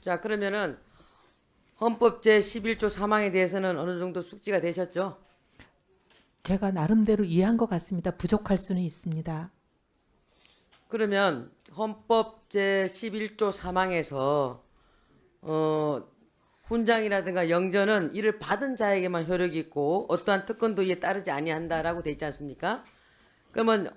자, 그러면은 헌법 제11조 3항에 대해서는 어느 정도 숙지가 되셨죠? 제가 나름대로 이해한 것 같습니다. 부족할 수는 있습니다. 그러면 헌법 제11조 3항에서 훈장이라든가 영전은 이를 받은 자에게만 효력이 있고 어떠한 특권도 이에 따르지 아니한다라고 돼 있지 않습니까? 그러면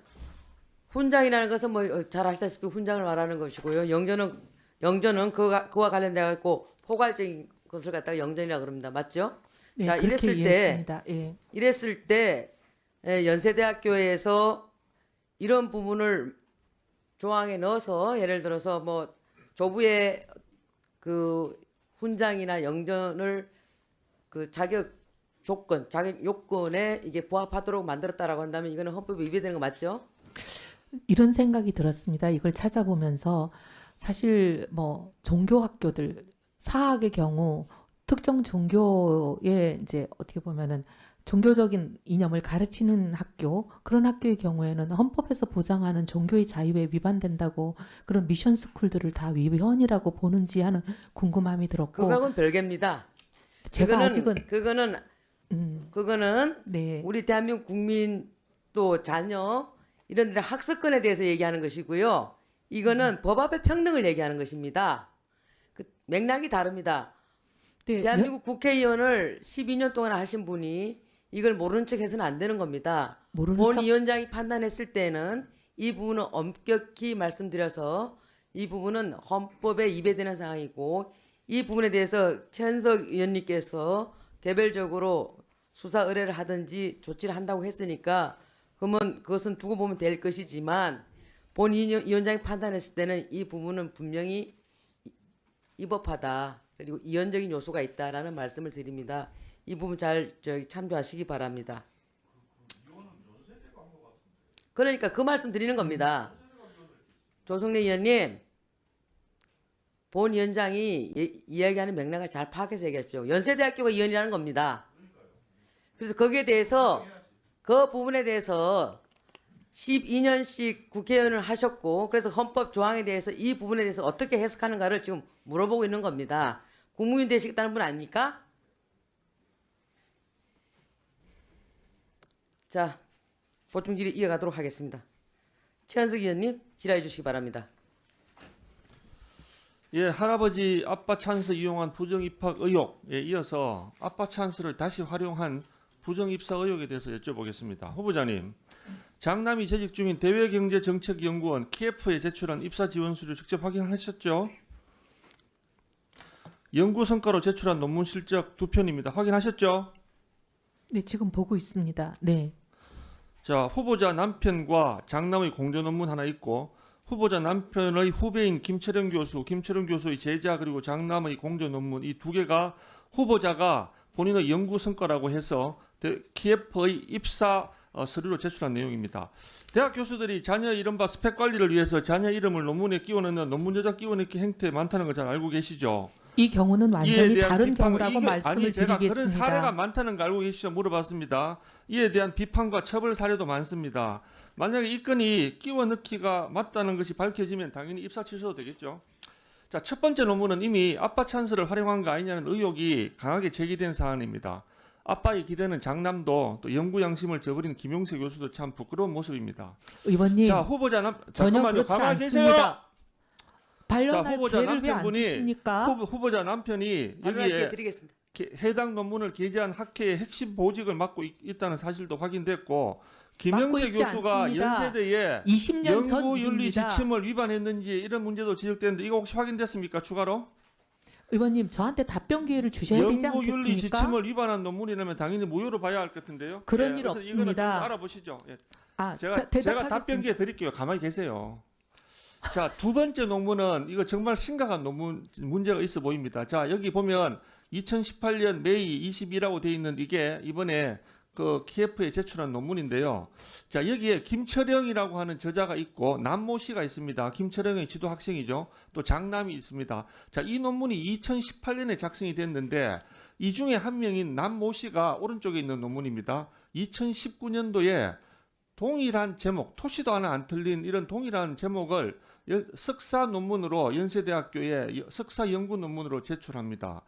훈장이라는 것은 뭐 잘 아시다시피 훈장을 말하는 것이고요. 영전은 그와 관련돼 갖고 포괄적인 것을 갖다가 영전이라고 그럽니다. 맞죠? 네, 자, 그렇게 이해했습니다. 예. 이랬을 때 연세대학교에서 이런 부분을 조항에 넣어서 예를 들어서 뭐 조부의 그 훈장이나 영전을 그 자격 요건에 이게 부합하도록 만들었다라고 한다면 이거는 헌법에 위배되는 거 맞죠? 이런 생각이 들었습니다. 이걸 찾아보면서 사실 뭐 종교 학교들 사학의 경우 특정 종교에 이제 어떻게 보면은 종교적인 이념을 가르치는 학교 그런 학교의 경우에는 헌법에서 보장하는 종교의 자유에 위반된다고 그런 미션 스쿨들을 다 위헌이라고 보는지 하는 궁금함이 들었고 그거하고는 별개입니다. 제가 아직은 그거는 네. 우리 대한민국 국민 또 자녀 이런 데의 학습권에 대해서 얘기하는 것이고요. 이거는 법 앞에 평등을 얘기하는 것입니다. 그 맥락이 다릅니다. 네, 대한민국 국회의원을 12년 동안 하신 분이 이걸 모르는 척 해서는 안 되는 겁니다. 모르는 본 척 위원장이 판단했을 때는 이 부분은 엄격히 말씀드려서 이 부분은 헌법에 위배되는 사항이고 이 부분에 대해서 최현석 의원님께서 개별적으로 수사 의뢰를 하든지 조치를 한다고 했으니까 그러면 그것은 두고 보면 될 것이지만 본 위원장이 판단했을 때는 이 부분은 분명히 위법하다. 그리고 이원적인 요소가 있다라는 말씀을 드립니다. 이 부분 잘 참조하시기 바랍니다. 그러니까 그 말씀 드리는 겁니다. 조성래 의원님, 본 위원장이 이야기하는 맥락을 잘 파악해서 얘기하십시오. 연세대학교가 위헌이라는 겁니다. 그래서 거기에 대해서 그 부분에 대해서 12년씩 국회의원을 하셨고 그래서 헌법 조항에 대해서 이 부분에 대해서 어떻게 해석하는가를 지금 물어보고 있는 겁니다. 국무위원 되시겠다는 분 아닙니까? 자, 보충 질의 이어가도록 하겠습니다. 최한석 의원님 질의해 주시기 바랍니다. 예, 할아버지 아빠 찬스 이용한 부정 입학 의혹에 이어서 아빠 찬스를 다시 활용한 부정 입사 의혹에 대해서 여쭤보겠습니다. 후보자님, 장남이 재직 중인 대외경제정책연구원 KF에 제출한 입사 지원 서류 직접 확인하셨죠? 연구 성과로 제출한 논문 실적 2편입니다. 확인하셨죠? 네, 지금 보고 있습니다. 네. 자, 후보자 남편과 장남의 공조 논문 하나 있고 후보자 남편의 후배인 김철영 교수의 제자 그리고 장남의 공조 논문 이 두 개가 후보자가 본인의 연구 성과라고 해서 KF의 입사 서류로 제출한 내용입니다. 대학 교수들이 자녀 이른바 스펙 관리를 위해서 자녀 이름을 논문에 끼워넣는 논문 저작 끼워넣기 행태 많다는 거 잘 알고 계시죠? 이 경우는 완전히 다른 비판, 경우라고 말씀을 아니 제가 드리겠습니다. 그런 사례가 많다는 거 알고 계시죠? 물어봤습니다. 이에 대한 비판과 처벌 사례도 많습니다. 만약에 이 건이 끼워넣기가 맞다는 것이 밝혀지면 당연히 입사 취소도 되겠죠. 자, 첫 번째 논문은 이미 아빠 찬스를 활용한 거 아니냐는 의혹이 강하게 제기된 사안입니다. 아빠의 기대는 장남도 또 연구 양심을 저버린 김용세 교수도 참 부끄러운 모습입니다. 의원님, 자, 후보자 전혀 잠깐만요. 그렇지 가만히 계세요. 않습니다. 자, 반론할 후보자 기회를 왜 안 남편분이 주십니까? 후보자 남편이 발언할 기회 여기에 드리겠습니다. 해당 논문을 게재한 학회의 핵심 보직을 맡고 있다는 사실도 확인됐고 김영세 있지 교수가 않습니다. 연세대에 20년 전 연구윤리 일입니다. 지침을 위반했는지 이런 문제도 지적되는데 이거 혹시 확인됐습니까? 추가로? 의원님, 저한테 답변 기회를 주셔야 되지 연구윤리 않겠습니까? 지침을 위반한 논문이라면 당연히 무효로 봐야 할 것 같은데요. 그런 일 그래서 이거는 좀 없습니다. 알아보시죠. 예. 아, 제가 대답하겠습니다. 답변 기회 드릴게요. 가만히 계세요. 자, 두 번째 논문은 이거 정말 심각한 논문 문제가 있어 보입니다. 자, 여기 보면 2018년 메이 20이라고 돼 있는 이게 이번에 그 KF에 제출한 논문인데요. 자, 여기에 김철영이라고 하는 저자가 있고 남모 씨가 있습니다. 김철영의 지도 학생이죠. 또 장남이 있습니다. 자, 이 논문이 2018년에 작성이 됐는데 이 중에 한 명인 남모 씨가 오른쪽에 있는 논문입니다. 2019년도에 동일한 제목, 토시도 하나 안 틀린 이런 동일한 제목을 석사 논문으로 연세대학교에 석사 연구 논문으로 제출합니다.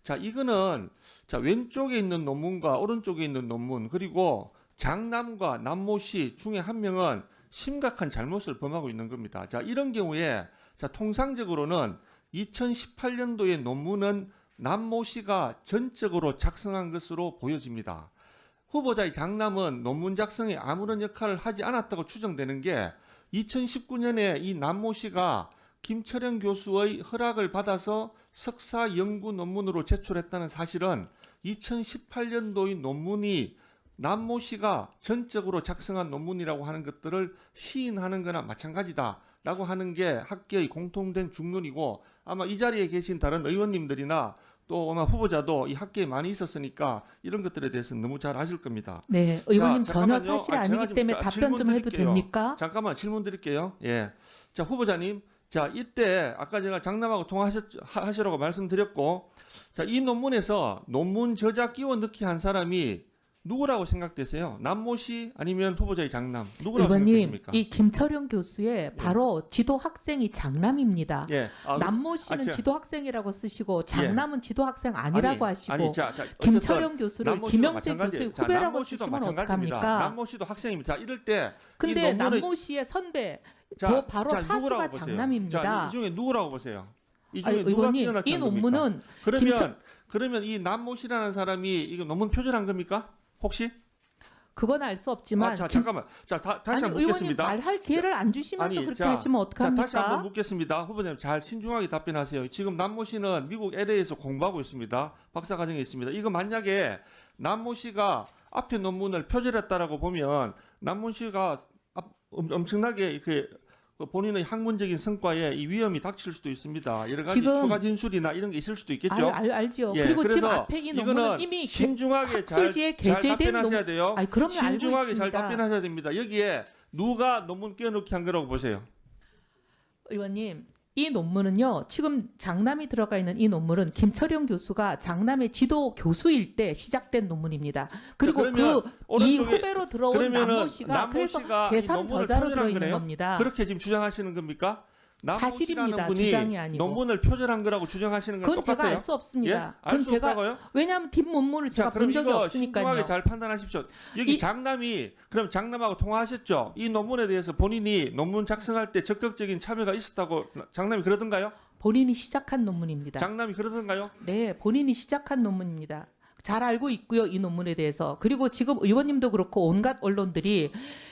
자, 이거는 자, 왼쪽에 있는 논문과 오른쪽에 있는 논문 그리고 장남과 남모씨 중에 한 명은 심각한 잘못을 범하고 있는 겁니다. 자, 이런 경우에 자, 통상적으로는 2018년도의 논문은 남모씨가 전적으로 작성한 것으로 보여집니다. 후보자의 장남은 논문 작성에 아무런 역할을 하지 않았다고 추정되는 게 2019년에 이 남모씨가 김철영 교수의 허락을 받아서 석사 연구 논문으로 제출했다는 사실은 2018년도의 논문이 남모씨가 전적으로 작성한 논문이라고 하는 것들을 시인하는 거나 마찬가지다라고 하는 게 학계의 공통된 중론이고 아마 이 자리에 계신 다른 의원님들이나 또 아마 후보자도 이 학계에 많이 있었으니까 이런 것들에 대해서는 너무 잘 아실 겁니다. 네, 의원님 자, 전혀 잠깐만요. 사실 제가 아니기 때문에 답변 질문 좀 해도 드릴게요. 됩니까? 잠깐만 질문 드릴게요. 예. 자, 후보자님. 자, 이때 아까 제가 장남하고 통화하시라고 말씀드렸고 자, 이 논문에서 논문 저자 끼워 넣기 한 사람이 누구라고 생각되세요? 남모씨 아니면 후보자의 장남? 누구라고 의원님, 생각되십니까? 이 김철용 교수의 바로 지도 학생이 장남입니다. 예. 남모 씨는 자, 지도 학생이라고 쓰시고 장남은 지도 학생 아니라고 하시고 아니, 자, 김철용 교수를 남모 씨도 김영세 마찬가지예요. 교수의 자, 후배라고 남모 씨도 쓰시면 마찬가지입니다. 어떡합니까? 남모 씨도 학생입니다. 자, 이럴 때 근데 이 논문의 남모 씨의 선배 자, 바로 자, 사수가 누구라고 보세요? 장남입니다. 자, 이 중에 누구라고 보세요? 이 중에 아니, 누가 의원님, 뛰어났다는 이 겁니까? 논문은 그러면 이 남모씨라는 사람이 이거 논문 표절한 겁니까? 혹시? 그건 알 수 없지만 자, 잠깐만. 자, 다시 아니, 한번 의원님 묻겠습니다. 말할 기회를 안 주시면서 아니, 그렇게 자, 하시면 자, 어떡합니까? 다시 한번 묻겠습니다. 후보님 잘 신중하게 답변하세요. 지금 남모 씨는 미국 LA에서 공부하고 있습니다. 박사과정에 있습니다. 이거 만약에 남모 씨가 앞에 논문을 표절했다라고 보면 남모 씨가 엄청나게 이렇게 본인의 학문적인 성과에 이 위험이 닥칠 수도 있습니다. 여러 가지 지금 추가 진술이나 이런 게 있을 수도 있겠죠. 알지요. 예, 그리고 지금 그래서 앞에 이 이거는 논문은 이미 신중하게 학술지에 잘 게재된 답변하셔야 돼요. 아니, 그럼요, 알고 신중하게 잘 있습니다. 답변하셔야 됩니다. 여기에 누가 논문 끼워넣기 한 거라고 보세요. 의원님, 이 논문은요. 지금 장남이 들어가 있는 이 논문은 김철용 교수가 장남의 지도 교수일 때 시작된 논문입니다. 그리고 그러면 이 오른쪽에 후배로 들어온 그러면은 남모 씨가 남모 그래서 씨가 이 제3 논문을 저자로 표절한 들어 있는 거네요? 겁니다. 그렇게 지금 주장하시는 겁니까? 남모 씨라는 사실입니다. 분이 주장이 아니고. 논문을 표절한 거라고 주장하시는 건 그건 제가 똑같아요? 알 수 없습니다. 예? 알 그건 수 제가 없다고요? 왜냐하면 뒷문문을 제가 자, 그럼 본 적이 이거 없으니까요. 신중하게 잘 판단하십시오. 여기 이- 장남이 그럼 장남하고 통화하셨죠? 이 논문에 대해서 본인이 논문 작성할 때 적극적인 참여가 있었다고 장남이 그러던가요? 본인이 시작한 논문입니다. 장남이 그러던가요? 네, 본인이 시작한 논문입니다. 잘 알고 있고요, 이 논문에 대해서. 그리고 지금 의원님도 그렇고 온갖 언론들이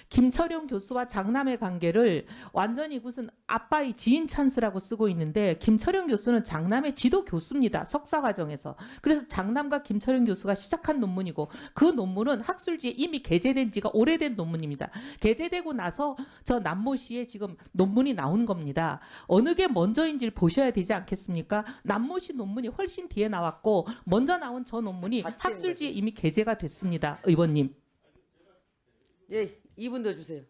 김철용 교수와 장남의 관계를 완전히 무슨 아빠의 지인 찬스라고 쓰고 있는데 김철용 교수는 장남의 지도 교수입니다. 석사 과정에서. 그래서 장남과 김철용 교수가 시작한 논문이고 그 논문은 학술지에 이미 게재된 지가 오래된 논문입니다. 게재되고 나서 저 남모 씨의 지금 논문이 나온 겁니다. 어느 게 먼저인지를 보셔야 되지 않겠습니까? 남모 씨 논문이 훨씬 뒤에 나왔고 먼저 나온 저 논문이 같이 학술지에 이미 게재가 됐습니다. 의원님. 예, 2분 더 주세요.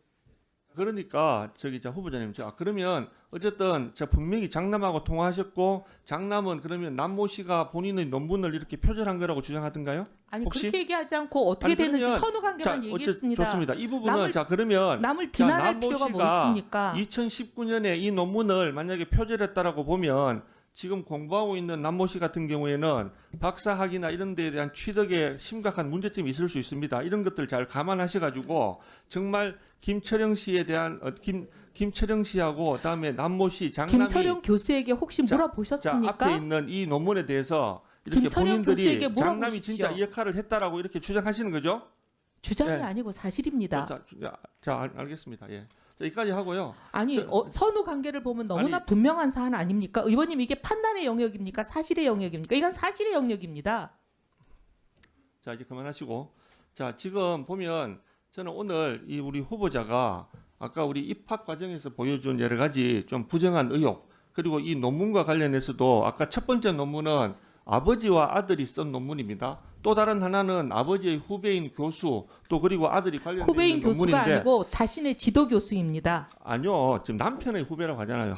그러니까 자 후보자님 그러면 어쨌든 저 분명히 장남하고 통화하셨고 장남은 그러면 남모 씨가 본인의 논문을 이렇게 표절한 거라고 주장하던가요? 아니 혹시? 그렇게 얘기하지 않고 어떻게 아니, 되는지 그러면 선후 관계만 얘기했습니다. 좋습니다. 이 부분은 남을- 자 그러면 남을 자, 비난할 남모 필요가 뭐 씨가 있습니까? 2019년에 이 논문을 만약에 표절했다라고 보면 지금 공부하고 있는 남모 씨 같은 경우에는 박사학위나 이런 데에 대한 취득에 심각한 문제점이 있을 수 있습니다. 이런 것들 잘 감안하셔가지고 정말 김철영 씨에 대한 김철영 씨하고 그다음에 남모 씨 장남이 김철용 교수에게 혹시 자, 물어보셨습니까? 앞에 있는 이 논문에 대해서 이렇게 김철영 교수에게 본인들이 장남이 물어보십시오. 진짜 이 역할을 했다라고 이렇게 주장하시는 거죠? 주장이 예. 아니고 사실입니다. 알겠습니다. 예. 자, 여기까지 하고요. 아니 선후 관계를 보면 너무나 아니- 분명한 사안 아닙니까? 의원님 이게 판단의 영역입니까? 사실의 영역입니까? 이건 사실의 영역입니다. 자, 이제 그만하시고. 자, 지금 보면 저는 오늘 이 우리 후보자가 아까 우리 입학 과정에서 보여준 여러 가지 좀 부정한 의혹 그리고 이 논문과 관련해서도 아까 첫 번째 논문은 아버지와 아들이 쓴 논문입니다. 또 다른 하나는 아버지의 후배인 교수 또 그리고 아들이 관련된 후배인 교수가 논문인데 아니고 자신의 지도 교수입니다. 아니요. 지금 남편의 후배라고 하잖아요.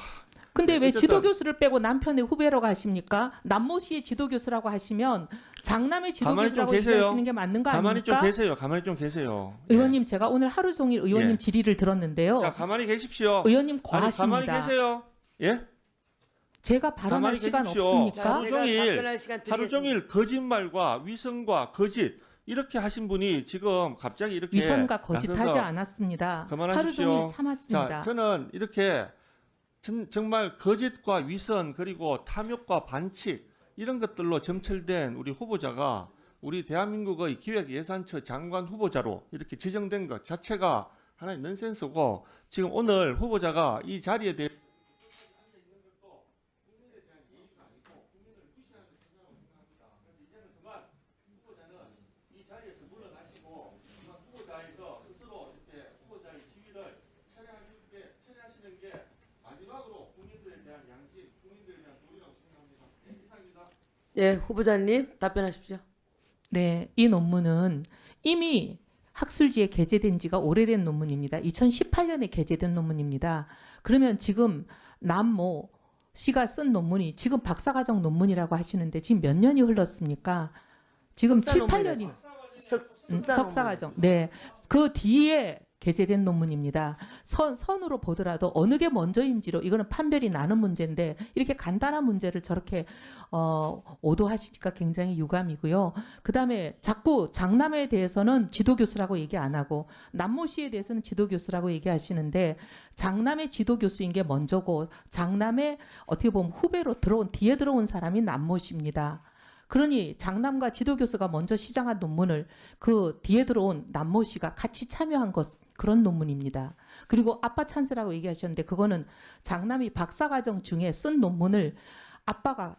근데 네, 왜 어쨌든 지도교수를 빼고 남편의 후배라고 하십니까? 남모 씨의 지도교수라고 하시면 장남의 가만히 좀 지도교수라고 계세요. 얘기하시는 게 맞는 거 가만히 좀 아닙니까? 계세요. 가만히 좀 계세요. 예. 의원님, 제가 오늘 하루 종일 의원님 예. 질의를 들었는데요. 자, 가만히 계십시오. 의원님 아니, 가만히 과하십니다. 계세요. 예? 제가 발언할 가만히 시간 계십시오. 없습니까? 하루 제가 종일, 답변할 시간 하루 드리겠습니다. 종일 거짓말과 위선과 거짓 이렇게 하신 분이 지금 갑자기 이렇게 위선과 거짓하지 나서서 않았습니다. 하루 그만하십시오. 종일 참았습니다. 자, 저는 이렇게 정말 거짓과 위선 그리고 탐욕과 반칙 이런 것들로 점철된 우리 후보자가 우리 대한민국의 기획예산처 장관 후보자로 이렇게 지정된 것 자체가 하나의 넌센스고 지금 오늘 후보자가 이 자리에 대해 이 자리에서 물러나시고 후보자에서 스스로 이렇게 후보자의 지위를 처리하시는 게 마지막으로 국민들에 대한 양심, 국민들에 대한 도리라고 생각합니다. 네, 이상입니다. 예, 후보자님 답변하십시오. 네, 이 논문은 이미 학술지에 게재된 지가 오래된 논문입니다. 2018년에 게재된 논문입니다. 그러면 지금 남모 씨가 쓴 논문이 지금 박사과정 논문이라고 하시는데 지금 몇 년이 흘렀습니까? 지금 석사 7, 논문이라서. 8년이 석사 석사과정. 네. 그 뒤에 게재된 논문입니다. 선으로 보더라도 어느 게 먼저인지로 이거는 판별이 나는 문제인데 이렇게 간단한 문제를 저렇게 오도하시니까 굉장히 유감이고요. 그다음에 자꾸 장남에 대해서는 지도교수라고 얘기 안 하고 남모 씨에 대해서는 지도교수라고 얘기하시는데 장남의 지도교수인 게 먼저고 장남의 어떻게 보면 후배로 뒤에 들어온 사람이 남모 씨입니다. 그러니 장남과 지도교수가 먼저 시작한 논문을 그 뒤에 들어온 남모 씨가 같이 참여한 그런 논문입니다. 그리고 아빠 찬스라고 얘기하셨는데 그거는 장남이 박사과정 중에 쓴 논문을 아빠가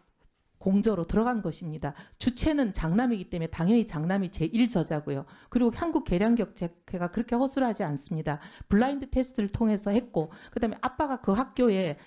공저로 들어간 것입니다. 주체는 장남이기 때문에 당연히 장남이 제1저자고요. 그리고 한국계량격제회가 그렇게 허술하지 않습니다. 블라인드 테스트를 통해서 했고 그다음에 아빠가 그 학교에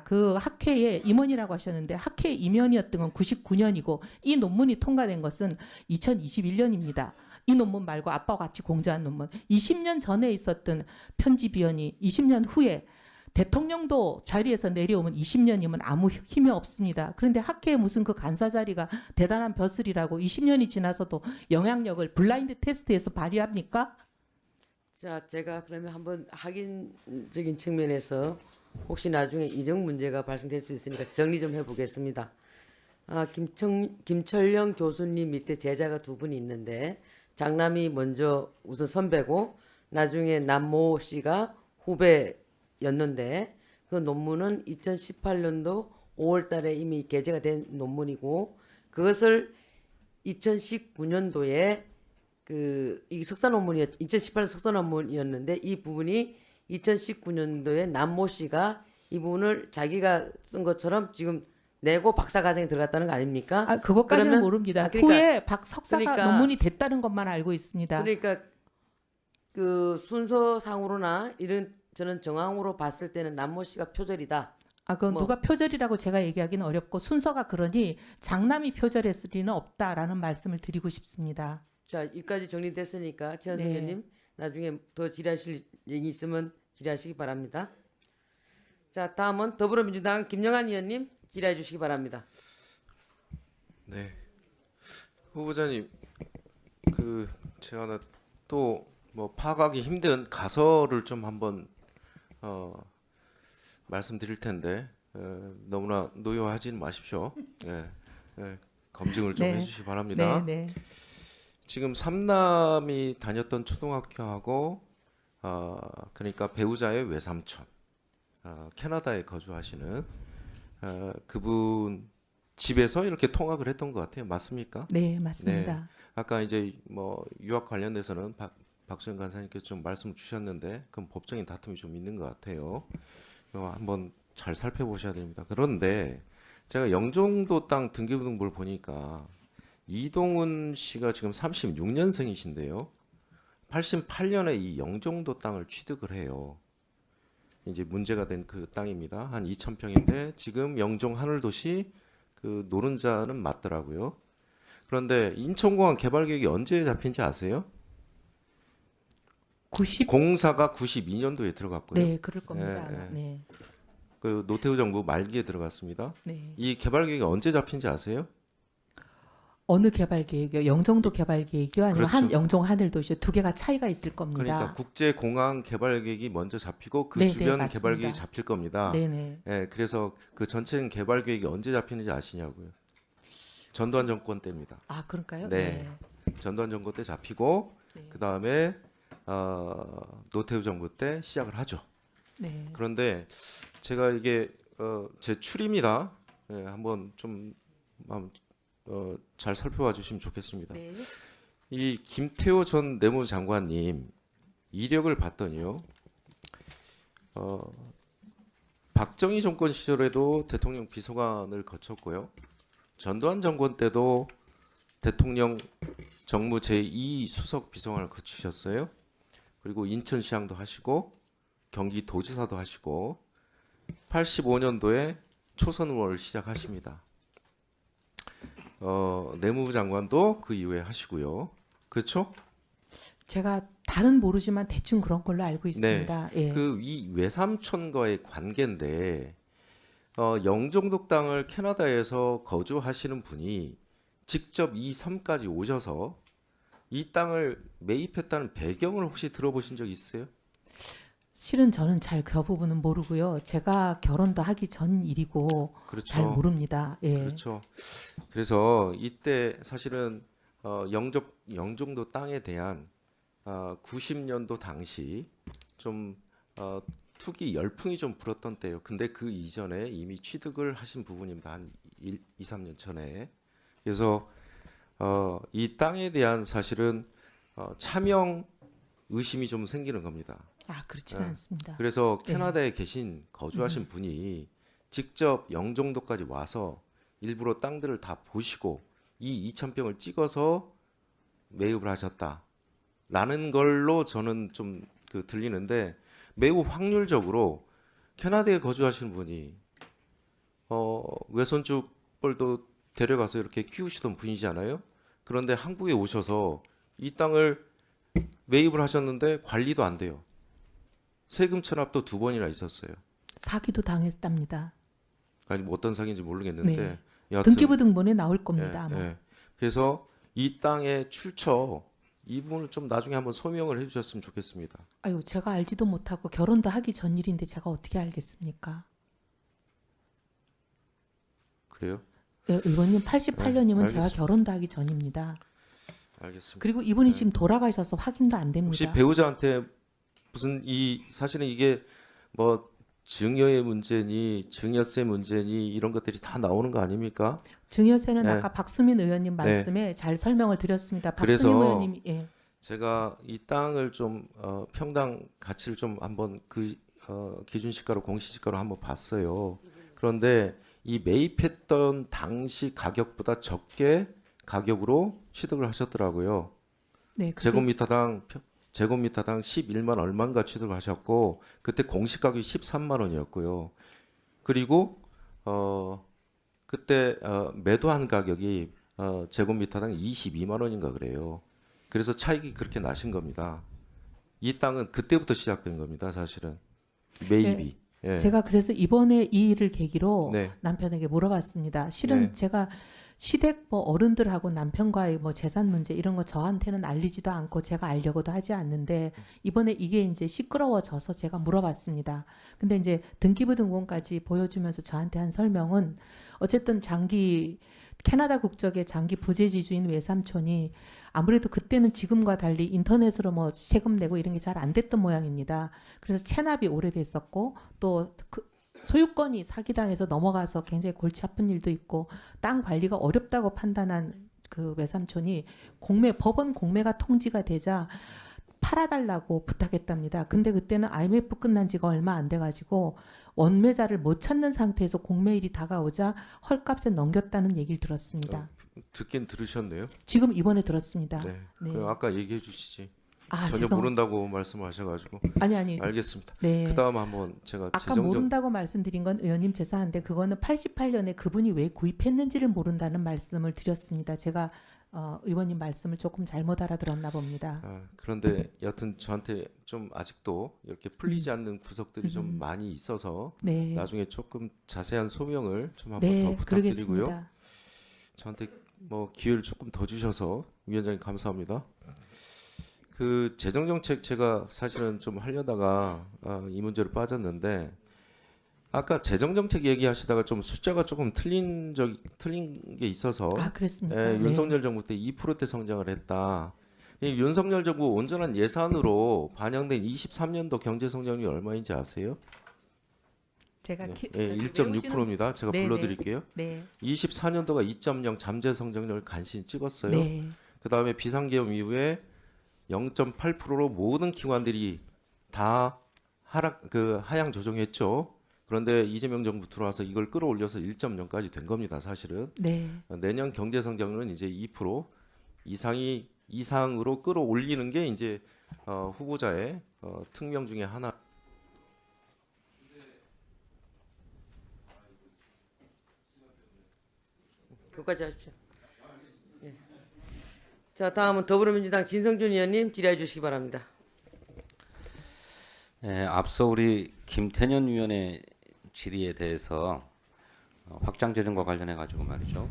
그 학회의 임원이라고 하셨는데 학회 임원이었던 건 99년이고 이 논문이 통과된 것은 2021년입니다. 이 논문 말고 아빠와 같이 공저한 논문. 20년 전에 있었던 편집위원이 20년 후에 대통령도 자리에서 내려오면 20년이면 아무 힘이 없습니다. 그런데 학회에 무슨 그 간사 자리가 대단한 벼슬이라고 20년이 지나서도 영향력을 블라인드 테스트에서 발휘합니까? 자, 제가 그러면 한번 확인적인 측면에서 혹시 나중에 이정 문제가 발생될 수 있으니까 정리 좀 해보겠습니다. 김철영 교수님 밑에 제자가 두 분이 있는데 장남이 먼저 우선 선배고 나중에 남모 씨가 후배였는데 그 논문은 2018년도 5월 달에 이미 게재가 된 논문이고 그것을 2019년도에 이 석사 논문이었 2018년 석사 논문이었는데 이 부분이 2019년도에 남모 씨가 이 부분을 자기가 쓴 것처럼 지금 내고 박사과정에 들어갔다는 거 아닙니까? 그것까지는 그러면- 모릅니다. 그러니까- 후에 석사가 그러니까- 논문이 됐다는 것만 알고 있습니다. 그러니까 그 순서상으로나 이런 저는 정황으로 봤을 때는 남모 씨가 표절이다. 그건 뭐- 누가 표절이라고 제가 얘기하기는 어렵고 순서가 그러니 장남이 표절했을 리는 없다라는 말씀을 드리고 싶습니다. 자, 여기까지 정리됐으니까 최현석 네. 의원님 나중에 더 질의하실 얘기 있으면 질의하시기 바랍니다. 자, 다음은 더불어민주당 김영환 의원님 질의해 주시기 바랍니다. 네, 후보자님, 제가 또 뭐 파악하기 힘든 가설을 좀 한번 말씀드릴 텐데 너무나 노여하지는 마십시오. 검증을 좀 네. 해주시기 바랍니다. 네, 네. 지금 삼남이 다녔던 초등학교하고 그러니까 배우자의 외삼촌, 캐나다에 거주하시는 그분 집에서 이렇게 통학을 했던 것 같아요. 맞습니까? 네, 맞습니다. 아까 이제 뭐 유학 관련돼서는 박수현 간사님께서 좀 말씀 주셨는데 그건 법적인 다툼이 좀 있는 것 같아요. 한번 잘 살펴보셔야 됩니다. 그런데 제가 영종도 땅 등기부등본을 보니까 이동훈 씨가 지금 36년생이신데요. 88년에 이 영종도 땅을 취득을 해요. 이제 문제가 된 그 땅입니다. 한 2,000평인데 지금 영종 하늘도시 그 노른자는 맞더라고요. 그런데 인천공항 개발 계획이 언제 잡힌지 아세요? 90? 공사가 92년도에 들어갔고요. 네, 그럴 겁니다. 예, 예. 네. 그 노태우 정부 말기에 들어갔습니다. 네. 이 개발 계획이 언제 잡힌지 아세요? 어느 개발 계획이요? 영종도 개발 계획이요? 아니면 그렇죠. 영종 하늘도시요? 두 개가 차이가 있을 겁니다. 그러니까 국제공항 개발 계획이 먼저 잡히고 그 네, 주변 맞습니다. 개발 계획이 잡힐 겁니다. 네네. 예, 그래서 그 전체 개발 계획이 언제 잡히는지 아시냐고요? 전두환 정권 때입니다. 아, 그럴까요? 네. 전두환 정권 때 잡히고 네. 그 다음에 노태우 정부 때 시작을 하죠. 네. 그런데 제가 이게 제 추리입니다. 예, 한번 좀 잘 살펴봐 주시면 좋겠습니다. 네. 이 김태호 전 내무장관님 이력을 봤더니요. 박정희 정권 시절에도 대통령 비서관을 거쳤고요. 전두환 정권 때도 대통령 정무 제2 수석 비서관을 거치셨어요. 그리고 인천시장도 하시고 경기도지사도 하시고 85년도에 초선 의원을 시작하십니다. 내무부 장관도 그 이후에 하시고요. 그렇죠? 제가 다른 모르지만 대충 그런 걸로 알고 있습니다. 예. 그 이 외삼촌과의 관계인데 영종도 땅을 캐나다에서 거주하시는 분이 직접 이 섬까지 오셔서 이 땅을 매입했다는 배경을 혹시 들어보신 적 있어요? 실은 저는 잘 그 부분은 모르고요. 제가 결혼도 하기 전 일이고 그렇죠. 잘 모릅니다. 예. 그렇죠. 그래서 이때 사실은 영종도 땅에 대한 90년도 당시 좀 투기 열풍이 좀 불었던 때예요. 근데 그 이전에 이미 취득을 하신 부분입니다. 한 2, 3년 전에. 그래서 이 땅에 대한 사실은 차명 의심이 좀 생기는 겁니다. 아, 그렇지는 네. 않습니다. 그래서 네. 캐나다에 계신 거주하신 분이 직접 영종도까지 와서 일부러 땅들을 다 보시고 이 2,000평을 찍어서 매입을 하셨다라는 걸로 저는 좀 들리는데 매우 확률적으로 캐나다에 거주하시는 분이 외손주 뻘도 데려가서 이렇게 키우시던 분이잖아요. 그런데 한국에 오셔서 이 땅을 매입을 하셨는데 관리도 안 돼요. 세금 체납도 2번이나 있었어요. 사기도 당했답니다. 아니 뭐 어떤 사기인지 모르겠는데 네. 여하튼 등기부 등본에 나올 겁니다. 아마. 예. 그래서 이 땅의 출처 이 부분을 좀 나중에 한번 소명을 해주셨으면 좋겠습니다. 아유, 제가 알지도 못하고 결혼도 하기 전 일인데 제가 어떻게 알겠습니까? 그래요? 예, 의원님 88년이면 제가 알겠습니다. 결혼도 하기 전입니다. 알겠습니다. 그리고 이분이 지금 돌아가셔서 확인도 안 됩니다. 혹시 배우자한테 무슨 사실은 이게 뭐 증여의 문제니 증여세 문제니 이런 것들이 다 나오는 거 아닙니까? 증여세는 네. 아까 박수민 의원님 말씀에 잘 설명을 드렸습니다. 그래서 박수민 의원님이 예. 제가 이 땅을 좀 평당 가치를 좀 한번 기준시가로 공시지가로 한번 봤어요. 그런데 이 매입했던 당시 가격보다 적게 가격으로 취득을 하셨더라고요. 네, 그게 제곱미터당 11만 얼마인가 취득을 하셨고 그때 공시 가격이 13만 원이었고요. 그리고 그때 매도한 가격이 제곱미터당 22만 원인가 그래요. 그래서 차익이 그렇게 나신 겁니다. 이 땅은 그때부터 시작된 겁니다, 사실은. 매입이. 예. 제가 그래서 이번에 이 일을 계기로 네. 남편에게 물어봤습니다. 실은 네. 제가 시댁 뭐 어른들하고 남편과의 뭐 재산 문제 이런 거 저한테는 알리지도 않고 제가 알려고도 하지 않는데 이번에 이게 이제 시끄러워져서 제가 물어봤습니다. 근데 이제 등기부 등본까지 보여주면서 저한테 한 설명은 어쨌든 캐나다 국적의 장기 부재지주인 외삼촌이 아무래도 그때는 지금과 달리 인터넷으로 뭐 세금 내고 이런 게 잘 안 됐던 모양입니다. 그래서 체납이 오래됐었고 또 소유권이 사기당해서 넘어가서 굉장히 골치 아픈 일도 있고 땅 관리가 어렵다고 판단한 그 외삼촌이 법원 공매가 통지가 되자 팔아달라고 부탁했답니다. 근데 그때는 IMF 끝난 지가 얼마 안 돼가지고 원매자를 못 찾는 상태에서 공매일이 다가오자 헐값에 넘겼다는 얘기를 들었습니다. 듣긴 들으셨네요. 지금 이번에 들었습니다. 네. 네. 그럼 아까 얘기해 주시지. 아, 전혀 모른다고 말씀하셔가지고. 아니. 알겠습니다. 네. 그다음 한번 제가 아까 재정적 모른다고 말씀드린 건 의원님 죄송한데 그거는 88년에 그분이 왜 구입했는지를 모른다는 말씀을 드렸습니다. 제가 의원님 말씀을 조금 잘못 알아들었나 봅니다. 그런데 여튼 저한테 좀 아직도 이렇게 풀리지 않는 구석들이 좀 많이 있어서 네, 나중에 조금 자세한 소명을 좀 한번 네, 더 부탁드리고요. 그러겠습니다. 저한테 뭐 기회를 조금 더 주셔서 위원장님 감사합니다. 그 재정정책 제가 사실은 좀 하려다가 이 문제로 빠졌는데 아까 재정정책 얘기하시다가 좀 숫자가 조금 틀린 게 있어서 그랬습니까? 네. 윤석열 정부 때 2%대 성장을 했다. 이 윤석열 정부 온전한 예산으로 반영된 23년도 경제 성장률이 얼마인지 아세요? 제가 1.6%입니다. 제가 네, 불러드릴게요. 네, 24년도가 2.0 잠재 성장률을 간신히 찍었어요. 네, 그 다음에 비상계엄 이후에 0.8%로 모든 기관들이 다 하향 조정했죠. 그런데 이재명 정부 들어와서 이걸 끌어올려서 1.0까지 된 겁니다. 사실은 네. 내년 경제 성장률은 이제 2% 이상으로 끌어올리는 게 이제 후보자의 특명 중에 하나. 그것까지 하십시오. 예. 자, 다음은 더불어민주당 진성준 의원님 질의해 주시기 바랍니다. 네, 앞서 우리 김태년 위원의 질의에 대해서 확장 재정과 관련해 가지고 말이죠.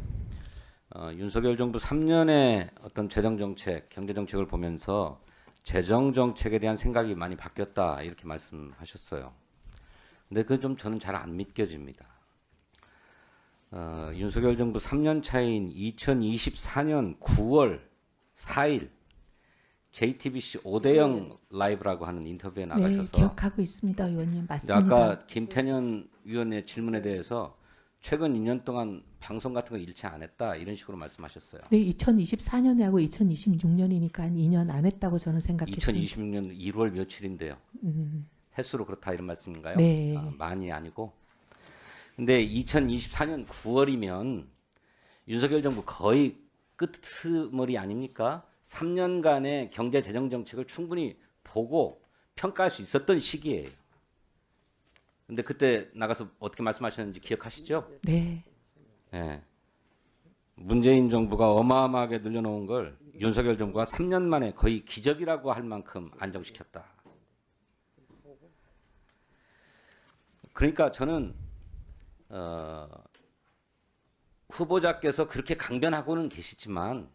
윤석열 정부 3년의 어떤 재정 정책, 경제 정책을 보면서 재정 정책에 대한 생각이 많이 바뀌었다 이렇게 말씀하셨어요. 근데 그건 좀 저는 잘 안 믿겨집니다. 윤석열 정부 3년 차인 2024년 9월 4일 JTBC 5대0 라이브라고 하는 인터뷰에 네, 나가셔서 기억하고 있습니다, 의원님. 맞습니다. 아까 김태년 위원의 질문에 대해서 최근 2년 동안 방송 같은 거 일치 안 했다 이런 식으로 말씀하셨어요. 네, 2024년에 하고 2026년이니까 2년 안 했다고 저는 생각했습니다. 2026년 1월 며칠인데요. 횟수로 그렇다 이런 말씀인가요? 네. 많이 아니고. 근데 2024년 9월이면 윤석열 정부 거의 끄트머리 아닙니까? 3년간의 경제 재정 정책을 충분히 보고 평가할 수 있었던 시기예요. 근데 그때 나가서 어떻게 말씀하셨는지 기억하시죠? 네, 예. 문재인 정부가 어마어마하게 늘려놓은 걸 윤석열 정부가 3년 만에 거의 기적이라고 할 만큼 안정시켰다. 그러니까 저는 후보자께서 그렇게 강변하고는 계시지만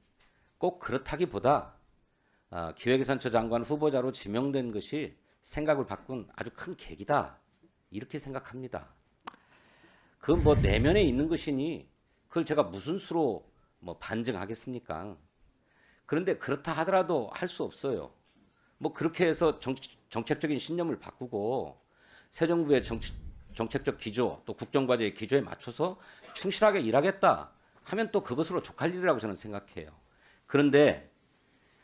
꼭 그렇다기보다 기획예산처 장관 후보자로 지명된 것이 생각을 바꾼 아주 큰 계기다 이렇게 생각합니다. 그건 뭐 내면에 있는 것이니 그걸 제가 무슨 수로 뭐 반증하겠습니까? 그런데 그렇다 하더라도 할 수 없어요. 뭐 그렇게 해서 정책적인 신념을 바꾸고 새 정부의 정책적 기조 또 국정과제의 기조에 맞춰서 충실하게 일하겠다 하면 또 그것으로 족할 일이라고 저는 생각해요. 그런데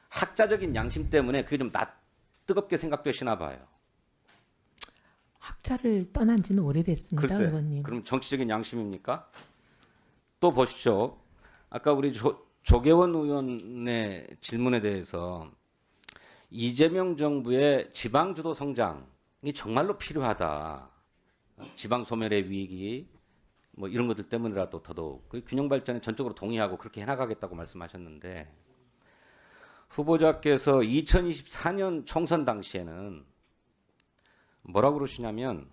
학자적인 양심 때문에 그게 좀 뜨겁게 생각되시나 봐요. 학자를 떠난 지는 오래됐습니다, 글쎄, 의원님. 그럼 정치적인 양심입니까? 또 보십시오. 아까 우리 조계원 의원의 질문에 대해서 이재명 정부의 지방주도 성장이 정말로 필요하다. 지방 소멸의 위기 뭐 이런 것들 때문이라도 더더욱 그 균형 발전에 전적으로 동의하고 그렇게 해나가겠다고 말씀하셨는데 후보자께서 2024년 총선 당시에는 뭐라고 그러시냐면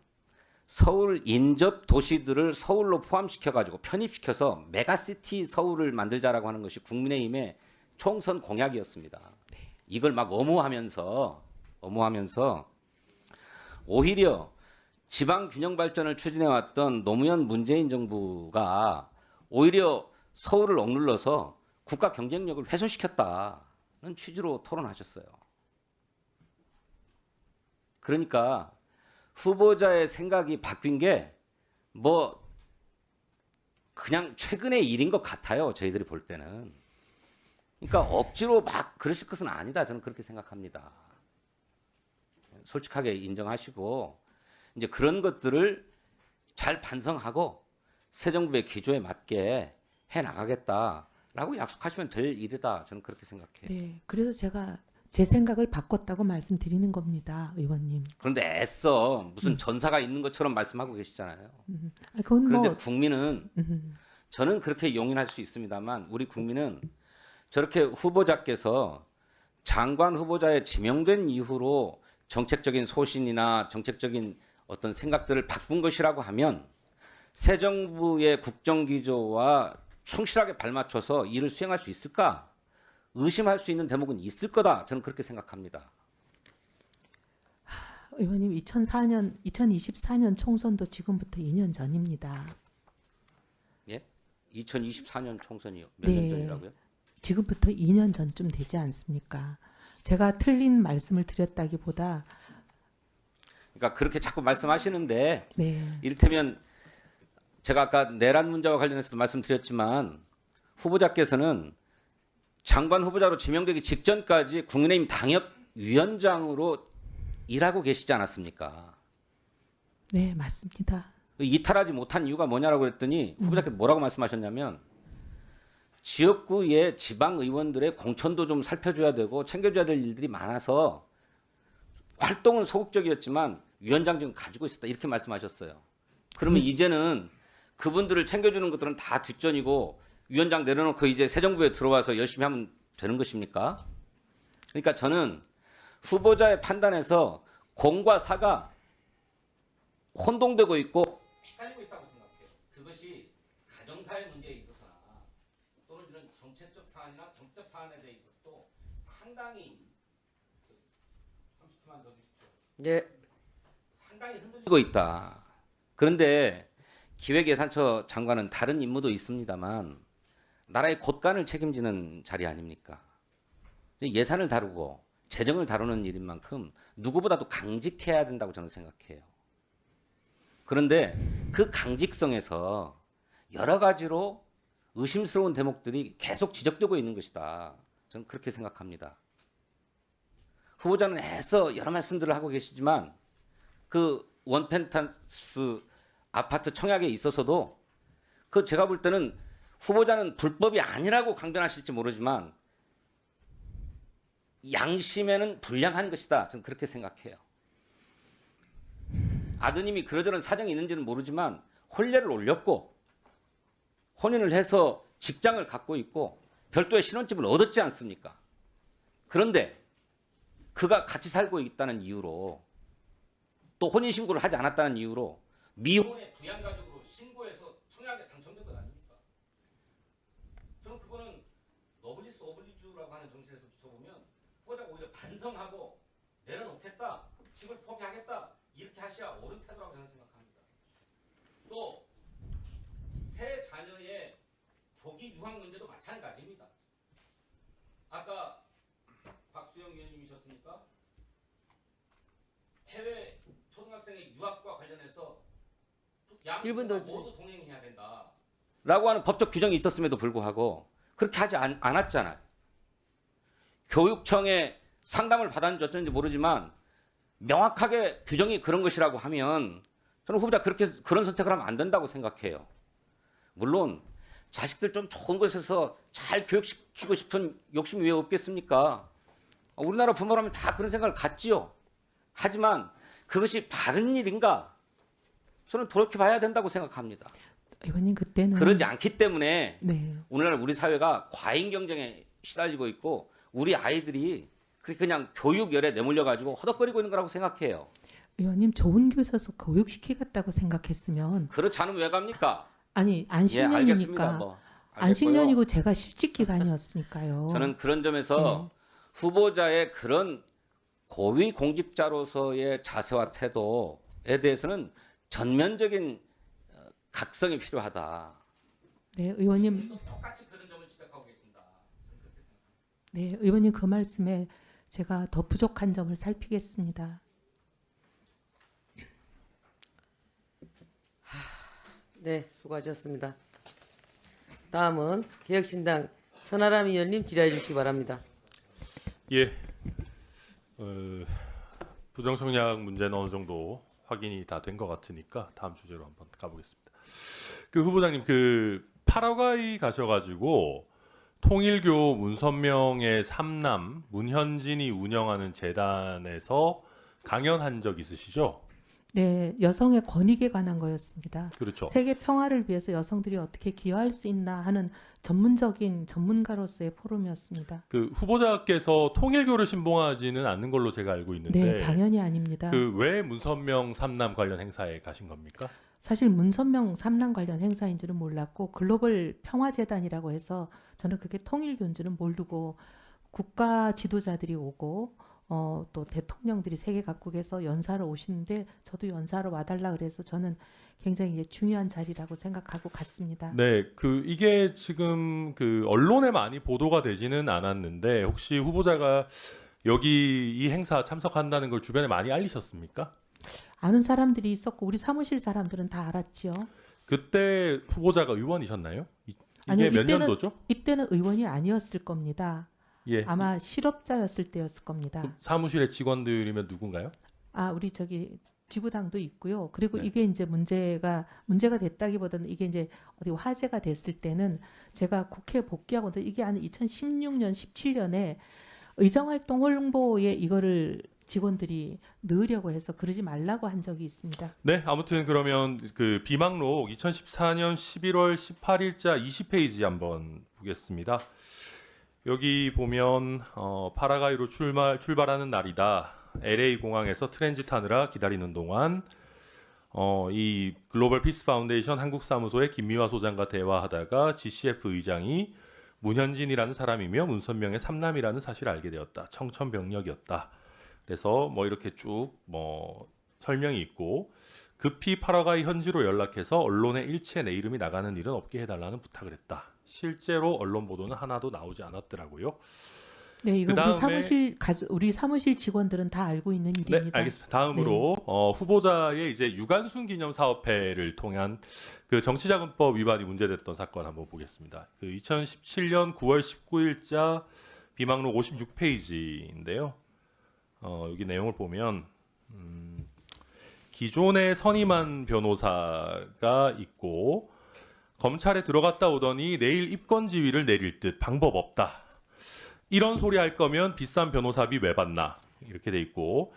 서울 인접 도시들을 서울로 포함시켜 가지고 편입시켜서 메가시티 서울을 만들자라고 하는 것이 국민의힘의 총선 공약이었습니다. 이걸 막 엄호하면서 오히려 지방 균형 발전을 추진해 왔던 노무현 문재인 정부가 오히려 서울을 억눌러서 국가 경쟁력을 훼손시켰다는 취지로 토론하셨어요. 그러니까 후보자의 생각이 바뀐 게 뭐 그냥 최근의 일인 것 같아요. 저희들이 볼 때는. 그러니까 억지로 막 그러실 것은 아니다. 저는 그렇게 생각합니다. 솔직하게 인정하시고 이제 그런 것들을 잘 반성하고 새 정부의 기조에 맞게 해 나가겠다라고 약속하시면 될 일이다. 저는 그렇게 생각해요. 네, 그래서 제가 제 생각을 바꿨다고 말씀드리는 겁니다, 의원님. 그런데 애써 무슨 전사가 있는 것처럼 말씀하고 계시잖아요. 그건 그런데 뭐 국민은 저는 그렇게 용인할 수 있습니다만 우리 국민은 저렇게 후보자께서 장관 후보자에 지명된 이후로 정책적인 소신이나 정책적인 어떤 생각들을 바꾼 것이라고 하면 새 정부의 국정기조와 충실하게 발맞춰서 일을 수행할 수 있을까? 의심할 수 있는 대목은 있을 거다. 저는 그렇게 생각합니다. 의원님 2024년 총선도 지금부터 2년 전입니다. 예? 2024년 총선이요. 몇 년 네. 전이라고요? 지금부터 2년 전쯤 되지 않습니까? 제가 틀린 말씀을 드렸다기보다 그러니까 그렇게 자꾸 말씀하시는데 네. 이를테면 제가 아까 내란 문제와 관련해서도 말씀드렸지만 후보자께서는 장관 후보자로 지명되기 직전까지 국민의힘 당협위원장으로 일하고 계시지 않았습니까? 네, 맞습니다. 이탈하지 못한 이유가 뭐냐라고 그랬더니 후보자께서 뭐라고 말씀하셨냐면 지역구의 지방의원들의 공천도 좀 살펴줘야 되고 챙겨줘야 될 일들이 많아서 활동은 소극적이었지만 위원장 지금 가지고 있었다 이렇게 말씀하셨어요. 그러면 이제는 그분들을 챙겨주는 것들은 다 뒷전이고 위원장 내려놓고 이제 새 정부에 들어와서 열심히 하면 되는 것입니까? 그러니까 저는 후보자의 판단에서 공과 사가 혼동되고 있고 헷갈리고 있다고 생각해요. 그것이 가정사회 문제에 있어서나 또는 이런 정책적 사안이나 정책 사안에 대해 있어서도 상당히 30초만 더 주십시오. 네. 상당히 흔들리고 있다. 그런데 기획예산처 장관은 다른 임무도 있습니다만 나라의 곳간을 책임지는 자리 아닙니까? 예산을 다루고 재정을 다루는 일인 만큼 누구보다도 강직해야 된다고 저는 생각해요. 그런데 그 강직성에서 여러 가지로 의심스러운 대목들이 계속 지적되고 있는 것이다. 저는 그렇게 생각합니다. 후보자는 애써 여러 말씀들을 하고 계시지만 그 원펜트하우스 아파트 청약에 있어서도 그 제가 볼 때는 후보자는 불법이 아니라고 강변하실지 모르지만 양심에는 불량한 것이다. 저는 그렇게 생각해요. 아드님이 그러저런 사정이 있는지는 모르지만 혼례를 올렸고 혼인을 해서 직장을 갖고 있고 별도의 신혼집을 얻었지 않습니까? 그런데 그가 같이 살고 있다는 이유로 또 혼인신고를 하지 않았다는 이유로 미혼의 부양가족으로 신고해서 청약에 당첨된 것 아닙니까? 저는 그거는 너블리스 오블리주라고 하는 정신에서 비춰보면 후보자가 오히려 반성하고 내려놓겠다, 집을 포기하겠다 이렇게 하셔야 옳은 태도라고 저는 생각합니다. 또 새 자녀의 조기 유학 문제도 마찬가지입니다. 아까 박수영 위원님이셨습니까? 해외 초등학생의 유학과 관련해서 양부가 모두 동행해야 된다. 라고 하는 법적 규정이 있었음에도 불구하고 그렇게 하지 않았잖아요. 교육청에 상담을 받았는지 어쩐지 모르지만 명확하게 규정이 그런 것이라고 하면 저는 후보자 그런 선택을 하면 안 된다고 생각해요. 물론 자식들 좀 좋은 곳에서 잘 교육시키고 싶은 욕심이 왜 없겠습니까? 우리나라 부모라면 다 그런 생각을 갖지요. 하지만 그것이 바른 일인가? 저는 돌이켜봐야 된다고 생각합니다. 의원님 그때는 그러지 않기 때문에 네. 오늘날 우리 사회가 과잉 경쟁에 시달리고 있고 우리 아이들이 그냥 교육열에 내몰려가지고 허덕거리고 있는 거라고 생각해요. 의원님 좋은 교사서 교육시키겠다고 생각했으면 그렇지 않으면 왜 갑니까? 아니 예, 알겠습니다. 안식년이니까 뭐, 알겠고요. 안식년이고 제가 실직 기간이었으니까요. 저는 그런 점에서 후보자의 그런 고위 공직자로서의 자세와 태도에 대해서는 전면적인 각성이 필요하다. 네, 의원님. 똑같이 그런 점을 지적하고 계신다. 저는 그렇게 생각합니다. 네, 의원님 그 말씀에 제가 더 부족한 점을 살피겠습니다. 네, 수고하셨습니다. 다음은 개혁신당 천하람 의원님 질의해 주시기 바랍니다. 예. 부정청약 문제는 어느 정도 확인이 다 된 것 같으니까 다음 주제로 한번 가보겠습니다. 그 후보자님 그 파라과이 가셔가지고 통일교 문선명의 삼남 문현진이 운영하는 재단에서 강연한 적 있으시죠? 네, 여성의 권익에 관한 거였습니다. 그렇죠. 세계 평화를 위해서 여성들이 어떻게 기여할 수 있나 하는 전문적인 전문가로서의 포럼이었습니다. 그 후보자께서 통일교를 신봉하지는 않는 걸로 제가 알고 있는데 네, 당연히 아닙니다. 그 왜 문선명 삼남 관련 행사에 가신 겁니까? 사실 문선명 삼남 관련 행사인 줄은 몰랐고 글로벌 평화재단이라고 해서 저는 그게 통일교인 줄은 모르고 국가 지도자들이 오고 또 대통령들이 세계 각국에서 연사를 오시는데 저도 연사로 와달라 그래서 저는 굉장히 중요한 자리라고 생각하고 갔습니다. 네, 그 이게 지금 그 언론에 많이 보도가 되지는 않았는데 혹시 후보자가 여기 이 행사 참석한다는 걸 주변에 많이 알리셨습니까? 아는 사람들이 있었고 우리 사무실 사람들은 다 알았지요. 그때 후보자가 의원이셨나요? 이게 아니요, 몇 이때는- 년도죠? 이때는 의원이 아니었을 겁니다. 예. 아마 실업자였을 때였을 겁니다. 그 사무실의 직원들이면 누군가요? 우리 저기 지구당도 있고요. 그리고 네. 이게 이제 문제가 됐다기보다는 이게 이제 어디 화제가 됐을 때는 제가 국회에 복귀하고 이게 한 2016년, 17년에 의정활동 홍보에 이거를 직원들이 넣으려고 해서 그러지 말라고 한 적이 있습니다. 네, 아무튼 그러면 그 비망록 2014년 11월 18일자 20페이지 한번 보겠습니다. 여기 보면 파라과이로 출발하는 날이다. LA 공항에서 트랜짓 하느라 기다리는 동안 이 글로벌 피스 파운데이션 한국 사무소의 김미화 소장과 대화하다가 GCF 의장이 문현진이라는 사람이며 문선명의 삼남이라는 사실을 알게 되었다. 청천벽력이었다. 그래서 뭐 이렇게 쭉 뭐 설명이 있고 급히 파라과이 현지로 연락해서 언론에 일체 내 이름이 나가는 일은 없게 해달라는 부탁을 했다. 실제로 언론 보도는 하나도 나오지 않았더라고요. 네, 이거 그다음에- 우리 사무실 직원들은 다 알고 있는 네, 일입니다. 알겠습니다. 다음으로 후보자의 이제 유관순 기념 사업회를 통한 그 정치자금법 위반이 문제됐던 사건 한번 보겠습니다. 그 2017년 9월 19일자 비망록 56페이지인데요. 여기 내용을 보면 기존에 선임한 변호사가 있고 검찰에 들어갔다 오더니 내일 입건 지휘를 내릴 듯 방법 없다. 이런 소리 할 거면 비싼 변호사비 왜 받나 이렇게 돼 있고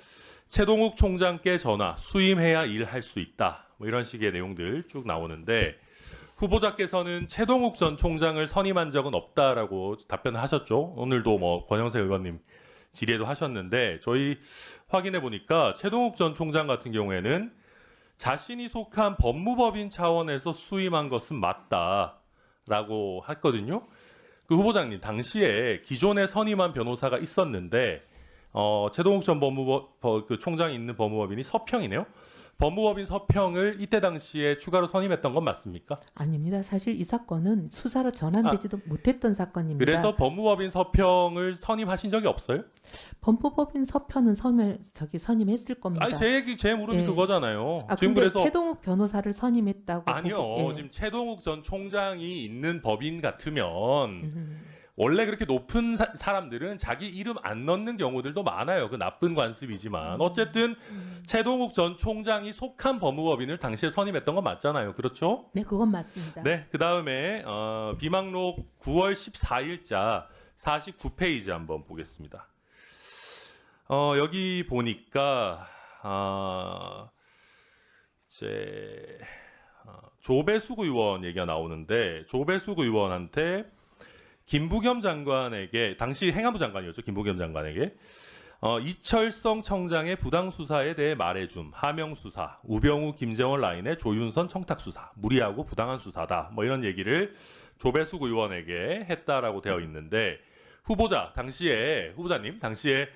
최동욱 총장께 전화 수임해야 일할 수 있다. 뭐 이런 식의 내용들 쭉 나오는데 후보자께서는 최동욱 전 총장을 선임한 적은 없다라고 답변을 하셨죠. 오늘도 뭐 권영세 의원님 질의도 하셨는데 저희 확인해 보니까 최동욱 전 총장 같은 경우에는 자신이 속한 법무법인 차원에서 수임한 것은 맞다라고 했거든요. 그 후보장님 당시에 기존에 선임한 변호사가 있었는데 최동욱 전 그 총장이 있는 법무법인이 서평이네요. 법무법인 서평을 이때 당시에 추가로 선임했던 건 맞습니까? 아닙니다. 사실 이 사건은 수사로 전환되지도 못했던 사건입니다. 그래서 법무법인 서평을 선임하신 적이 없어요? 법무법인 서편은 선임했을 겁니다. 아니 제 물음이 예. 그거잖아요. 지금 근데 그래서 최동욱 변호사를 선임했다고 아니요. 보고, 예. 지금 최동욱 전 총장이 있는 법인 같으면 음. 원래 그렇게 높은 사람들은 자기 이름 안 넣는 경우들도 많아요. 그 나쁜 관습이지만 어쨌든 최동욱 전 총장이 속한 법무법인을 당시에 선임했던 건 맞잖아요. 그렇죠? 네, 그건 맞습니다. 네. 그 다음에 비망록 9월 14일자 49페이지 한번 보겠습니다. 여기 보니까 이제 조배숙 의원 얘기가 나오는데 조배숙 의원한테 김부겸 장관에게 당시 행안부 장관이었죠. 김부겸 장관에게 이철성 청장의 부당 수사에 대해 말해줌, 하명 수사, 우병우 김재원 라인의 조윤선 청탁 수사, 무리하고 부당한 수사다. 뭐 이런 얘기를 조배숙 의원에게 했다라고 되어 있는데 후보자님 당시에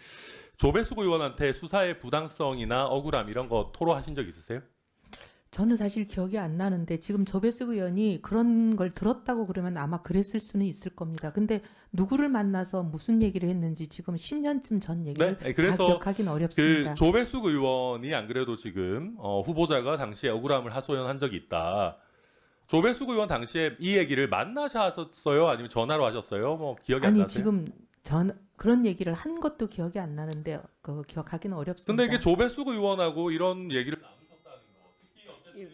조배숙 의원한테 수사의 부당성이나 억울함 이런 거 토로하신 적 있으세요? 저는 사실 기억이 안 나는데 지금 조배숙 의원이 그런 걸 들었다고 그러면 아마 그랬을 수는 있을 겁니다. 근데 누구를 만나서 무슨 얘기를 했는지 지금 10년쯤 전 얘기를 네, 그래서 다 기억하기는 어렵습니다. 그 조배숙 의원이 안 그래도 지금 후보자가 당시에 억울함을 하소연한 적이 있다. 조배숙 의원 당시에 이 얘기를 만나셨어요? 아니면 전화로 하셨어요? 뭐 기억이 안 아니 나세요? 지금 그런 얘기를 한 것도 기억이 안 나는데 기억하기는 어렵습니다. 근데 이게 조배숙 의원하고 이런 얘기를 나누셨다는 거 특히 어쨌든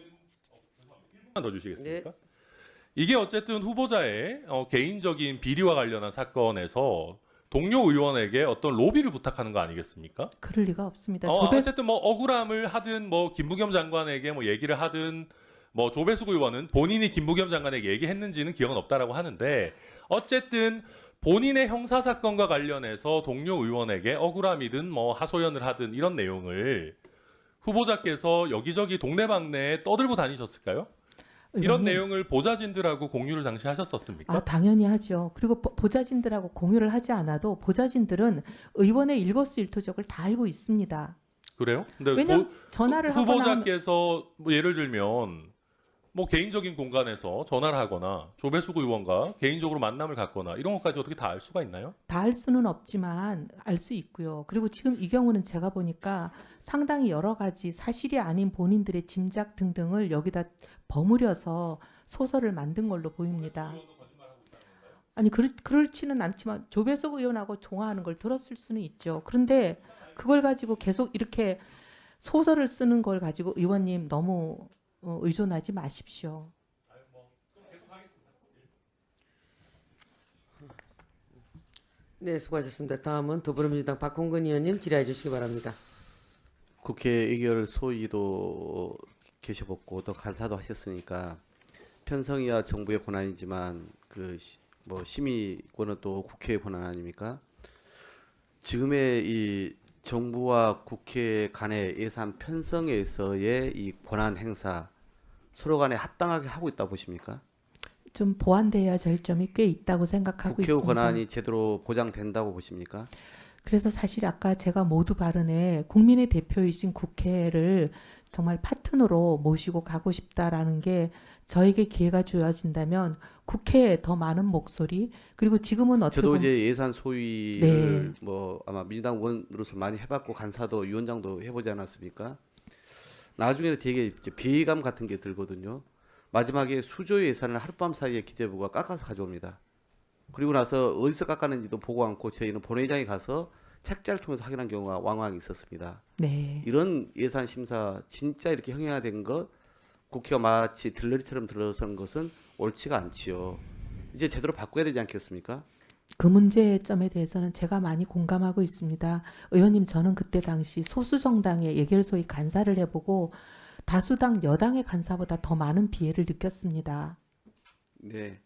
1분만 더 주시겠습니까? 이게 어쨌든 후보자의 개인적인 비리와 관련한 사건에서 동료 의원에게 어떤 로비를 부탁하는 거 아니겠습니까? 그럴 리가 없습니다. 어쨌든 뭐 억울함을 하든 뭐 김부겸 장관에게 뭐 얘기를 하든 뭐 조배숙 의원은 본인이 김부겸 장관에게 얘기했는지는 기억은 없다라고 하는데 어쨌든 본인의 형사 사건과 관련해서 동료 의원에게 억울함이든 뭐 하소연을 하든 이런 내용을 후보자께서 여기저기 동네방네에 떠들고 다니셨을까요? 이런 의원님, 내용을 보좌진들하고 공유를 당시 하셨었습니까? 당연히 하죠. 그리고 보좌진들하고 공유를 하지 않아도 보좌진들은 의원의 일거수일투족을 다 알고 있습니다. 그래요? 근데 왜냐면 전화를 하거나 후보자께서 뭐 예를 들면 뭐 개인적인 공간에서 전화를 하거나 조배숙 의원과 개인적으로 만남을 갖거나 이런 것까지 어떻게 다 알 수가 있나요? 다 알 수는 없지만 알 수 있고요. 그리고 지금 이 경우는 제가 보니까 상당히 여러 가지 사실이 아닌 본인들의 짐작 등등을 여기다 버무려서 소설을 만든 걸로 보입니다. 아니 그렇지는 않지만 조배석 의원하고 통화하는 걸 들었을 수는 있죠. 그런데 그걸 가지고 계속 이렇게 소설을 쓰는 걸 가지고 의원님 너무 의존하지 마십시오. 네, 수고하셨습니다. 다음은 더불어민주당 박홍근 의원님 질의해 주시기 바랍니다. 국회 의결 소위도 계셔봤고 또 간사도 하셨으니까 편성이야 정부의 권한이지만 뭐 심의권은 또 국회의 권한 아닙니까? 지금의 이 정부와 국회 간의 예산 편성에서의 이 권한 행사 서로 간에 합당하게 하고 있다 보십니까? 좀 보완돼야 될 점이 꽤 있다고 생각하고 국회 있습니다. 권한이 제대로 보장된다고 보십니까? 그래서 사실 아까 제가 모두 발언에 국민의 대표이신 국회를 정말 파트너로 모시고 가고 싶다라는 게 저에게 기회가 주어진다면 국회에 더 많은 목소리 그리고 지금은 어떻게 저도 보면 이제 예산 소위를 뭐 아마 민주당 의원으로서 많이 해봤고 간사도 위원장도 해보지 않았습니까? 나중에는 되게 이제 배의감 같은 게 들거든요. 마지막에 수조 예산을 하룻밤 사이에 기재부가 깎아서 가져옵니다. 그리고 나서 어디서 깎았는지도 보고 않고 저희는 본회의장에 가서 책자를 통해서 확인한 경우가 왕왕 있었습니다. 네. 이런 예산 심사 진짜 이렇게 형해화된 것 국회가 마치 들러리처럼 들어선 것은 옳지가 않지요. 이제 제대로 바꿔야 되지 않겠습니까? 그 문제점에 대해서는 제가 많이 공감하고 있습니다. 의원님 저는 그때 당시 소수 정당의 예결소위 간사를 해보고 다수당 여당의 간사보다 더 많은 피해를 느꼈습니다. 네.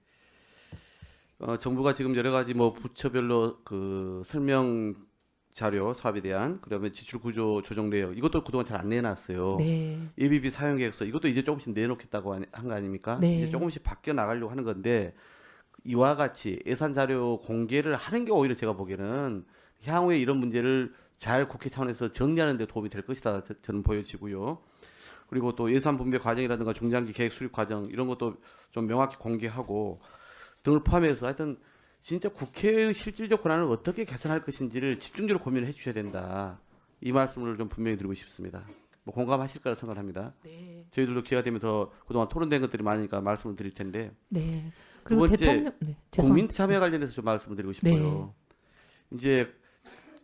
정부가 지금 여러 가지 뭐 부처별로 그 설명 자료 사업에 대한 그다음에 지출 구조 조정 내역 이것도 그동안 잘 안 내놨어요. 네. 예비비 사용 계획서 이것도 이제 조금씩 내놓겠다고 한 거 아닙니까? 네. 이제 조금씩 바뀌어 나가려고 하는 건데 이와 같이 예산 자료 공개를 하는 게 오히려 제가 보기에는 향후에 이런 문제를 잘 국회 차원에서 정리하는 데 도움이 될 것이다 저는 보여지고요. 그리고 또 예산 분배 과정이라든가 중장기 계획 수립 과정 이런 것도 좀 명확히 공개하고 등을 포함해서 하여튼 진짜 국회의 실질적 권한을 어떻게 개선할 것인지를 집중적으로 고민을 해주셔야 된다. 이 말씀을 좀 분명히 드리고 싶습니다. 뭐 공감하실 거라 생각합니다. 네. 저희들도 기회가 되면 더 그동안 토론된 것들이 많으니까 말씀을 드릴 텐데 네. 그리고 두 번째, 대통령 네, 국민 죄송합니다. 참여 관련해서 좀 말씀을 드리고 싶어요. 이제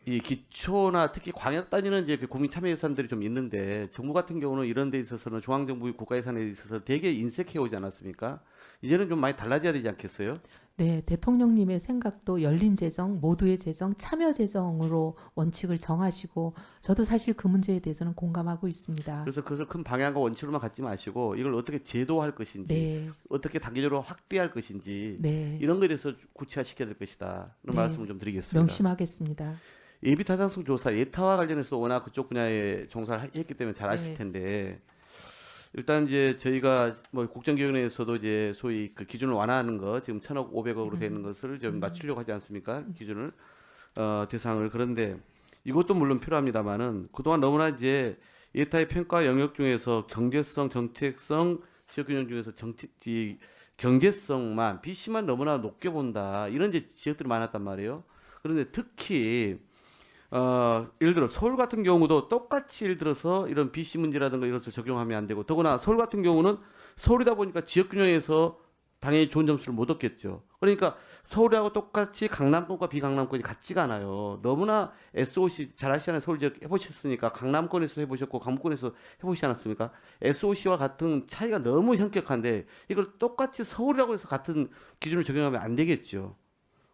이 기초나 특히 광역 단위는 이제 그 국민 참여 예산들이 좀 있는데 정부 같은 경우는 이런 데 있어서는 중앙정부 국가 예산에 있어서 되게 인색해 오지 않았습니까? 이제는 좀 많이 달라져야 되지 않겠어요? 네, 대통령님의 생각도 열린 재정, 모두의 재정, 참여 재정으로 원칙을 정하시고 저도 사실 그 문제에 대해서는 공감하고 있습니다. 그래서 그것을 큰 방향과 원칙으로만 갖지 마시고 이걸 어떻게 제도화할 것인지 네, 어떻게 단계적으로 확대할 것인지 네, 이런 거에 대해서 구체화시켜야 될 것이다. 이런 네. 말씀을 좀 드리겠습니다. 명심하겠습니다. 예비타당성 조사, 예타와 관련해서 워낙 그쪽 분야에 종사를 했기 때문에 잘 아실 네. 텐데 일단 이제 저희가 뭐 국정기획위원회에서도 이제 소위 그 기준을 완화하는 거 지금 1,000억 500억으로 되는 것을 좀 낮추려고 하지 않습니까? 기준을 대상을 그런데 이것도 물론 필요합니다만은 그동안 너무나 이제 예타의 평가 영역 중에서 경제성, 정책성, 지역균형 중에서 경제성만 BC만 너무나 높게 본다 이런 이제 지역들이 많았단 말이에요. 그런데 특히 예를 들어 서울 같은 경우도 똑같이 예를 들어서 이런 BC 문제라든가 이런 것을 적용하면 안 되고 더구나 서울 같은 경우는 서울이다 보니까 지역균형에서 당연히 좋은 점수를 못 얻겠죠. 그러니까 서울하고 똑같이 강남권과 비강남권이 같지가 않아요. 너무나 SOC 잘 아시잖아요. 서울 지역 해보셨으니까 강남권에서 해보셨고 강북권에서 해보시지 않았습니까? SOC와 같은 차이가 너무 현격한데 이걸 똑같이 서울이라고 해서 같은 기준을 적용하면 안 되겠죠.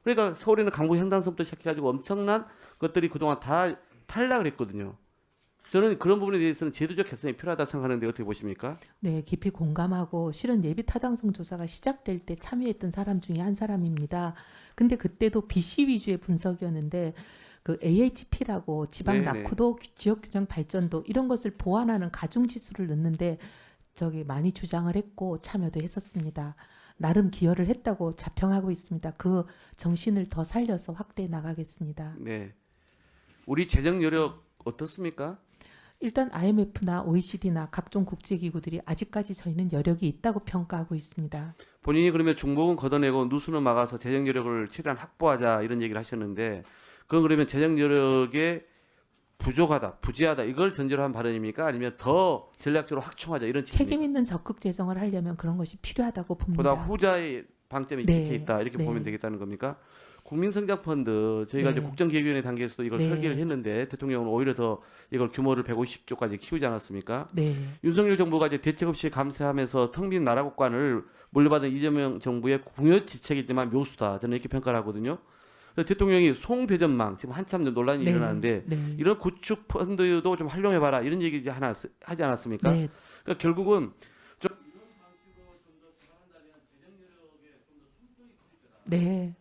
그러니까 서울에는 강북 횡단선부터 시작해가지고 엄청난 것들이 그동안 다 탈락을 했거든요. 저는 그런 부분에 대해서는 제도적 개선이 필요하다 생각하는데 어떻게 보십니까? 네, 깊이 공감하고 실은 예비 타당성 조사가 시작될 때 참여했던 사람 중에 한 사람입니다. 근데 그때도 BC 위주의 분석이었는데 그 AHP라고 지방 네네. 낙후도 지역 균형 발전도 이런 것을 보완하는 가중 지수를 넣는데 저기 많이 주장을 했고 참여도 했었습니다. 나름 기여를 했다고 자평하고 있습니다. 그 정신을 더 살려서 확대해 나가겠습니다. 네. 우리 재정 여력 어떻습니까? 일단 IMF나 OECD나 각종 국제기구들이 아직까지 저희는 여력이 있다고 평가하고 있습니다. 본인이 그러면 중복은 걷어내고 누수는 막아서 재정 여력을 최대한 확보하자 이런 얘기를 하셨는데 그건 그러면 재정 여력에 부족하다, 부재하다 이걸 전제로 한 발언입니까? 아니면 더 전략적으로 확충하자 이런 책임 취지입니까? 있는 적극 재정을 하려면 그런 것이 필요하다고 봅니다. 보다 후자의 방점이 네, 찍혀 있다 이렇게 네. 보면 되겠다는 겁니까? 국민성장펀드 저희가 네. 이제 국정기획위원회 단계에서도 이걸 네. 설계를 했는데 대통령은 오히려 더 이걸 규모를 150조까지 키우지 않았습니까? 네, 윤석열 정부가 이제 대책 없이 감세하면서 텅 빈 나라 국관을 물려받은 이재명 정부의 궁여지책이지만 묘수다 저는 이렇게 평가를 하거든요. 그래서 대통령이 송배전망 지금 한참 논란이 네, 일어나는데 네, 이런 구축 펀드도 좀 활용해봐라 이런 얘기 이제 하나 하지 않았습니까? 네, 그러니까 결국은 네.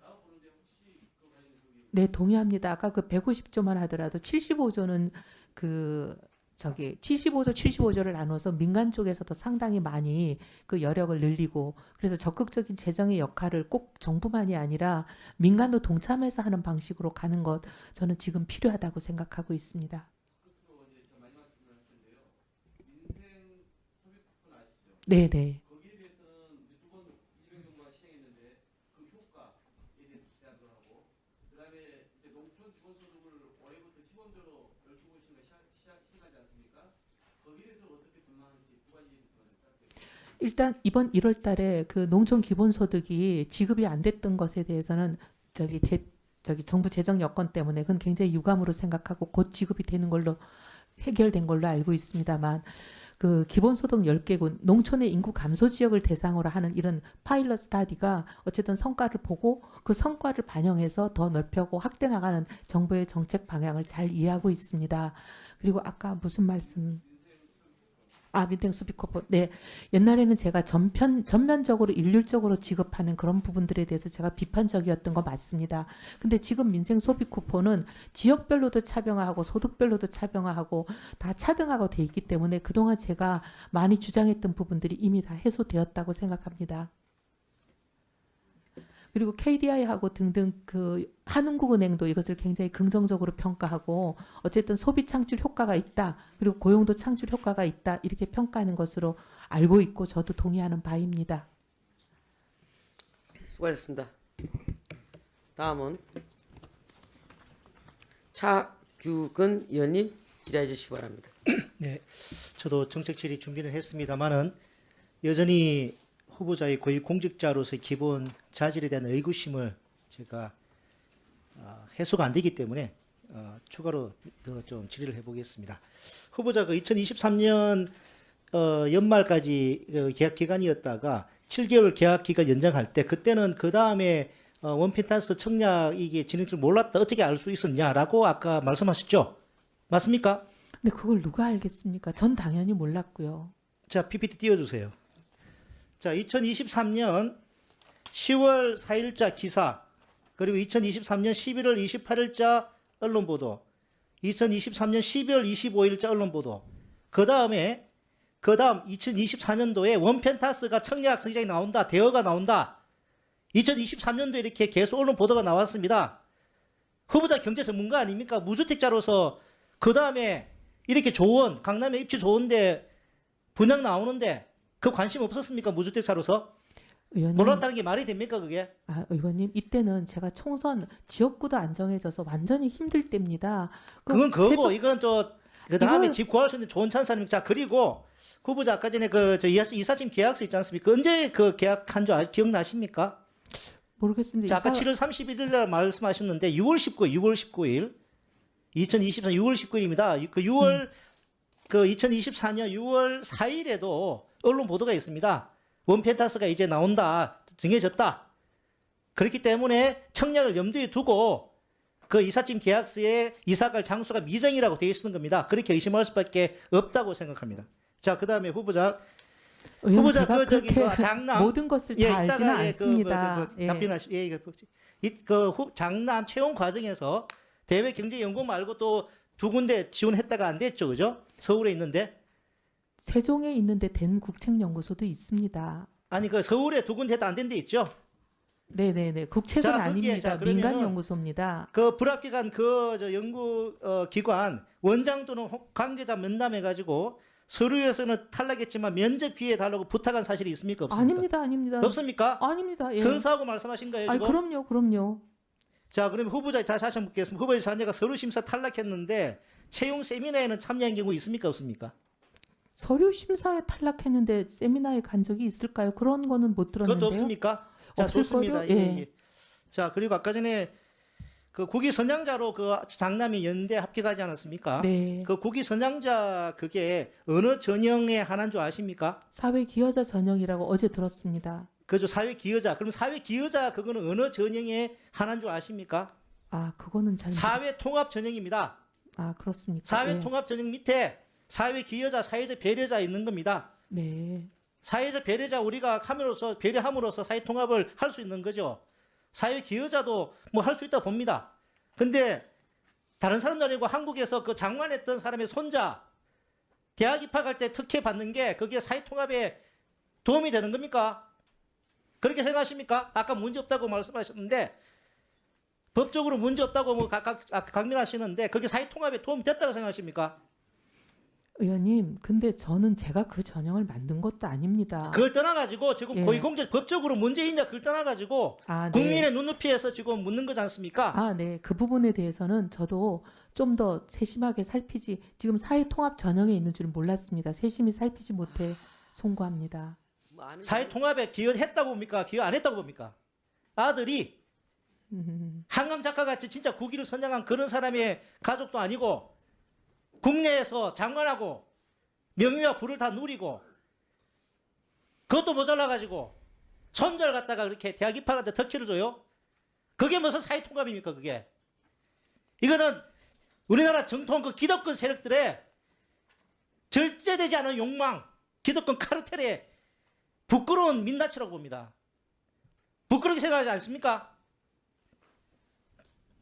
네, 동의합니다. 아까 그 150조만 하더라도 75조는 그 저기 75조를 나눠서 민간 쪽에서도 상당히 많이 그 여력을 늘리고 그래서 적극적인 재정의 역할을 꼭 정부만이 아니라 민간도 동참해서 하는 방식으로 가는 것 저는 지금 필요하다고 생각하고 있습니다. 네, 네. 일단 이번 1월 달에 그 농촌 기본소득이 지급이 안 됐던 것에 대해서는 저기 정부 재정 여건 때문에 그건 굉장히 유감으로 생각하고 곧 지급이 되는 걸로 해결된 걸로 알고 있습니다만 그 기본소득 10개군 농촌의 인구 감소 지역을 대상으로 하는 이런 파일럿 스타디가 어쨌든 성과를 보고 그 성과를 반영해서 더 넓혀고 확대 나가는 정부의 정책 방향을 잘 이해하고 있습니다. 그리고 아까 무슨 말씀 민생 수비코프. 네. 옛날에는 제가 전면적으로 일률적으로 지급하는 그런 부분들에 대해서 제가 비판적이었던 거 맞습니다. 근데 지금 민생 소비 쿠폰은 지역별로도 차별화하고 소득별로도 차별화하고 다 차등하고 돼 있기 때문에 그동안 제가 많이 주장했던 부분들이 이미 다 해소되었다고 생각합니다. 그리고 KDI하고 등등 그 한국은행도 이것을 굉장히 긍정적으로 평가하고 어쨌든 소비 창출 효과가 있다. 그리고 고용도 창출 효과가 있다. 이렇게 평가하는 것으로 알고 있고 저도 동의하는 바입니다. 수고하셨습니다. 다음은 차규근 의원님 질의해 주시기 바랍니다. 네, 저도 정책 질의 준비는 했습니다만은 여전히 후보자의 고위 공직자로서의 기본 자질에 대한 의구심을 제가 해소가 안 되기 때문에 추가로 더 좀 질의를 해보겠습니다. 후보자가 2023년 연말까지 계약 기간이었다가 7개월 계약 기간 연장할 때 그때는 그 다음에 원펜탄스 청약 이게 진행 줄 몰랐다 어떻게 알 수 있었냐라고 아까 말씀하셨죠? 맞습니까? 근데 그걸 누가 알겠습니까? 전 당연히 몰랐고요. 자, PPT 띄워주세요. 자, 2023년 10월 4일자 기사, 그리고 2023년 11월 28일자 언론 보도, 2023년 12월 25일자 언론 보도, 그 다음 2024년도에 원펜타스가 청약 성장이 나온다, 대여가 나온다. 2023년도에 이렇게 계속 언론 보도가 나왔습니다. 후보자 경제 전문가 아닙니까? 무주택자로서 그 다음에 이렇게 좋은, 강남에 입지 좋은데 분양 나오는데 그 관심 없었습니까? 무주택자로서? 의원님, 몰랐다는 게 말이 됩니까 그게? 의원님 이때는 제가 총선 지역구도 안 정해져서 완전히 힘들 때입니다. 그건 그거고 이건 그 다음에 이걸- 집 구할 수 있는 좋은 찬스 아닙니까? 자, 그리고 후보자 아까 전에 이사짐 계약서 있지 않습니까? 언제 그 계약한 줄 기억나십니까? 모르겠습니다. 자, 아까 7월 31일 날 말씀하셨는데 6월 19일 2024년 6월 19일입니다. 그 2024년 6월 4일에도 언론 보도가 있습니다. 원펜타스가 이제 나온다. 정해졌다. 그렇기 때문에 청약을 염두에 두고 그 이삿짐 계약서에 이사갈 장소가 미정이라고 되어 있는 겁니다. 그렇게 의심할 수밖에 없다고 생각합니다. 자, 그다음에 후보자 의원님, 후보자 제가 그 저기 그렇게 그 장남 모든 것을 다 알지는 이따가 않습니다. 예. 답변하시. 장남 채용 과정에서 대외경제연구 말고 또 두 군데 지원했다가 안 됐죠, 그죠? 서울에 있는데 세종에 있는데 된 국책연구소도 있습니다. 아니 그 서울에 두 군데 했다 안 된 데 있죠? 네네네. 국책은 자, 거기에 아닙니다. 자, 그러면은 민간 연구소입니다. 그 불합격한 그 저 연구 기관 원장도는 관계자 면담해 가지고 서류에서는 탈락했지만 면접 기회 달라고 부탁한 사실이 있습니까? 없습니까? 아닙니다, 아닙니다. 없습니까? 아닙니다. 예. 선사하고 말씀하신 거예요, 아니, 지금? 그럼요. 자, 그러면 후보자 다시 한번 묻겠습니다. 후보자 자녀가 서류 심사 탈락했는데 채용 세미나에는 참여한 경우 있습니까? 없습니까? 서류 심사에 탈락했는데 세미나에 간 적이 있을까요? 그런 거는 못 들었는데요. 그것도 없습니까? 자, 없을 좋습니다. 거죠? 예. 자, 그리고 아까 전에 그 국위 선양자로 그 장남이 연대 합격하지 않았습니까? 네. 그 국위 선양자 그게 어느 전형에 한한 줄 아십니까? 사회 기여자 전형이라고 어제 들었습니다. 그죠, 사회 기여자. 그럼 사회 기여자 그거는 어느 전형에 한한 줄 아십니까? 아, 그거는 잘. 사회 통합 전형입니다. 아, 그렇습니까? 사회 예. 통합 전형 밑에 사회 기여자, 사회적 배려자 있는 겁니다. 네. 사회적 배려자 우리가 함으로써 배려함으로써 사회 통합을 할 수 있는 거죠. 사회 기여자도 뭐 할 수 있다 봅니다. 근데 다른 사람도 아니고 한국에서 그 장관했던 사람의 손자 대학 입학할 때 특혜 받는 게 그게 사회 통합에 도움이 되는 겁니까? 그렇게 생각하십니까? 아까 문제 없다고 말씀하셨는데 법적으로 문제 없다고 뭐 강변하시는데 그게 사회 통합에 도움이 됐다고 생각하십니까? 의원님, 근데 저는 제가 그 전형을 만든 것도 아닙니다. 그걸 떠나가지고 지금 예. 고위공직 법적으로 문제 있냐 그걸 떠나가지고 아, 네. 국민의 눈높이에서 지금 묻는 거지 않습니까? 아, 네. 그 부분에 대해서는 저도 좀 더 세심하게 살피지, 지금 사회 통합 전형에 있는 줄은 몰랐습니다. 세심히 살피지 못해 송구합니다. 사회 통합에 기여했다고 봅니까? 기여 안 했다고 봅니까? 아들이 한강 작가 같이 진짜 국위를 선양한 그런 사람의 가족도 아니고 국내에서 장관하고 명예와 부를 다 누리고 그것도 모자라 가지고 손자를 갖다가 그렇게 대학 입학하는데 덕키를 줘요? 그게 무슨 사회 통합입니까? 그게 이거는 우리나라 정통 그 기득권 세력들의 절제되지 않은 욕망, 기득권 카르텔의 부끄러운 민낯이라고 봅니다. 부끄럽게 생각하지 않습니까?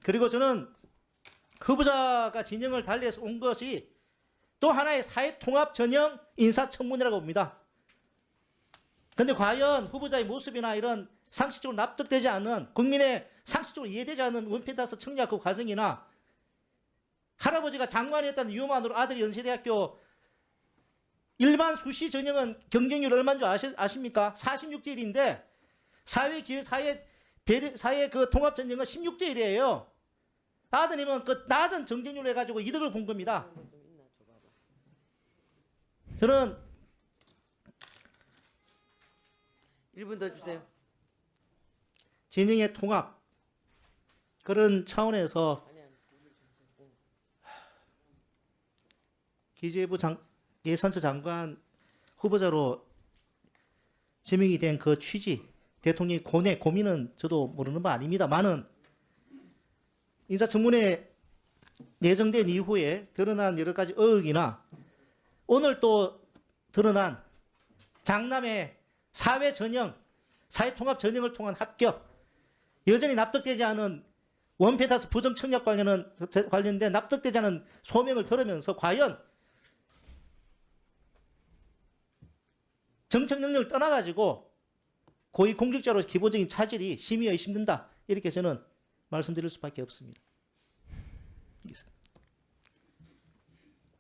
그리고 저는 후보자가 진영을 달리해서 온 것이 또 하나의 사회통합 전형 인사청문회라고 봅니다. 그런데 과연 후보자의 모습이나 이런 상식적으로 납득되지 않는 국민의 상식적으로 이해되지 않는 원패다스 청약 그 과정이나 할아버지가 장관이었다는 이유만으로 아들이 연세대학교 일반 수시 전형은 경쟁률 얼마인 줄 아십니까? 46대 1인데 사회 그 통합 전형은 16대 1이에요. 아드님은 그 낮은 경쟁률 해가지고 이득을 본 겁니다. 저는 1분 더 주세요. 진영의 통합 그런 차원에서 기재부 예산처 장관 후보자로 지명이 된 그 취지, 대통령의 고민은 저도 모르는 바 아닙니다만은 인사청문회 예정된 이후에 드러난 여러 가지 의혹이나 오늘 또 드러난 장남의 사회 전형, 사회통합 전형을 통한 합격, 여전히 납득되지 않은 원패다스 부정 청약 관련된 납득되지 않은 소명을 들으면서 과연 정책 능력을 떠나가지고 고위공직자로 기본적인 차질이 심히 의심된다. 이렇게 저는 말씀드릴 수밖에 없습니다.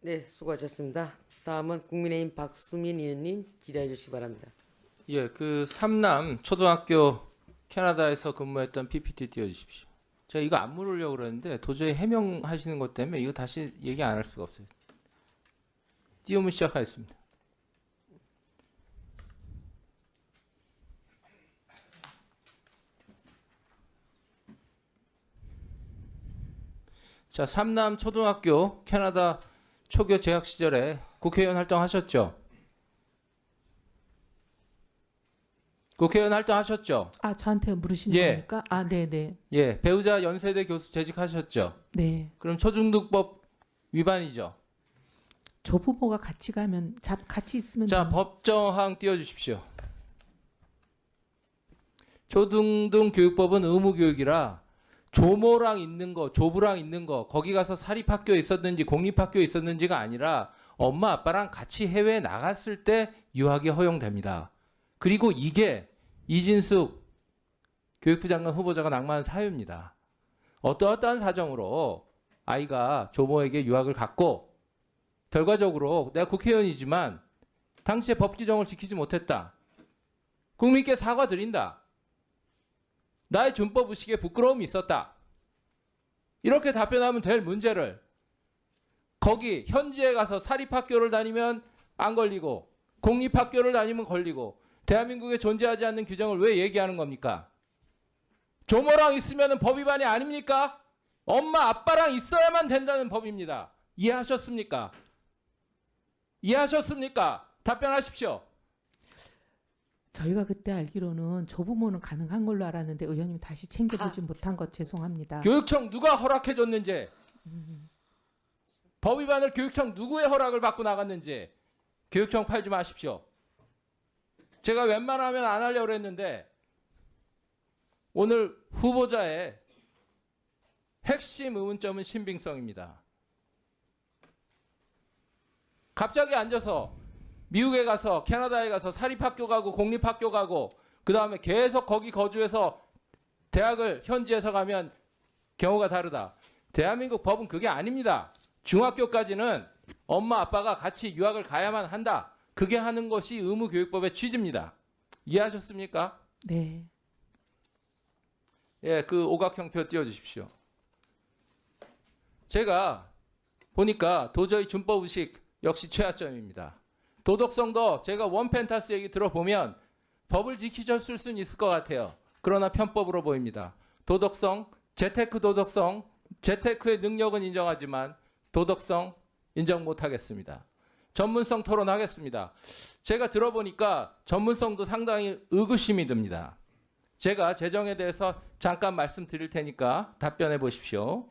네, 수고하셨습니다. 다음은 국민의힘 박수민 의원님 질의해 주시기 바랍니다. 예, 그 삼남 초등학교 캐나다에서 근무했던 PPT 띄워주십시오. 제가 이거 안 물으려고 그랬는데 도저히 해명하시는 것 때문에 이거 다시 얘기 안 할 수가 없어요. 띄우면 시작하겠습니다. 자, 삼남 초등학교 캐나다 초교 재학 시절에 국회의원 활동하셨죠? 국회의원 활동하셨죠? 아, 저한테 물으시는 예. 겁니까? 아, 네네. 예, 배우자 연세대 교수 재직하셨죠? 네. 그럼 초중등법 위반이죠? 조부모가 같이 가면, 같이 있으면. 자, 법정항 띄워주십시오. 초등등 교육법은 의무교육이라 조모랑 있는 거, 조부랑 있는 거, 거기 가서 사립학교에 있었는지 공립학교에 있었는지가 아니라 엄마 아빠랑 같이 해외에 나갔을 때 유학이 허용됩니다. 그리고 이게 이진숙 교육부 장관 후보자가 낭만한 사유입니다. 어떠한 사정으로 아이가 조모에게 유학을 갔고 결과적으로 내가 국회의원이지만 당시에 법 규정을 지키지 못했다. 국민께 사과드린다. 나의 준법 의식에 부끄러움이 있었다. 이렇게 답변하면 될 문제를 거기 현지에 가서 사립학교를 다니면 안 걸리고 공립학교를 다니면 걸리고 대한민국에 존재하지 않는 규정을 왜 얘기하는 겁니까? 조모랑 있으면 법 위반이 아닙니까? 엄마 아빠랑 있어야만 된다는 법입니다. 이해하셨습니까? 이해하셨습니까? 답변하십시오. 저희가 그때 알기로는 조부모는 가능한 걸로 알았는데 의원님 다시 챙겨보지 못한 것 죄송합니다. 교육청 누가 허락해줬는지, 법 위반을 교육청 누구의 허락을 받고 나갔는지 교육청 팔지 마십시오. 제가 웬만하면 안 하려고 했는데 오늘 후보자의 핵심 의문점은 신빙성입니다. 갑자기 앉아서 미국에 가서 캐나다에 가서 사립학교 가고 공립학교 가고 그 다음에 계속 거기 거주해서 대학을 현지에서 가면 경우가 다르다. 대한민국 법은 그게 아닙니다. 중학교까지는 엄마 아빠가 같이 유학을 가야만 한다. 그게 하는 것이 의무교육법의 취지입니다. 이해하셨습니까? 네. 예, 그 오각형표 띄워주십시오. 제가 보니까 도저히 준법의식 역시 최하점입니다. 도덕성도 제가 원펜타스 얘기 들어보면 법을 지키셨을 수는 있을 것 같아요. 그러나 편법으로 보입니다. 도덕성, 재테크 도덕성, 재테크의 능력은 인정하지만 도덕성 인정 못하겠습니다. 전문성 토론하겠습니다. 제가 들어보니까 전문성도 상당히 의구심이 듭니다. 제가 재정에 대해서 잠깐 말씀드릴 테니까 답변해 보십시오.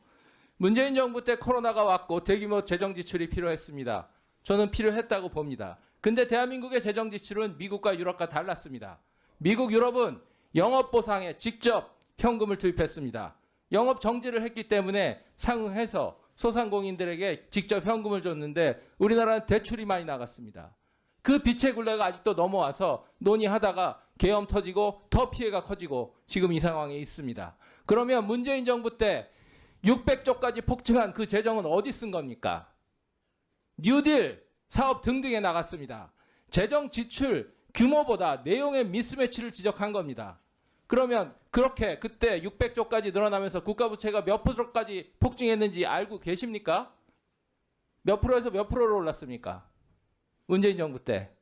문재인 정부 때 코로나가 왔고 대규모 재정 지출이 필요했습니다. 저는 필요했다고 봅니다. 근데 대한민국의 재정 지출은 미국과 유럽과 달랐습니다. 미국, 유럽은 영업 보상에 직접 현금을 투입했습니다. 영업 정지를 했기 때문에 상응해서 소상공인들에게 직접 현금을 줬는데 우리나라는 대출이 많이 나갔습니다. 그 빛의 굴레가 아직도 넘어와서 논의하다가 계엄 터지고 더 피해가 커지고 지금 이 상황에 있습니다. 그러면 문재인 정부 때 600조까지 폭증한 그 재정은 어디 쓴 겁니까? 뉴딜, 사업 등등에 나갔습니다. 재정 지출 규모보다 내용의 미스매치를 지적한 겁니다. 그러면 그렇게 그때 600조까지 늘어나면서 국가부채가 몇 %까지 폭증했는지 알고 계십니까? 몇 프로에서 몇 프로로 올랐습니까? 문재인 정부 때.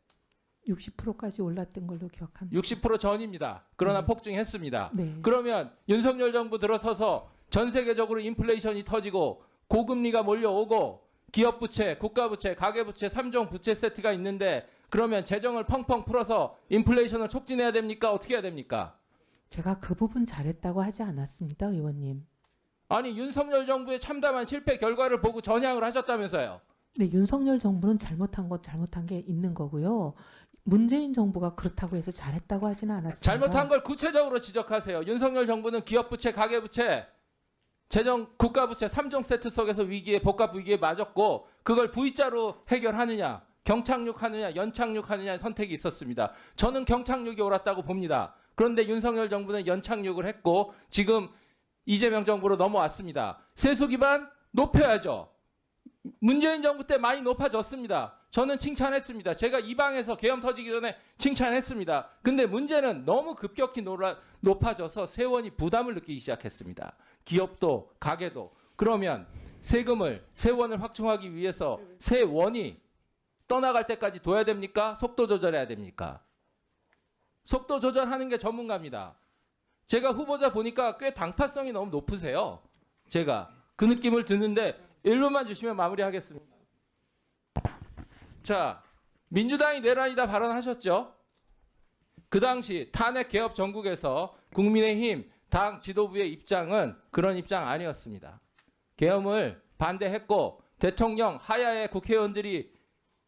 60%까지 올랐던 걸로 기억합니다. 60% 전입니다. 그러나 폭증했습니다. 네. 그러면 윤석열 정부 들어서서 전 세계적으로 인플레이션이 터지고 고금리가 몰려오고 기업 부채, 국가 부채, 가계 부채, 3종 부채 세트가 있는데 그러면 재정을 펑펑 풀어서 인플레이션을 촉진해야 됩니까? 어떻게 해야 됩니까? 제가 그 부분 잘했다고 하지 않았습니다, 의원님. 아니 윤석열 정부의 참담한 실패 결과를 보고 전향을 하셨다면서요. 네, 윤석열 정부는 잘못한 게 있는 거고요. 문재인 정부가 그렇다고 해서 잘했다고 하지는 않았습니다. 잘못한 걸 구체적으로 지적하세요. 윤석열 정부는 기업 부채, 가계 부채, 재정 국가 부채 3종 세트 속에서 위기에 복합 위기에 맞았고 그걸 V자로 해결하느냐, 경착륙하느냐, 연착륙하느냐의 선택이 있었습니다. 저는 경착륙이 옳았다고 봅니다. 그런데 윤석열 정부는 연착륙을 했고 지금 이재명 정부로 넘어왔습니다. 세수 기반 높여야죠. 문재인 정부 때 많이 높아졌습니다. 저는 칭찬했습니다. 제가 이 방에서 계엄 터지기 전에 칭찬했습니다. 근데 문제는 너무 급격히 높아져서 세원이 부담을 느끼기 시작했습니다. 기업도 가게도. 그러면 세원을 확충하기 위해서 세원이 떠나갈 때까지 둬야 됩니까? 속도 조절해야 됩니까? 속도 조절하는 게 전문가입니다. 제가 후보자 보니까 꽤 당파성이 너무 높으세요. 제가 그 느낌을 드는데 1분만 주시면 마무리하겠습니다. 자, 민주당이 내란이다 발언하셨죠? 그 당시 탄핵 개업 전국에서 국민의힘 당 지도부의 입장은 그런 입장 아니었습니다. 계엄을 반대했고 대통령 하야에 국회의원들이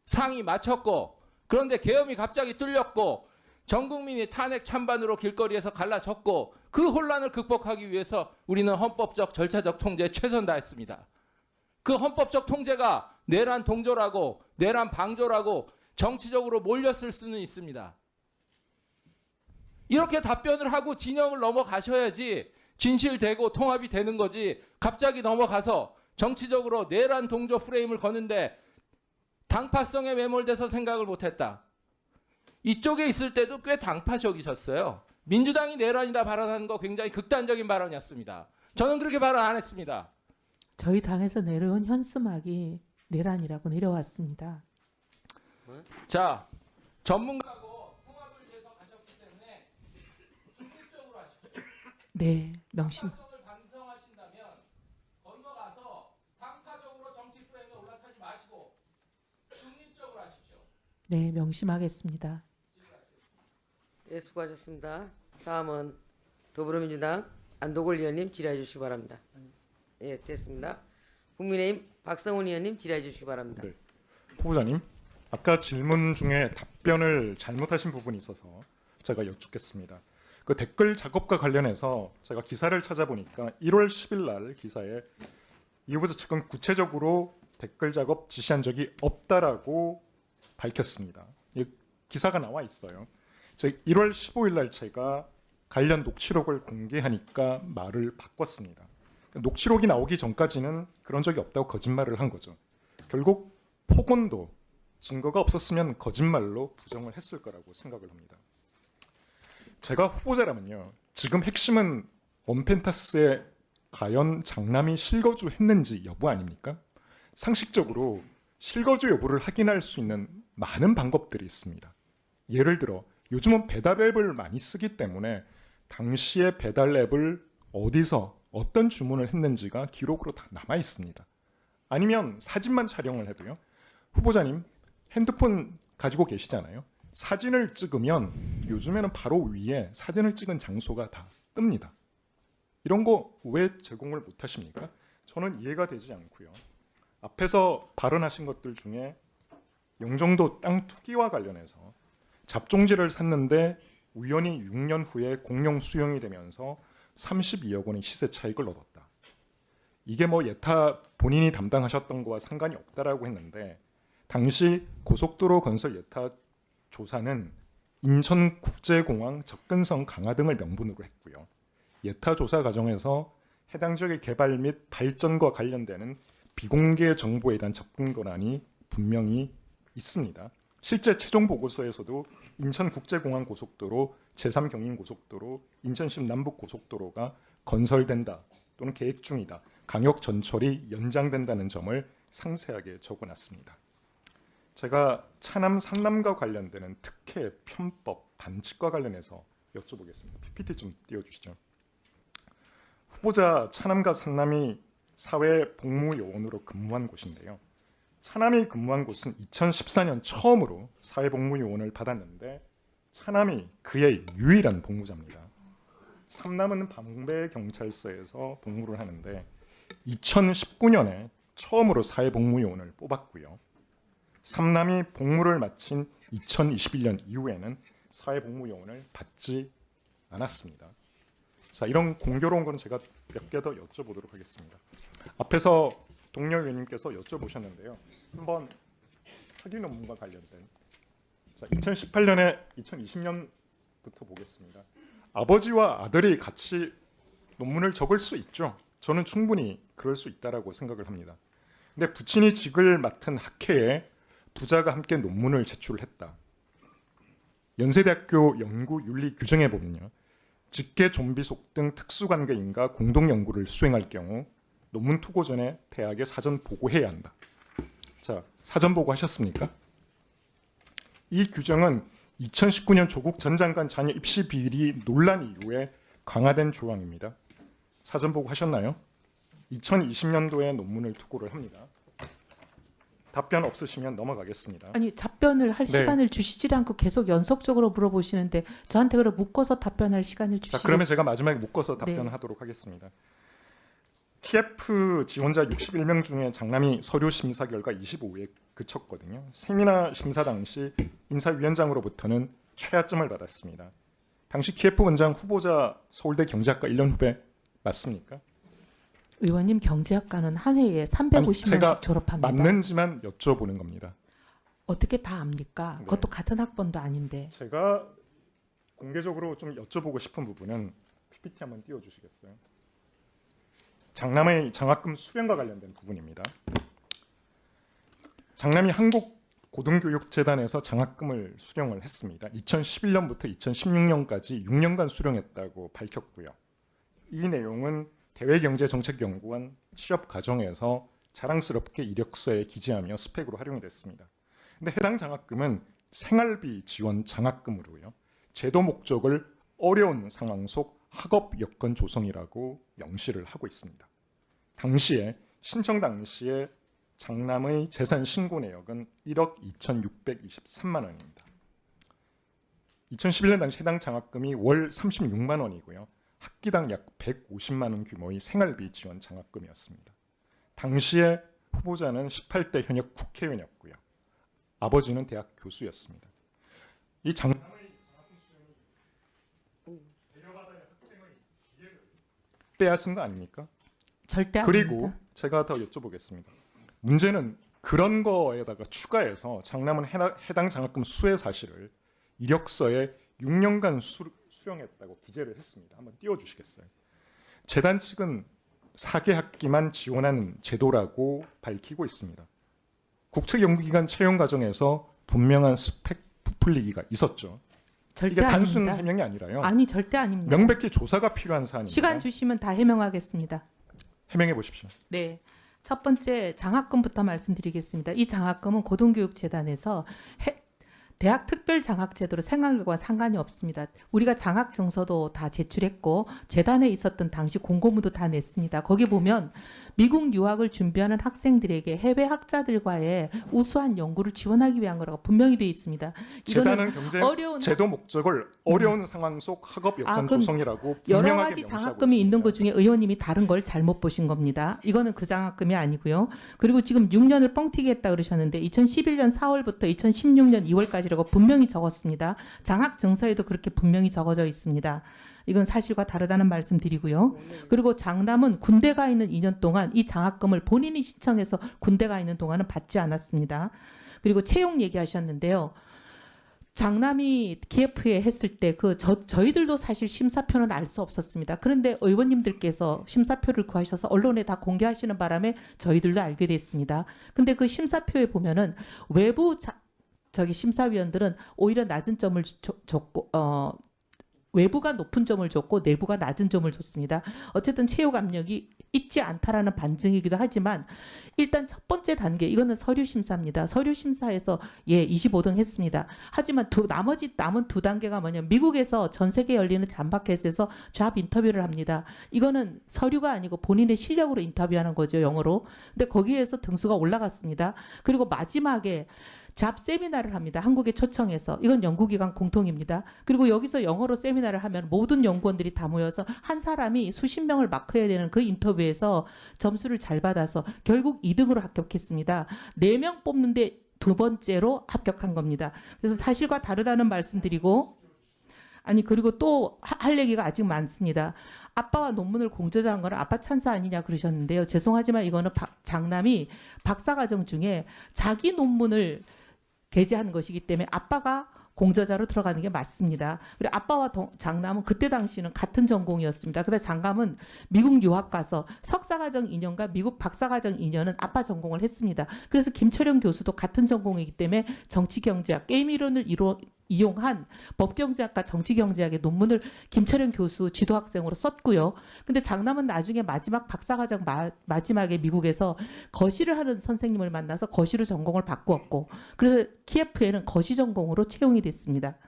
상의 마쳤고, 그런데 계엄이 갑자기 뚫렸고 전 국민이 탄핵 찬반으로 길거리에서 갈라졌고, 그 혼란을 극복하기 위해서 우리는 헌법적 절차적 통제에 최선 다했습니다. 그 헌법적 통제가 내란 동조라고 내란 방조라고 정치적으로 몰렸을 수는 있습니다. 이렇게 답변을 하고 진영을 넘어가셔야지 진실되고 통합이 되는 거지, 갑자기 넘어가서 정치적으로 내란 동조 프레임을 거는데 당파성에 매몰돼서 생각을 못했다. 이쪽에 있을 때도 꽤 당파적이셨어요. 민주당이 내란이다 발언하는 거 굉장히 극단적인 발언이었습니다. 저는 그렇게 발언 안 했습니다. 저희 당에서 내려온 현수막이 내란이라고 내려왔습니다. 자, 전문가고 통합을 위해서 가셨기 때문에 중립적으로 하십시오. 네, 명심. 당파성을 반성하신다면 건너가서 당파적으로 정치 프레임에 올라타지 마시고 중립적으로 하십시오. 네, 명심하겠습니다. 예, 수고하셨습니다. 다음은 더불어민주당 안도골 의원님 질의해 주시기 바랍니다. 예, 됐습니다. 국민의힘 박성훈 의원님 질의해 주시기 바랍니다. 네. 후보자님, 아까 질문 중에 답변을 잘못하신 부분이 있어서 제가 여쭙겠습니다. 그 댓글 작업과 관련해서 제가 기사를 찾아보니까 1월 10일 날 기사에 이 후보자 측은 구체적으로 댓글 작업 지시한 적이 없다라고 밝혔습니다. 이 기사가 나와 있어요. 즉 1월 15일 날 제가 관련 녹취록을 공개하니까 말을 바꿨습니다. 녹취록이 나오기 전까지는 그런 적이 없다고 거짓말을 한 거죠. 결국 폭언도 증거가 없었으면 거짓말로 부정을 했을 거라고 생각을 합니다. 제가 후보자라면요, 지금 핵심은 원펜타스에 과연 장남이 실거주 했는지 여부 아닙니까? 상식적으로 실거주 여부를 확인할 수 있는 많은 방법들이 있습니다. 예를 들어 요즘은 배달 앱을 많이 쓰기 때문에 당시에 배달 앱을 어디서 어떤 주문을 했는지가 기록으로 다 남아 있습니다. 아니면 사진만 촬영을 해도요, 후보자님 핸드폰 가지고 계시잖아요. 사진을 찍으면 요즘에는 바로 위에 사진을 찍은 장소가 다 뜹니다. 이런 거 왜 제공을 못 하십니까? 저는 이해가 되지 않고요. 앞에서 발언하신 것들 중에 영종도 땅 투기와 관련해서 잡종지를 샀는데 우연히 6년 후에 공영 수용이 되면서 32억 원의 시세 차익을 얻었다. 이게 뭐 예타 본인이 담당하셨던 거와 상관이 없다라고 했는데, 당시 고속도로 건설 예타 조사는 인천국제공항 접근성 강화 등을 명분으로 했고요. 예타 조사 과정에서 해당 지역의 개발 및 발전과 관련되는 비공개 정보에 대한 접근 권한이 분명히 있습니다. 실제 최종 보고서에서도 인천국제공항 고속도로, 제3경인고속도로, 인천시 남북고속도로가 건설된다 또는 계획 중이다, 강역 전철이 연장된다는 점을 상세하게 적어놨습니다. 제가 차남 상남과 관련되는 특혜, 편법, 단칙과 관련해서 여쭤보겠습니다. PPT 좀 띄워주시죠. 후보자 차남과 상남이 사회복무요원으로 근무한 곳인데요. 차남이 근무한 곳은 2014년 처음으로 사회복무요원을 받았는데 차남이 그의 유일한 복무자입니다. 삼남은 방배경찰서에서 복무를 하는데 2019년에 처음으로 사회복무요원을 뽑았고요. 삼남이 복무를 마친 2021년 이후에는 사회복무요원을 받지 않았습니다. 자, 이런 공교로운 건 제가 몇 개 더 여쭤보도록 하겠습니다. 앞에서 동료 의원님께서 여쭤보셨는데요. 한번 학위 논문과 관련된, 자, 2018년에 2020년부터 보겠습니다. 아버지와 아들이 같이 논문을 적을 수 있죠. 저는 충분히 그럴 수 있다라고 생각을 합니다. 근데 부친이 직을 맡은 학회에 부자가 함께 논문을 제출했다. 연세대학교 연구윤리 규정에 보면요, 직계 좀비속 등 특수관계인과 공동 연구를 수행할 경우 논문 투고 전에 대학에 사전 보고해야 한다. 자, 사전 보고하셨습니까? 이 규정은 2019년 조국 전 장관 자녀 입시 비리 논란 이후에 강화된 조항입니다. 사전 보고하셨나요? 2020년도에 논문을 투고를 합니다. 답변 없으시면 넘어가겠습니다. 아니 답변을 할 네. 시간을 주시질 않고 계속 연속적으로 물어보시는데 저한테 그럼 묶어서 답변할 시간을 자, 주시면 그러면 제가 마지막에 묶어서 네. 답변하도록 하겠습니다. TF 지원자 61명 중에 장남이 서류 심사 결과 25에 그쳤거든요. 세미나 심사 당시 인사위원장으로부터는 최하점을 받았습니다. 당시 TF 원장 후보자 서울대 경제학과 1년 후배 맞습니까? 의원님 경제학과는 한 해에 제가 350명씩 졸업합니다. 맞는지만 여쭤보는 겁니다. 어떻게 다 압니까? 네. 그것도 같은 학번도 아닌데. 제가 공개적으로 좀 여쭤보고 싶은 부분은 PPT 한번 띄워주시겠어요? 장남의 장학금 수령과 관련된 부분입니다. 장남이 한국고등교육재단에서 장학금을 수령을 했습니다. 2011년부터 2016년까지 6년간 수령했다고 밝혔고요. 이 내용은 대외경제정책연구원 취업 과정에서 자랑스럽게 이력서에 기재하며 스펙으로 활용이 됐습니다. 근데 해당 장학금은 생활비 지원 장학금으로요. 제도 목적을 어려운 상황 속 학업 여건 조성이라고 명시를 하고 있습니다. 당시에 신청 당시에 장남의 재산 신고 내역은 1억 2,623만 원입니다. 2011년 당시 해당 장학금이 월 36만 원이고요. 학기당 약 150만 원 규모의 생활비 지원 장학금이었습니다. 당시에 후보자는 18대 현역 국회의원이었고요. 아버지는 대학 교수였습니다. 이 장남의 장학금 수령이 데려받아야 학생의 기회를 빼앗은 거 아닙니까? 절대 그리고 아닙니다. 제가 더 여쭤보겠습니다. 문제는 그런 거에다가 추가해서 장남은 해당 장학금 수혜 사실을 이력서에 6년간 수령했다고 기재를 했습니다. 한번 띄워주시겠어요? 재단 측은 4개 학기만 지원하는 제도라고 밝히고 있습니다. 국책연구기관 채용 과정에서 분명한 스펙 부풀리기가 있었죠. 절대 이게 단순 아닙니다. 해명이 아니라요. 아니 절대 아닙니다. 명백히 조사가 필요한 사안입니다. 시간 주시면 다 해명하겠습니다. 해명해 보십시오. 네. 첫 번째 장학금부터 말씀드리겠습니다. 이 장학금은 고등교육재단에서 대학 특별장학제도로 생활과 상관이 없습니다. 우리가 장학증서도 다 제출했고 재단에 있었던 당시 공고문도 다 냈습니다. 거기 보면 미국 유학을 준비하는 학생들에게 해외 학자들과의 우수한 연구를 지원하기 위한 거라고 분명히 되어 있습니다. 재단은 경제 어려운 제도 목적을 어려운 상황 속 학업 여건 그럼 조성이라고 여러 분명하게 가지 명시하고 장학금이 있습니다. 있는 것 중에 의원님이 다른 걸 잘못 보신 겁니다. 이거는 그 장학금이 아니고요. 그리고 지금 6년을 뻥튀기 했다 그러셨는데 2011년 4월부터 2016년 2월까지라고 분명히 적었습니다. 장학증서에도 그렇게 분명히 적어져 있습니다. 이건 사실과 다르다는 말씀 드리고요. 그리고 장남은 군대 가 있는 2년 동안 이 장학금을 본인이 신청해서 군대 가 있는 동안은 받지 않았습니다. 그리고 채용 얘기하셨는데요. 장남이 기예프에 했을 때 저희들도 사실 심사표는 알 수 없었습니다. 그런데 의원님들께서 심사표를 구하셔서 언론에 다 공개하시는 바람에 저희들도 알게 됐습니다. 근데 그 심사표에 보면은 외부 심사위원들은 오히려 낮은 점을 줬고 외부가 높은 점을 줬고 내부가 낮은 점을 줬습니다. 어쨌든 채용 압력이 있지 않다라는 반증이기도 하지만 일단 첫 번째 단계 이거는 서류 심사입니다. 서류 심사에서 25등 했습니다. 하지만 남은 두 단계가 뭐냐면 미국에서 전 세계에 열리는 잠바켓에서 잡 인터뷰를 합니다. 이거는 서류가 아니고 본인의 실력으로 인터뷰하는 거죠, 영어로. 근데 거기에서 등수가 올라갔습니다. 그리고 마지막에 잡 세미나를 합니다. 한국에 초청해서. 이건 연구기관 공통입니다. 그리고 여기서 영어로 세미나를 하면 모든 연구원들이 다 모여서 한 사람이 수십 명을 마크해야 되는 그 인터뷰에서 점수를 잘 받아서 결국 2등으로 합격했습니다. 4명 뽑는데 두 번째로 합격한 겁니다. 그래서 사실과 다르다는 말씀드리고 그리고 또 할 얘기가 아직 많습니다. 아빠와 논문을 공저자한 거는 아빠 찬사 아니냐 그러셨는데요. 죄송하지만 이거는 장남이 박사과정 중에 자기 논문을 게재하는 것이기 때문에 아빠가 공저자로 들어가는 게 맞습니다. 그리고 아빠와 장남은 그때 당시는 같은 전공이었습니다. 그런데 장남은 미국 유학 가서 석사과정 2년과 미국 박사과정 2년은 아빠 전공을 했습니다. 그래서 김철영 교수도 같은 전공이기 때문에 정치경제학, 게임 이론을 이용한 법경제학과 정치경제학의 논문을 김철영 교수 지도학생으로 썼고요. 근데 장남은 나중에 마지막 박사과정 마지막에 미국에서 거시를 하는 선생님을 만나서 거시로 전공을 바꾸었고 그래서 키예프에는 거시 전공으로 채용이 됐습니다.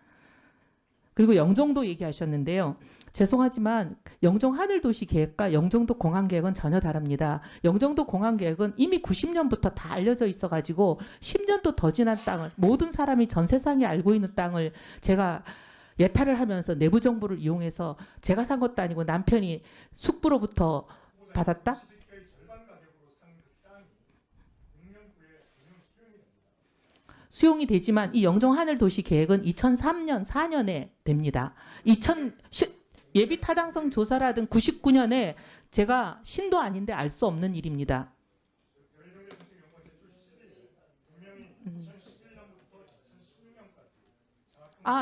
그리고 영종도 얘기하셨는데요. 죄송하지만 영종 하늘도시 계획과 영종도 공항 계획은 전혀 다릅니다. 영종도 공항 계획은 이미 90년부터 다 알려져 있어가지고 10년도 더 지난 땅을 모든 사람이 전 세상이 알고 있는 땅을 제가 예탈을 하면서 내부 정보를 이용해서 제가 산 것도 아니고 남편이 숙부로부터 받았다? 수용이 되지만 이 영종 하늘도시 계획은 2003년 4년에 됩니다. 예비 타당성 조사라든 99년에 제가 신도 아닌데 알 수 없는 일입니다.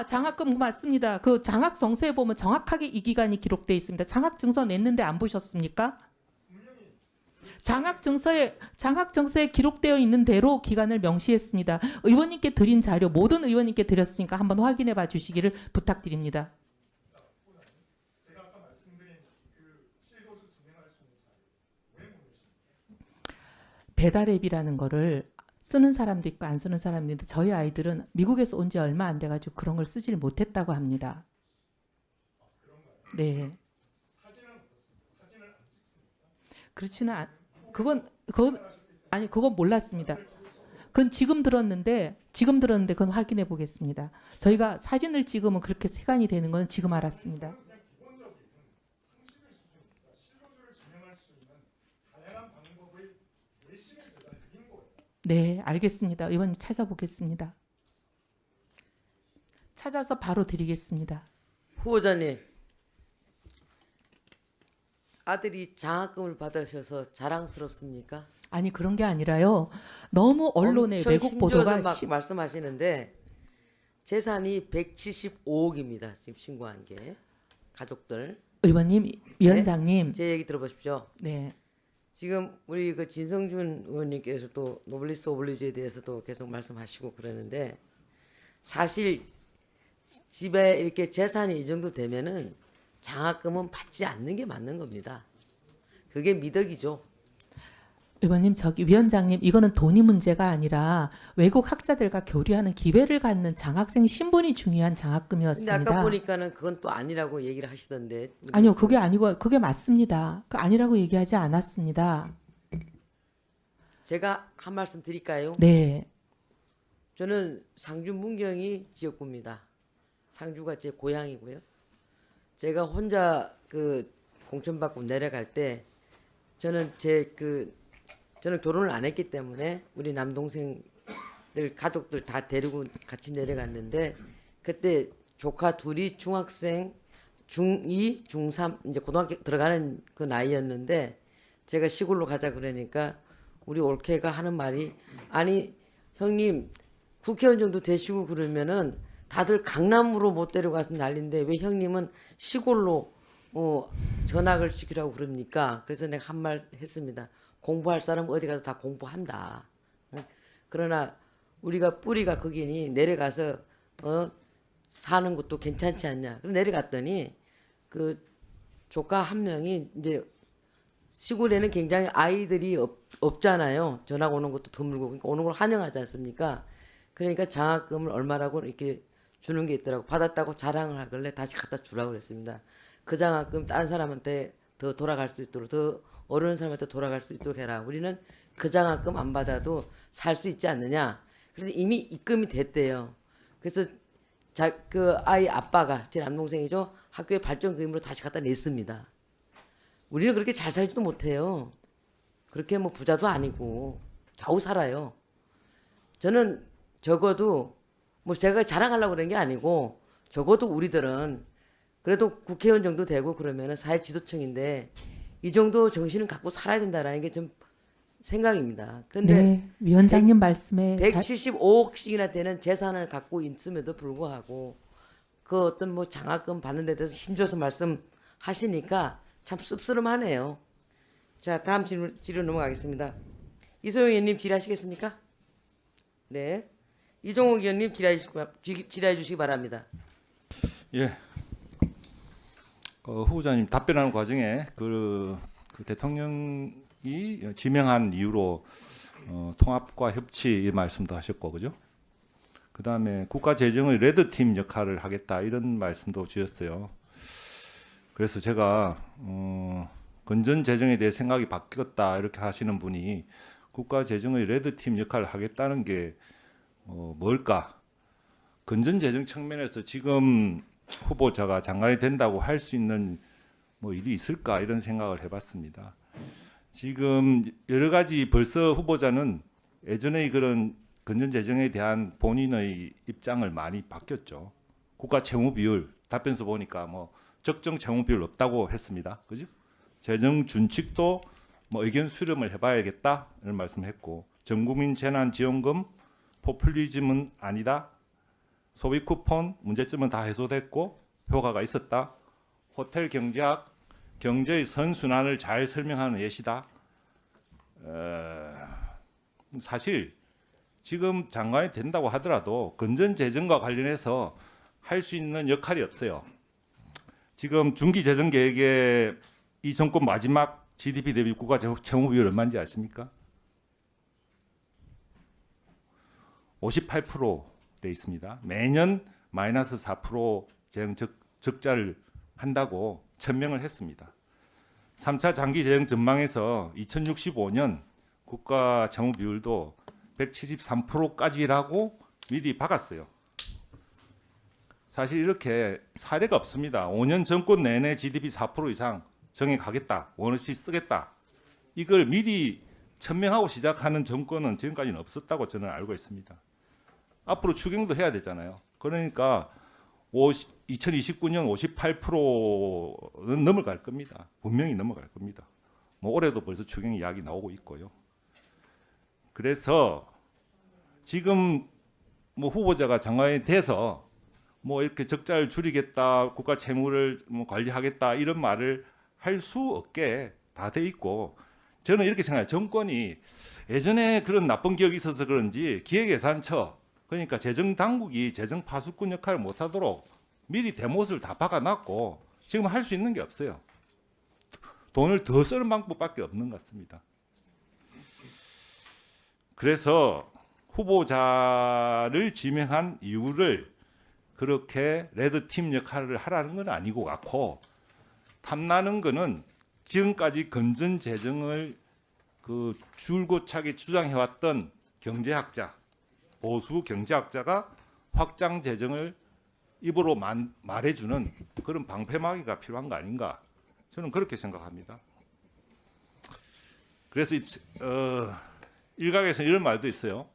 장학금 맞습니다. 그 장학 정서에 보면 정확하게 이 기간이 기록되어 있습니다. 장학 증서 냈는데 안 보셨습니까? 장학 증서에 기록되어 있는 대로 기간을 명시했습니다. 의원님께 드린 자료 모든 의원님께 드렸으니까 한번 확인해 봐 주시기를 부탁드립니다. 배달 앱이라는 거를 쓰는 사람도 있고 안 쓰는 사람도 있는데 저희 아이들은 미국에서 온 지 얼마 안 돼가지고 그런 걸 쓰지를 못했다고 합니다. 네. 그렇지는 그건 몰랐습니다. 그건 지금 들었는데 그건 확인해 보겠습니다. 저희가 사진을 찍으면 그렇게 시간이 되는 건 지금 알았습니다. 네, 알겠습니다. 의원님 찾아보겠습니다. 찾아서 바로 드리겠습니다. 후보자님, 아들이 장학금을 받으셔서 자랑스럽습니까? 아니 그런 게 아니라요. 너무 언론의 엄청 왜곡 보도가 힘줘서 막 말씀하시는데 재산이 175억입니다. 지금 신고한 게 가족들. 의원님, 위원장님. 제 얘기 들어보십시오. 네. 지금 우리 그 진성준 의원님께서도 노블리스 오블리주에 대해서도 계속 말씀하시고 그러는데 사실 집에 이렇게 재산이 이 정도 되면은 장학금은 받지 않는 게 맞는 겁니다. 그게 미덕이죠. 의원님, 저기 위원장님, 이거는 돈이 문제가 아니라 외국 학자들과 교류하는 기회를 갖는 장학생 신분이 중요한 근데 장학금이었습니다. 아까 보니까는 그건 또 아니라고 얘기를 하시던데. 아니요, 그게 아니고 그게 맞습니다. 그 아니라고 얘기하지 않았습니다. 제가 한 말씀 드릴까요? 네. 저는 상주 문경이 지역구입니다. 상주가 제 고향이고요. 제가 혼자 그 공천받고 내려갈 때 저는 저는 결혼을 안 했기 때문에 우리 남동생들 가족들 다 데리고 같이 내려갔는데 그때 조카 둘이 중학생 중2, 중3 이제 고등학교 들어가는 그 나이였는데 제가 시골로 가자 그러니까 우리 올케가 하는 말이 아니 형님 국회의원 정도 되시고 그러면은 다들 강남으로 못 데려가서 난리인데 왜 형님은 시골로 전학을 시키라고 그럽니까? 그래서 내가 한 말 했습니다. 공부할 사람 어디 가서 다 공부한다. 그러나 우리가 뿌리가 거기니 내려가서 사는 것도 괜찮지 않냐. 그래서 내려갔더니 그 조카 한 명이 이제 시골에는 굉장히 아이들이 없잖아요. 전학 오는 것도 드물고 그러니까 오는 걸 환영하지 않습니까? 그러니까 장학금을 얼마라고 이렇게 주는 게 있더라고. 받았다고 자랑을 하길래 다시 갖다 주라고 그랬습니다. 그 장학금 다른 사람한테 더 돌아갈 수 있도록 더 어려운 사람한테 돌아갈 수 있도록 해라. 우리는 그 장학금 안 받아도 살 수 있지 않느냐. 그래서 이미 입금이 됐대요. 그래서 그 아이 아빠가 제 남동생이죠. 학교에 발전금으로 다시 갖다 냈습니다. 우리는 그렇게 잘 살지도 못해요. 그렇게 뭐 부자도 아니고 겨우 살아요. 저는 적어도 뭐 제가 자랑하려고 그런 게 아니고 적어도 우리들은 그래도 국회의원 정도 되고 그러면은 사회지도층인데 이 정도 정신을 갖고 살아야 된다라는 게 좀 생각입니다. 근데 네, 위원장님 말씀에 175억씩이나 되는 재산을 갖고 있음에도 불구하고 그 어떤 뭐 장학금 받는 데 대해서 힘줘서 말씀하시니까 참 씁쓸하네요. 자, 다음 질문 넘어가겠습니다. 이소영 의원님 질의하시겠습니까? 네. 이종욱 의원님 질의해 주시기 바랍니다. 예. 후보자님 답변하는 과정에 그 대통령이 지명한 이유로 통합과 협치 이 말씀도 하셨고 그죠? 그다음에 국가 재정의 레드팀 역할을 하겠다 이런 말씀도 주셨어요. 그래서 제가 건전 재정에 대해 생각이 바뀌었다 이렇게 하시는 분이 국가 재정의 레드팀 역할을 하겠다는 게 뭘까? 건전 재정 측면에서 지금 후보자가 장관이 된다고 할 수 있는 뭐 일이 있을까 이런 생각을 해봤습니다. 지금 여러 가지 벌써 후보자는 예전의 그런 건전 재정에 대한 본인의 입장을 많이 바뀌었죠. 국가 채무 비율 답변서 보니까 뭐 적정 채무 비율 없다고 했습니다. 그죠? 재정 준칙도 뭐 의견 수렴을 해봐야겠다 이런 말씀했고, 전국민 재난지원금 포퓰리즘은 아니다. 소비 쿠폰 문제점은 다 해소됐고 효과가 있었다. 호텔 경제학 경제의 선순환을 잘 설명하는 예시다. 사실 지금 장관이 된다고 하더라도 건전 재정과 관련해서 할 수 있는 역할이 없어요. 지금 중기 재정 계획에 이 정권 마지막 GDP 대비 국가 채무 비율 얼마인지 아십니까? 58%돼 있습니다. 매년 마이너스 4% 재정 적자를 한다고 천명을 했습니다. 3차 장기 재정 전망에서 2065년 국가 채무 비율도 173%까지라고 미리 박았어요. 사실 이렇게 사례가 없습니다. 5년 정권 내내 GDP 4% 이상 정해 가겠다, 원없이 쓰겠다. 이걸 미리 천명하고 시작하는 정권은 지금까지는 없었다고 저는 알고 있습니다. 앞으로 추경도 해야 되잖아요. 그러니까 2029년 58%는 넘어갈 겁니다. 분명히 넘어갈 겁니다. 뭐 올해도 벌써 추경 이야기 나오고 있고요. 그래서 지금 뭐 후보자가 장관이 돼서 뭐 이렇게 적자를 줄이겠다, 국가 채무를 뭐 관리하겠다 이런 말을 할 수 없게 다 돼 있고, 저는 이렇게 생각해요. 정권이 예전에 그런 나쁜 기억이 있어서 그런지 기획예산처, 그러니까 재정당국이 재정파수꾼 역할을 못하도록 미리 대못을 다 박아놨고 지금 할 수 있는 게 없어요. 돈을 더 쓰는 방법밖에 없는 것 같습니다. 그래서 후보자를 지명한 이유를 그렇게 레드팀 역할을 하라는 건 아니고 같고, 탐나는 거는 지금까지 건전 재정을 그 줄곧차게 주장해왔던 경제학자, 보수 경제학자가 확장 재정을 입으로 말해주는 그런 방패막이가 필요한 거 아닌가, 저는 그렇게 생각합니다. 그래서 일각에서 이런 말도 있어요.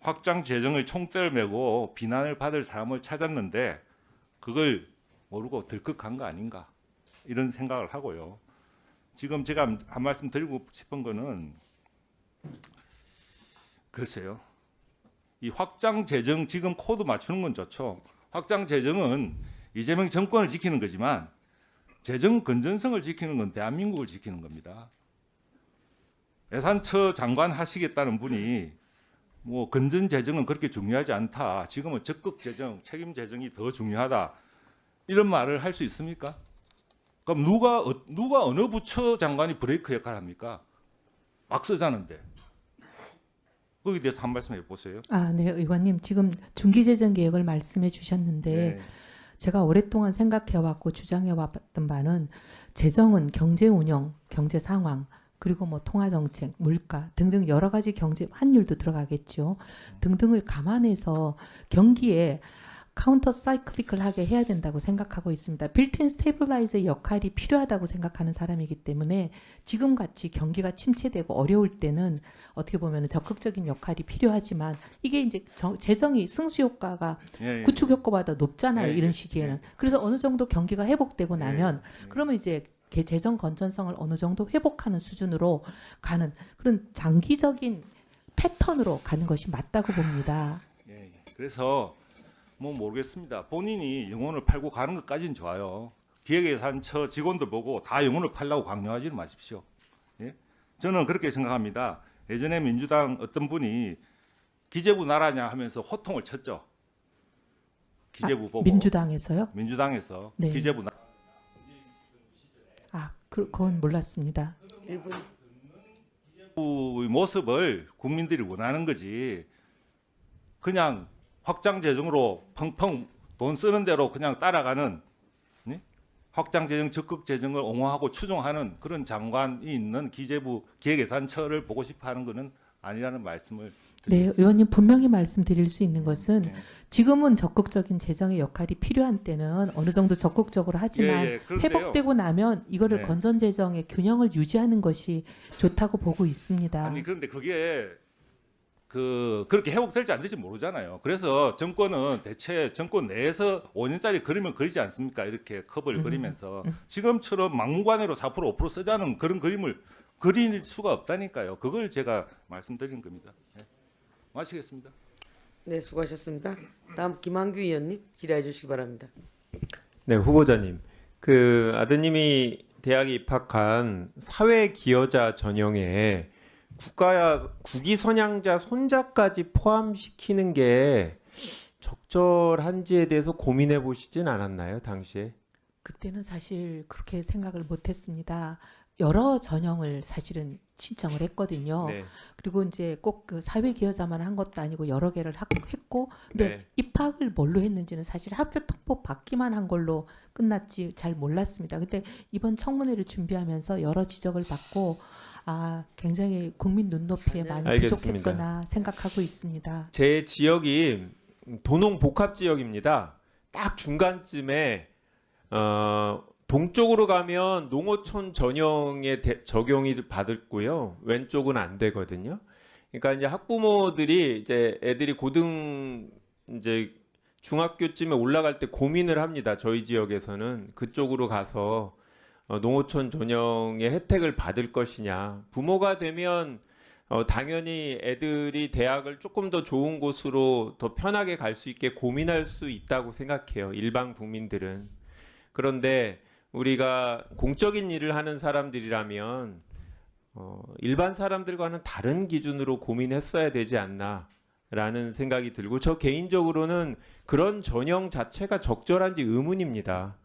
확장 재정의 총대를 메고 비난을 받을 사람을 찾았는데 그걸 모르고 들컥한 거 아닌가, 이런 생각을 하고요. 지금 제가 한 말씀 드리고 싶은 거는, 글쎄요, 이 확장 재정 지금 코드 맞추는 건 좋죠. 확장 재정은 이재명 정권을 지키는 거지만 재정 건전성을 지키는 건 대한민국을 지키는 겁니다. 예산처 장관 하시겠다는 분이 뭐 건전 재정은 그렇게 중요하지 않다, 지금은 적극 재정, 책임 재정이 더 중요하다, 이런 말을 할 수 있습니까? 그럼 누가 어느 부처 장관이 브레이크 역할을 합니까? 막 쓰자는데. 거기에 대해서 한 말씀 해보세요. 네, 의원님 지금 중기재정 계획을 말씀해 주셨는데 네. 제가 오랫동안 생각해왔고 주장해왔던 바는 재정은 경제 운영, 경제 상황, 그리고 뭐 통화정책, 물가 등등 여러 가지 경제 환율도 들어가겠죠. 등등을 감안해서 경기에 카운터 사이클리컬하게 해야 된다고 생각하고 있습니다. 빌트인 스테이블라이저의 역할이 필요하다고 생각하는 사람이기 때문에 지금같이 경기가 침체되고 어려울 때는 어떻게 보면 적극적인 역할이 필요하지만 이게 이제 재정이 승수 효과가 구축 효과보다 높잖아요. 이런 시기에는. 그래서 어느 정도 경기가 회복되고 나면 그러면 이제 재정 건전성을 어느 정도 회복하는 수준으로 가는 그런 장기적인 패턴으로 가는 것이 맞다고 봅니다. 그래서 뭐 모르겠습니다. 본인이 영혼을 팔고 가는 것까지는 좋아요. 기획예산처 직원들 보고 다 영혼을 팔라고 강요하지는 마십시오. 예? 저는 그렇게 생각합니다. 예전에 민주당 어떤 분이 기재부 나라냐 하면서 호통을 쳤죠. 기재부 보고. 민주당에서요? 민주당에서 네. 기재부 나라. 그건 몰랐습니다. 기재부의 모습을 국민들이 원하는 거지. 그냥 확장 재정으로 펑펑 돈 쓰는 대로 그냥 따라가는 확장 재정, 적극 재정을 옹호하고 추종하는 그런 장관이 있는 기재부 기획예산처를 보고 싶어하는 것은 아니라는 말씀을 네, 드리겠습니다. 의원님 분명히 말씀드릴 수 있는 것은 네. 지금은 적극적인 재정의 역할이 필요한 때는 어느 정도 적극적으로 하지만 그런데요. 회복되고 나면 이거를 네. 건전 재정의 균형을 유지하는 것이 좋다고 보고 있습니다. 아니 그런데 그게 그렇게 회복될지 안 될지 모르잖아요. 그래서 정권은 대체 정권 내에서 5년짜리 그림을 그리지 않습니까? 이렇게 컵을 그리면서 지금처럼 막무가내로 4% 5% 쓰자는 그런 그림을 그릴 수가 없다니까요. 그걸 제가 말씀드린 겁니다. 네. 마치겠습니다. 네, 수고하셨습니다. 다음 김한규 의원님 질의해 주시기 바랍니다. 네, 후보자님. 그 아드님이 대학에 입학한 사회 기여자 전형에 국위 선양자 손자까지 포함시키는 게 적절한지에 대해서 고민해 보시진 않았나요, 당시에? 그때는 사실 그렇게 생각을 못했습니다. 여러 전형을 사실은 신청을 했거든요. 네. 그리고 이제 꼭 그 사회 기여자만 한 것도 아니고 여러 개를 했고, 근데 네. 입학을 뭘로 했는지는 사실 학교 통보 받기만 한 걸로 끝났지 잘 몰랐습니다. 근데 이번 청문회를 준비하면서 여러 지적을 받고 굉장히 국민 눈높이에 많이 알겠습니다. 부족했거나 생각하고 있습니다. 제 지역이 도농 복합 지역입니다. 딱 중간쯤에 동쪽으로 가면 농어촌 전형에 적용이 받았고요. 왼쪽은 안 되거든요. 그러니까 이제 학부모들이 이제 애들이 이제 중학교쯤에 올라갈 때 고민을 합니다. 저희 지역에서는 그쪽으로 가서 농어촌 전형의 혜택을 받을 것이냐. 부모가 되면 당연히 애들이 대학을 조금 더 좋은 곳으로 더 편하게 갈 수 있게 고민할 수 있다고 생각해요. 일반 국민들은. 그런데 우리가 공적인 일을 하는 사람들이라면 일반 사람들과는 다른 기준으로 고민했어야 되지 않나라는 생각이 들고, 저 개인적으로는 그런 전형 자체가 적절한지 의문입니다.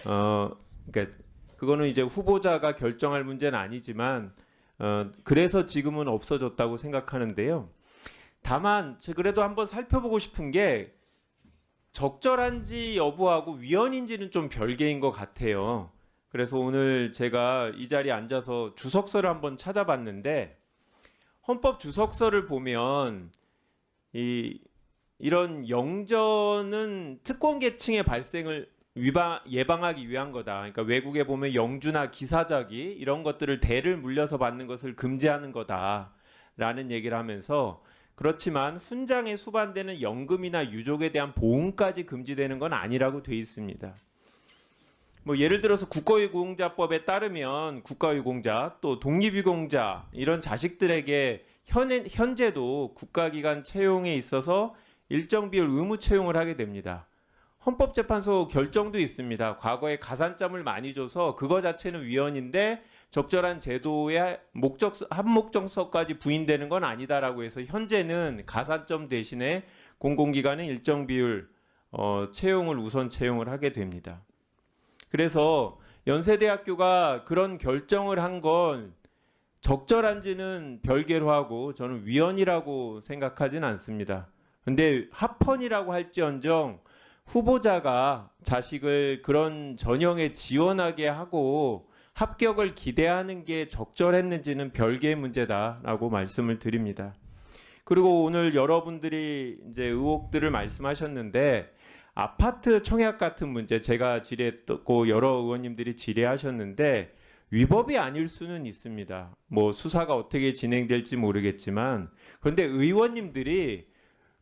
그러니까 그거는 이제 후보자가 결정할 문제는 아니지만 그래서 지금은 없어졌다고 생각하는데요. 다만 그래도 한번 살펴보고 싶은 게 적절한지 여부하고 위헌인지는 좀 별개인 것 같아요. 그래서 오늘 제가 이 자리에 앉아서 주석서를 한번 찾아봤는데, 헌법 주석서를 보면 이런 영전은 특권 계층의 발생을 예방하기 위한 거다. 그러니까 외국에 보면 영주나 기사자기 이런 것들을 대를 물려서 받는 것을 금지하는 거다라는 얘기를 하면서, 그렇지만 훈장에 수반되는 연금이나 유족에 대한 보험까지 금지되는 건 아니라고 돼 있습니다. 뭐 예를 들어서 국가유공자법에 따르면 국가유공자 또 독립유공자 이런 자식들에게 현재도 국가기관 채용에 있어서 일정 비율 의무 채용을 하게 됩니다. 헌법재판소 결정도 있습니다. 과거에 가산점을 많이 줘서 그거 자체는 위헌인데 적절한 제도의 한목적서까지 부인되는 건 아니다라고 해서 현재는 가산점 대신에 공공기관은 일정 비율 채용을 우선 채용을 하게 됩니다. 그래서 연세대학교가 그런 결정을 한 건 적절한지는 별개로 하고 저는 위헌이라고 생각하진 않습니다. 근데 합헌이라고 할지언정 후보자가 자식을 그런 전형에 지원하게 하고 합격을 기대하는 게 적절했는지는 별개의 문제다라고 말씀을 드립니다. 그리고 오늘 여러분들이 이제 의혹들을 말씀하셨는데, 아파트 청약 같은 문제 제가 질의했고 여러 의원님들이 질의하셨는데 위법이 아닐 수는 있습니다. 뭐 수사가 어떻게 진행될지 모르겠지만, 그런데 의원님들이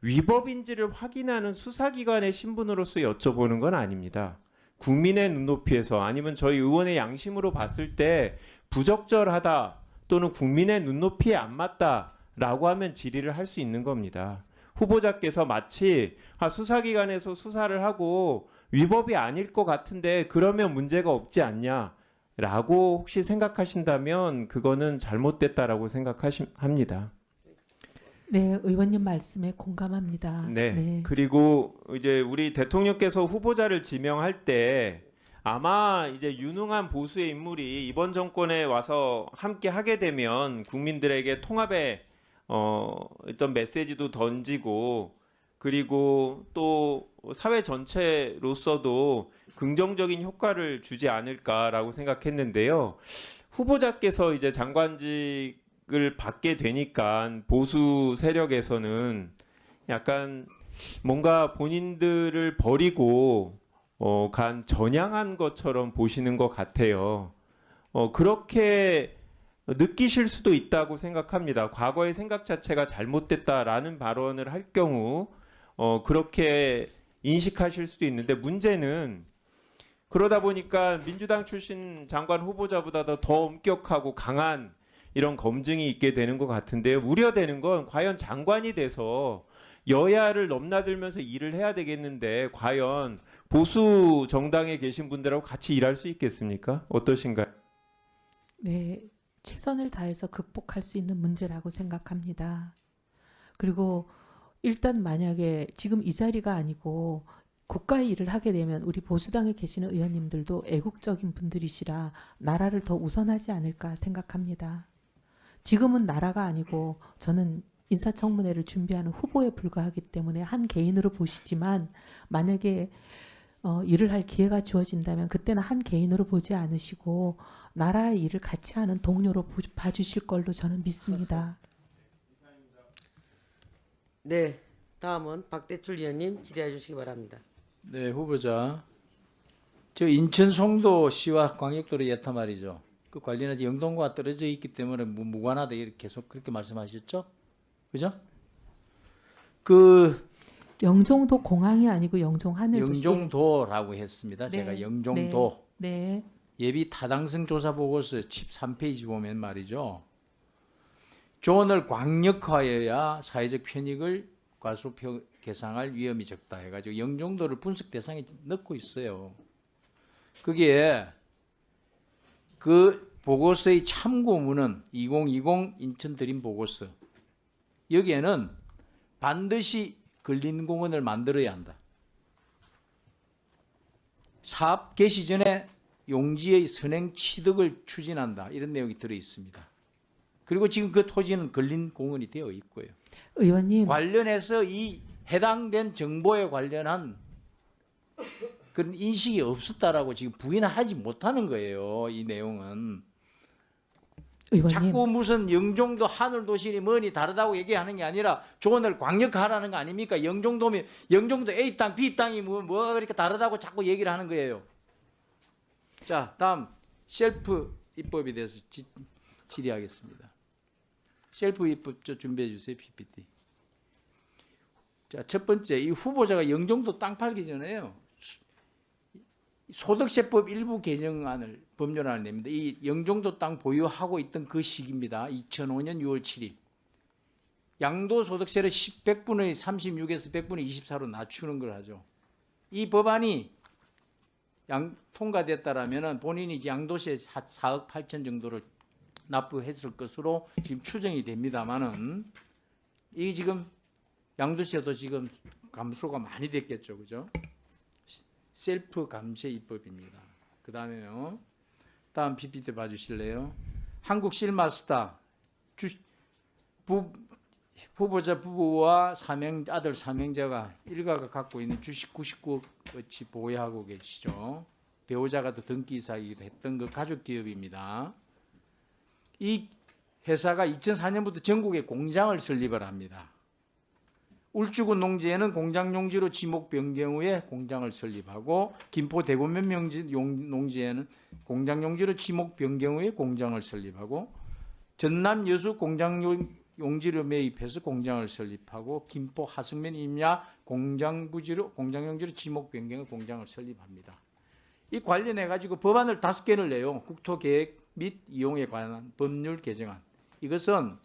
위법인지를 확인하는 수사기관의 신분으로서 여쭤보는 건 아닙니다. 국민의 눈높이에서 아니면 저희 의원의 양심으로 봤을 때 부적절하다 또는 국민의 눈높이에 안 맞다라고 하면 질의를 할 수 있는 겁니다. 후보자께서 마치 수사기관에서 수사를 하고 위법이 아닐 것 같은데 그러면 문제가 없지 않냐라고 혹시 생각하신다면 그거는 잘못됐다라고 생각합니다. 네, 의원님 말씀에 공감합니다. 네. 그리고 이제 우리 대통령께서 후보자를 지명할 때 아마 이제 유능한 보수의 인물이 이번 정권에 와서 함께 하게 되면 국민들에게 통합의 어떤 메시지도 던지고 그리고 또 사회 전체로서도 긍정적인 효과를 주지 않을까라고 생각했는데요. 후보자께서 이제 장관직을 받게 되니까 보수 세력에서는 약간 뭔가 본인들을 버리고 간 전향한 것처럼 보시는 것 같아요. 그렇게 느끼실 수도 있다고 생각합니다. 과거의 생각 자체가 잘못됐다라는 발언을 할 경우 그렇게 인식하실 수도 있는데, 문제는 그러다 보니까 민주당 출신 장관 후보자보다도 더 엄격하고 강한 이런 검증이 있게 되는 것 같은데요. 우려되는 건 과연 장관이 돼서 여야를 넘나들면서 일을 해야 되겠는데 과연 보수 정당에 계신 분들하고 같이 일할 수 있겠습니까? 어떠신가요? 네, 최선을 다해서 극복할 수 있는 문제라고 생각합니다. 그리고 일단 만약에 지금 이 자리가 아니고 국가의 일을 하게 되면 우리 보수당에 계시는 의원님들도 애국적인 분들이시라 나라를 더 우선하지 않을까 생각합니다. 지금은 나라가 아니고 저는 인사청문회를 준비하는 후보에 불과하기 때문에 한 개인으로 보시지만, 만약에 일을 할 기회가 주어진다면 그때는 한 개인으로 보지 않으시고 나라의 일을 같이 하는 동료로 봐주실 걸로 저는 믿습니다. 네, 다음은 박대출 의원님 질의해 주시기 바랍니다. 네, 후보자. 저 인천 송도시와 광역도로 예타 말이죠. 그 관련해서 영동과 떨어져 있기 때문에 무관하다 이렇게 계속 그렇게 말씀하셨죠? 그죠? 그 영종도 공항이 아니고 영종 하늘도시. 영종도라고 했습니다. 네, 제가 영종도. 네. 예비 타당성 조사 보고서 13페이지 보면 말이죠. 조언을 광역화해야 사회적 편익을 과소표 개상할 위험이 적다 해가지고 영종도를 분석 대상에 넣고 있어요. 그게 그 보고서의 참고문은 2020 인천 드림 보고서. 여기에는 반드시 근린공원을 만들어야 한다. 사업 개시 전에 용지의 선행 취득을 추진한다. 이런 내용이 들어 있습니다. 그리고 지금 그 토지는 근린공원이 되어 있고요. 의원님. 관련해서 이 해당된 정보에 관련한 그런 인식이 없었다라고 지금 부인하지 못하는 거예요. 이 내용은. 의원님. 자꾸 무슨 영종도 하늘도시니 뭐니 다르다고 얘기하는 게 아니라 조언을 광역화하라는 거 아닙니까? 영종도면 영종도 A 땅, B 땅이 뭐가 그렇게 다르다고 자꾸 얘기를 하는 거예요. 자, 다음 셀프 입법에 대해서 질의하겠습니다. 셀프 입법 준비해 주세요. PPT. 자, 첫 번째, 이 후보자가 영종도 땅 팔기 전에요. 소득세법 일부 개정안을 법률안을 냅니다. 이 영종도 땅 보유하고 있던 그 시기입니다. 2005년 6월 7일. 양도소득세를 100분의 36에서 100분의 24로 낮추는 걸 하죠. 이 법안이 통과됐다라면 본인이 이제 양도세 4억 8천 정도를 납부했을 것으로 지금 추정이 됩니다만은 이 지금 양도세도 지금 감소가 많이 됐겠죠, 그죠? 셀프 감세 입법입니다. 그 다음에요. 다음 PPT 봐주실래요? 한국 실마스터 후보자 부부와 아들 사명자가 일가가 갖고 있는 주식 99억어치 보유하고 계시죠. 배우자가 또 등기이사이기도 했던 그 가족 기업입니다. 이 회사가 2004년부터 전국에 공장을 설립을 합니다. 울주군 농지에는 공장 용지로 지목 변경 후에 공장을 설립하고 김포 대구면 농지에는 공장 용지로 지목 변경 후에 공장을 설립하고 전남 여수 공장 용지를 매입해서 공장을 설립하고 김포 하성면 임야 공장 용지로 지목 변경 후 공장을 설립합니다. 이 관련해 가지고 법안을 5개를 내요. 국토계획 및 이용에 관한 법률 개정안. 이것은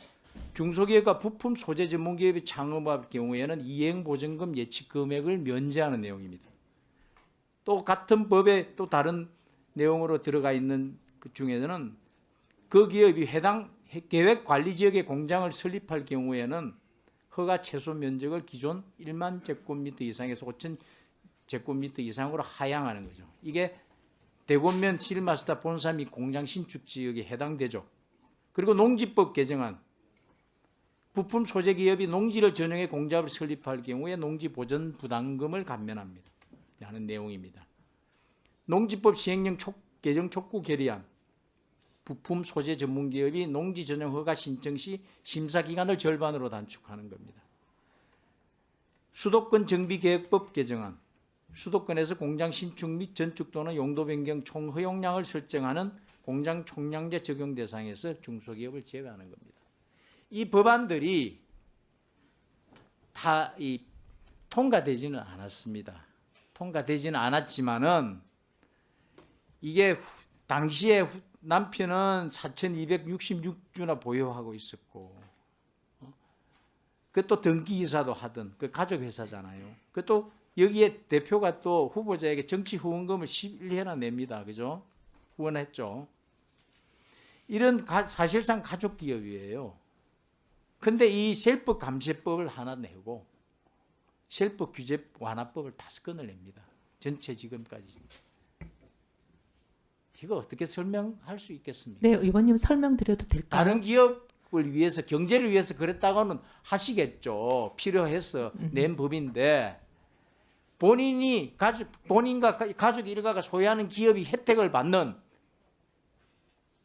중소기업과 부품 소재 전문기업이 창업할 경우에는 이행보증금 예측 금액을 면제하는 내용입니다. 또 같은 법에 또 다른 내용으로 들어가 있는 그 중에는 그 기업이 해당 계획관리지역에 공장을 설립할 경우에는 허가 최소 면적을 기존 1만 제곱미터 이상에서 5천 제곱미터 이상으로 하향하는 거죠. 이게 대권면 실마스터 본사 및 공장 신축 지역에 해당되죠. 그리고 농지법 개정안. 부품 소재 기업이 농지를 전용해 공작을 설립할 경우에 농지 보전 부담금을 감면합니다. 라는 내용입니다. 농지법 시행령 개정 촉구 결의안 부품 소재 전문 기업이 농지 전용 허가 신청 시 심사 기간을 절반으로 단축하는 겁니다. 수도권 정비계획법 개정안 수도권에서 공장 신축 및 전축 또는 용도 변경 총 허용량을 설정하는 공장 총량제 적용 대상에서 중소기업을 제외하는 겁니다. 이 법안들이 다 통과되지는 않았습니다. 통과되지는 않았지만은 이게 당시에 남편은 4,266주나 보유하고 있었고, 그것도 등기이사도 하던 그 가족 회사잖아요. 그것도 여기에 대표가 또 후보자에게 정치 후원금을 11회나 냅니다. 그죠? 후원했죠. 이런 사실상 가족 기업이에요. 근데 이 셀프 감세법을 하나 내고 셀프 규제 완화법을 5건을 냅니다. 전체 지금까지. 이거 어떻게 설명할 수 있겠습니까? 네, 의원님 설명드려도 될까요? 다른 기업을 위해서 경제를 위해서 그랬다고는 하시겠죠. 필요해서 낸 법인데 본인과 가족 일가가 소유하는 기업이 혜택을 받는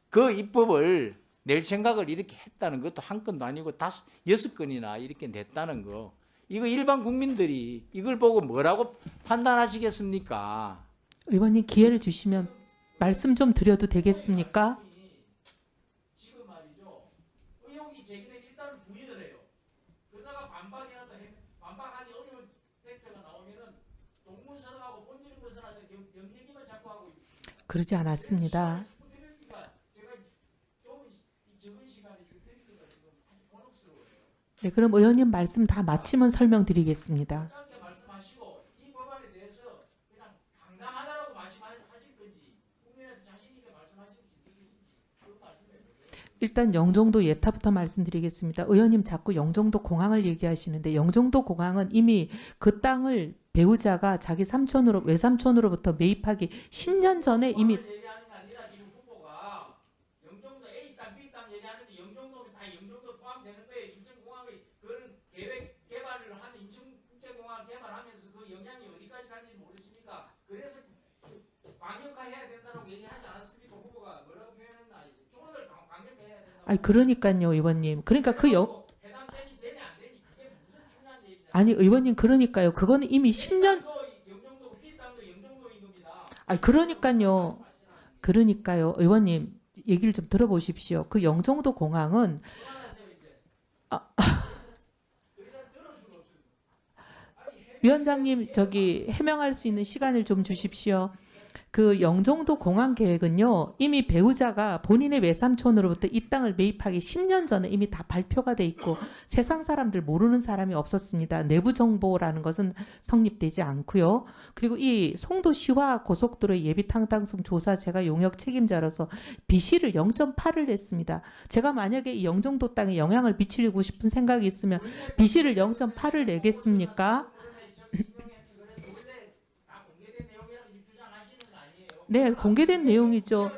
그 입법을 낼 생각을 이렇게 했다는 것도 한 건도 아니고 6건이나 이렇게 냈다는 거. 이거 일반 국민들이 이걸 보고 뭐라고 판단하시겠습니까? 의원님 기회를 주시면 말씀 좀 드려도 되겠습니까? 지금 말이죠. 의혹이 제기되면 일단은 부인을 해요. 그러다가 반박하기 어려운 팩트가 나오면은 동문서답하고 본질문서답 염색임을 자꾸 하고 있습니다. 그러지 않았습니다. 제가 좀 적은 시간에 드리기가 지금 아주 곤혹스러워요. 네, 그럼 의원님 말씀 다 마치면 설명드리겠습니다. 짧게 말씀하시고 이 법안에 대해서 그냥 당당하다라고 말씀하실 건지 국민한테 자신 있게 말씀하실 수 있으신지 그런 말씀해 주세요. 일단 영종도 예타부터 말씀드리겠습니다. 의원님 자꾸 영종도 공항을 얘기하시는데 영종도 공항은 이미 그 땅을 배우자가 자기 외삼촌으로부터 매입하기 10년 전에 이미 얘기하는 게 아니라 지금 후보가 영종도 A 땅, B 땅 얘기하는데 영종도면 다 영종도 포함되는 거예요. 인천공항의 그런 계획 개발을 하면 인천국제공항 개발하면서 그 영향이 어디까지 갈지 모르십니까? 그래서 광역화해야 된다고 얘기하지 않았습니까? 후보가 뭐라고 표현했나? 조언을 광역화해야 된다. 아니 그러니까요, 의원님. 그러니까 해당되니 되니 안 되니 그게 무슨 중요한 얘기냐? 아니 의원님 그러니까요. 그거는 이미 10년 영종도 B 땅도 영종도인 겁니다. 아니 그러니까요. 의원님 얘기를 좀 들어보십시오. 그 영종도 공항은 위원장님 저기 해명할 수 있는 시간을 좀 주십시오. 그 영종도 공항 계획은요. 이미 배우자가 본인의 외삼촌으로부터 이 땅을 매입하기 10년 전에 이미 다 발표가 돼 있고 세상 사람들 모르는 사람이 없었습니다. 내부 정보라는 것은 성립되지 않고요. 그리고 이 송도시와 고속도로의 예비 탕당성 조사 제가 용역 책임자로서 비시를 0.8을 냈습니다. 제가 만약에 이 영종도 땅에 영향을 미치고 싶은 생각이 있으면 비시를 0.8을 내겠습니까? 네, 공개된 내용이죠.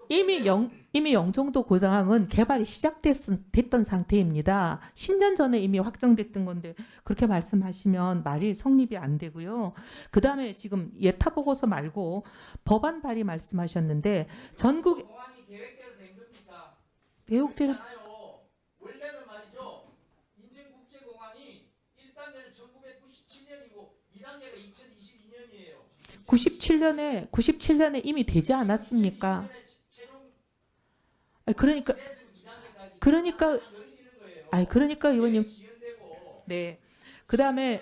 이미 영종도 고장은 개발이 시작됐던 상태입니다. 10년 전에 이미 확정됐던 건데 그렇게 말씀하시면 말이 성립이 안 되고요. 그 다음에 지금 예타 보고서 말고 법안 발의 말씀하셨는데 전국 공항이 계획대로 된 겁니까? 계획대로 원래는 말이죠. 인천국제공항이 1단계는 1997년이고 2단계가 2022년이에요. 97년에 이미 되지 않았습니까? 그러니까 의원님 네. 그다음에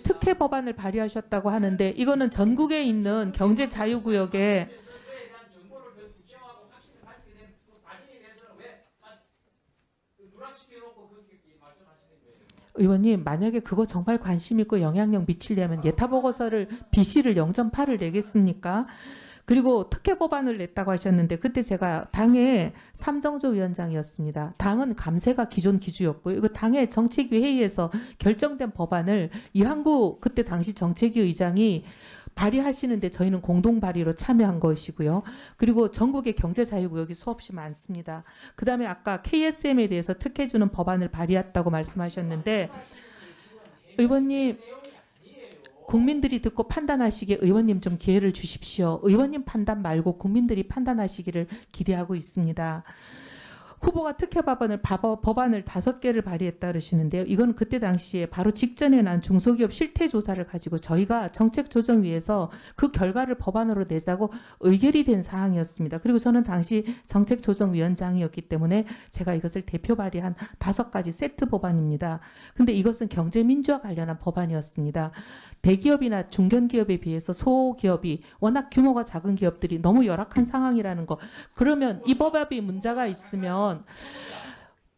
특혜 법안을 발의하셨다고 하는데 이거는 전국에 있는 경제 자유구역에 의원님 만약에 그거 정말 관심 있고 영향력 미치려면 예타 보고서를 비시를 0.8을 내겠습니까? 그리고 특혜 법안을 냈다고 하셨는데 그때 제가 당의 삼정조 위원장이었습니다. 당은 감세가 기존 기주였고요. 이거 당의 정책위 회의에서 결정된 법안을 이한구 그때 당시 정책위 의장이 발의하시는데 저희는 공동 발의로 참여한 것이고요. 그리고 전국의 경제자유구역이 수없이 많습니다. 그다음에 아까 KSM에 대해서 특혜주는 법안을 발의했다고 말씀하셨는데 의원님 국민들이 듣고 판단하시기에 의원님 좀 기회를 주십시오. 의원님 판단 말고 국민들이 판단하시기를 기대하고 있습니다. 후보가 특혜 법안을 5개를 발의했다 그러시는데요. 이건 그때 당시에 바로 직전에 난 중소기업 실태 조사를 가지고 저희가 정책조정위에서 그 결과를 법안으로 내자고 의결이 된 사항이었습니다. 그리고 저는 당시 정책조정위원장이었기 때문에 제가 이것을 대표 발의한 5가지 세트 법안입니다. 근데 이것은 경제민주화 관련한 법안이었습니다. 대기업이나 중견기업에 비해서 소기업이 워낙 규모가 작은 기업들이 너무 열악한 상황이라는 거. 그러면 이 법안이 문제가 있으면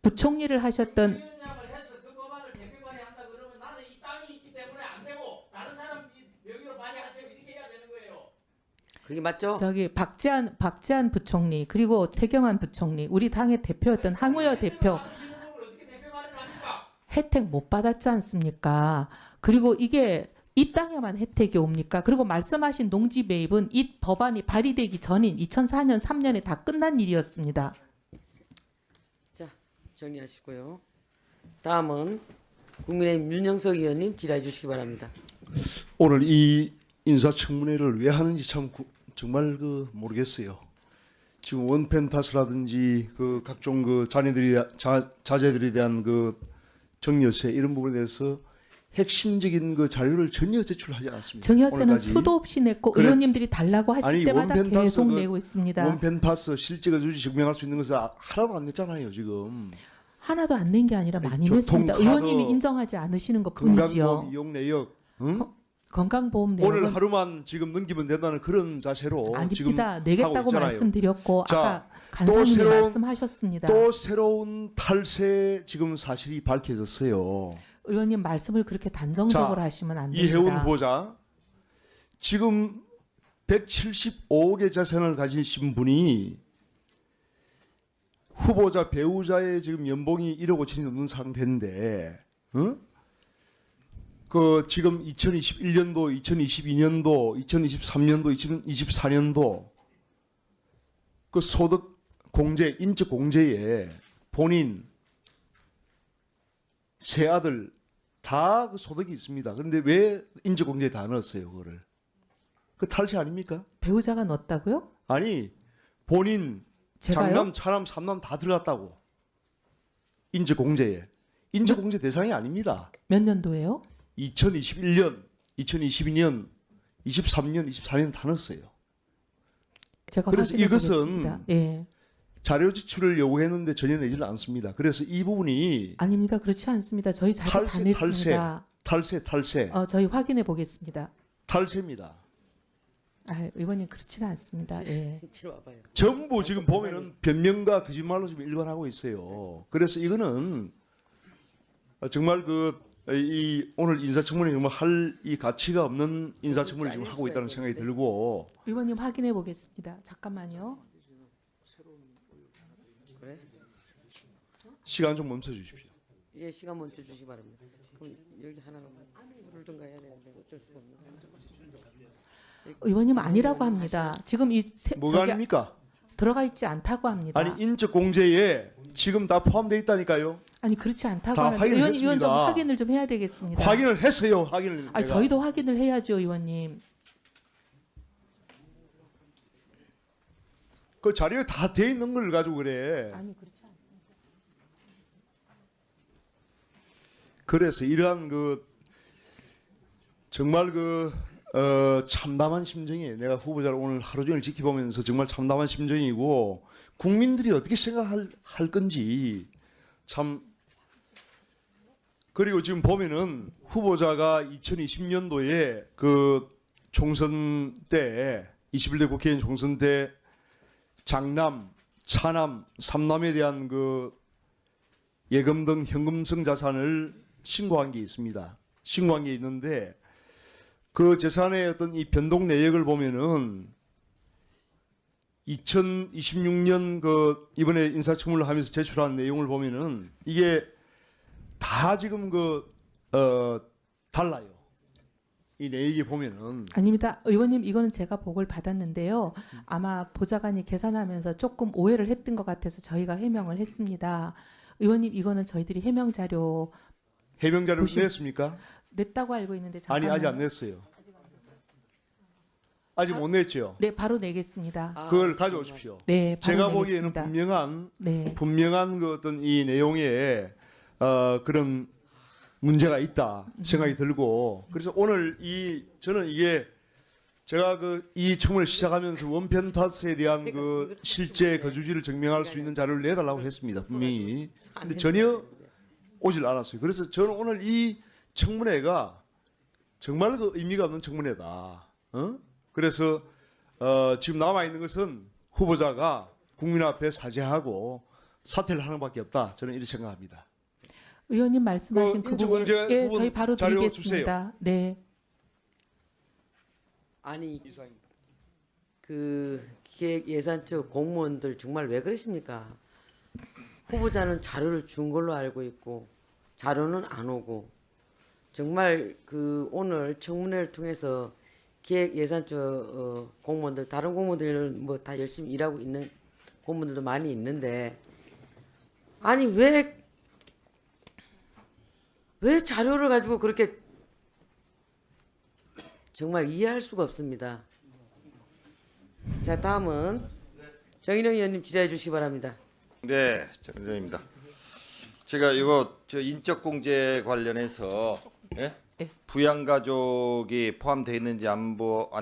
부총리를 하셨던 그 법안을 대표 발의한다 그러면 나는 이 땅이 있기 때문에 안 되고 다른 사람 명의로 발의하세요 이렇게 해야 되는 거예요. 그게 맞죠? 저기 박지한 부총리 그리고 최경환 부총리 우리 당의 대표였던 항우여 대표 혜택 못 받았지 않습니까? 그리고 이게 이 땅에만 혜택이 옵니까? 그리고 말씀하신 농지 매입은 이 법안이 발의되기 전인 2004년 3년에 다 끝난 일이었습니다. 자, 정리하시고요. 다음은 국민의힘 윤영석 의원님 질의해 주시기 바랍니다. 오늘 이 인사청문회를 왜 하는지 정말 모르겠어요. 지금 원펜타스라든지 그 각종 그 자재들에 대한 그 정여세 이런 부분에 대해서 핵심적인 그 자료를 전혀 제출하지 않았습니다. 정여세는 오늘까지. 수도 없이 냈고 그래, 의원님들이 달라고 하실 아니, 때마다 원펜타스 계속 내고 있습니다. 원펜타스 실제가 주지 증명할 수 있는 것을 하나도 안 냈잖아요 지금. 하나도 안 낸 게 아니라 많이 교통, 냈습니다. 카드, 의원님이 인정하지 않으시는 것뿐이지요. 건강보험 이용 내역. 응? 건강보험 내역은 오늘 하루만 지금 넘기면 된다는 그런 자세로 지금 아닙니다. 하고 내겠다고 있잖아요. 말씀드렸고 자, 아까 또 간사님이 말씀하셨습니다. 또 새로운 탈세 지금 사실이 밝혀졌어요. 의원님 말씀을 그렇게 단정적으로 자, 하시면 안 됩니다. 이혜원 후보자 지금 175억의 자산을 가지신 분이 후보자 배우자의 지금 연봉이 1억 5천이 넘는 상태인데, 응? 그 지금 2021년도, 2022년도, 2023년도, 2024년도 그 소득 공제, 인적 공제에 본인 세 아들 다 그 소득이 있습니다. 그런데 왜 인적 공제에 다 넣었어요, 그거를? 그 탈세 아닙니까? 배우자가 넣었다고요? 아니, 본인 제가요? 장남, 차남, 삼남 다 들어갔다고. 인적 공제에. 인적 공제 대상이 아닙니다. 몇 년도예요? 2021년, 2022년, 23년, 24년 다 넣었어요. 제가 그래서 확인해 이것은 보겠습니다. 예. 자료 지출을 요구했는데 전혀 내지는 않습니다. 그래서 이 부분이 아닙니다. 그렇지 않습니다. 저희 자료 다 냈습니다. 탈세. 저희 확인해 보겠습니다. 탈세입니다. 의원님 그렇지는 않습니다. 예. 전부 지금 보면은 변명과 거짓말로 지금 일관하고 있어요. 그래서 이거는 정말 이 오늘 인사청문회 정말 할 이 가치가 없는 인사청문회 지금 하고 있다는 생각이 들고. 의원님 확인해 보겠습니다. 잠깐만요. 그래? 시간 좀 멈춰 주십시오. 예, 시간 멈춰 주시기 바랍니다. 그럼 여기 하나가 물든가 해야 되는데 어쩔 수가 없네. 의원님 아니라고 합니다. 지금 뭐가 아닙니까? 들어가 있지 않다고 합니다. 아니 인적 공제에 지금 다 포함되어 있다니까요. 아니 그렇지 않다고 다 하는데 확인을 의원 좀 했습니다. 확인을 좀 해야 되겠습니다. 확인을 했어요. 확인을. 아니 내가. 저희도 확인을 해야죠, 의원님. 그 자료에 다 돼 있는 걸 가지고 그래. 아니 그렇지 않습니다. 그래서 이러한 정말 참담한 심정이에요. 내가 후보자를 오늘 하루 종일 지켜보면서 정말 참담한 심정이고 국민들이 어떻게 생각할 건지 참. 그리고 지금 보면은 후보자가 2020년도에 그 총선 때 21대 국회의원 총선 때 장남, 차남, 삼남에 대한 그 예금 등 현금성 자산을 신고한 게 있습니다. 신고한 게 있는데 그 재산의 어떤 이 변동 내역을 보면은 2026년 이번에 인사청문회를 하면서 제출한 내용을 보면은 이게 다 지금 달라요. 이 내역에 보면은 아닙니다. 의원님 이거는 제가 보고를 받았는데요. 아마 보좌관이 계산하면서 조금 오해를 했던 것 같아서 저희가 해명을 했습니다. 의원님 이거는 저희들이 해명 자료 냈습니까? 냈다고 알고 있는데 아니 잠깐만요. 아직 안 냈어요. 아직 못 냈죠. 네, 바로 내겠습니다. 그걸 가져오십시오. 네, 바로 제가 보기에는 내겠습니다. 분명한 그 어떤 이 내용에 그런 문제가 있다 생각이 들고, 그래서 오늘 저는 이게 제가 이 청문을 시작하면서 원편 탓에 대한 그 실제 거주지를 증명할 수 있는 자료를 내달라고 했습니다, 분명히. 근데 전혀 오질 않았어요. 그래서 저는 오늘 이 청문회가 정말 그 의미가 없는 청문회다. 그래서 지금 남아 있는 것은 후보자가 국민 앞에 사죄하고 사퇴를 하는 밖에 없다. 저는 이렇게 생각합니다. 의원님 말씀하신 그 부분, 예, 저희 바로 자료 드리겠습니다. 주세요. 네. 아니 그 기획예산처 공무원들 정말 왜 그러십니까? 후보자는 자료를 준 걸로 알고 있고 자료는 안 오고, 정말 그 오늘 청문회를 통해서 기획예산처 공무원들, 다른 공무원들은 뭐 다 열심히 일하고 있는 공무원들도 많이 있는데, 아니 왜 자료를 가지고 그렇게, 정말 이해할 수가 없습니다. 자, 다음은 정인영 의원님 질의해 주시기 바랍니다. 네, 정인영입니다. 제가 이거 인적 공제 관련해서 부양가족이 포함되어 있는지 안